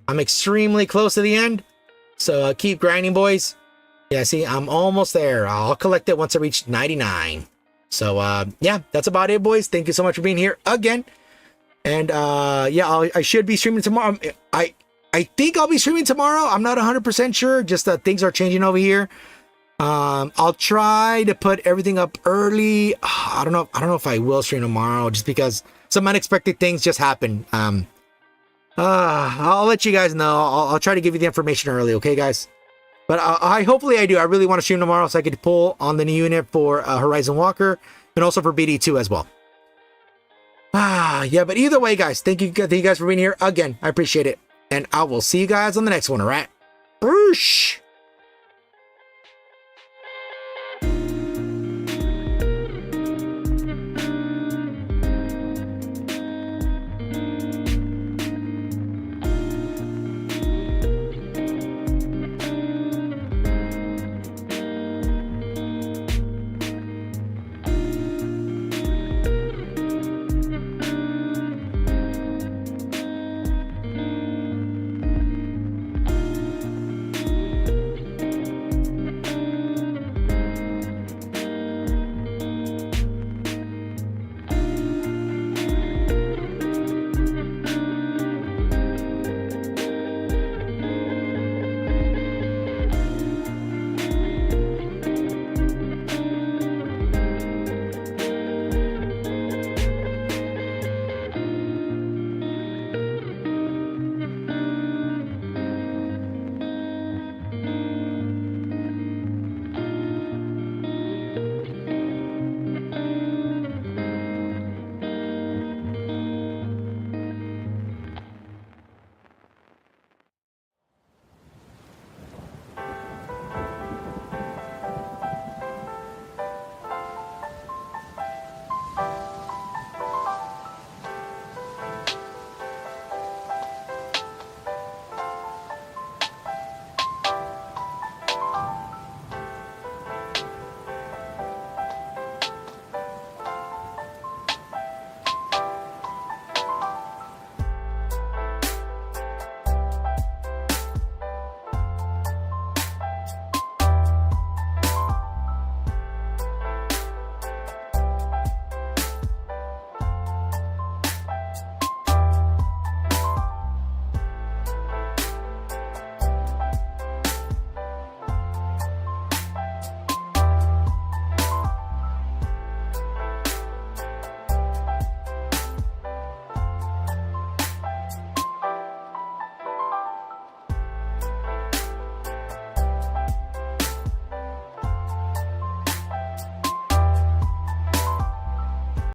A: I'm extremely close to the end. So keep grinding, boys. Yeah, see, I'm almost there. I'll collect it once I reach 99. So, yeah, that's about it, boys. Thank you so much for being here again. And, yeah, I should be streaming tomorrow. I think I'll be streaming tomorrow. I'm not 100% sure. Just that things are changing over here. I'll try to put everything up early. I don't know if I will stream tomorrow just because some unexpected things just happen. I'll let you guys know. I'll try to give you the information early, okay, guys? But hopefully I do. I really want to stream tomorrow so I could pull on the new unit for Horizon Walker and also for BD2 as well. Yeah, but either way, guys, thank you guys for being here again. I appreciate it. And I will see you guys on the next one, all right? Boosh!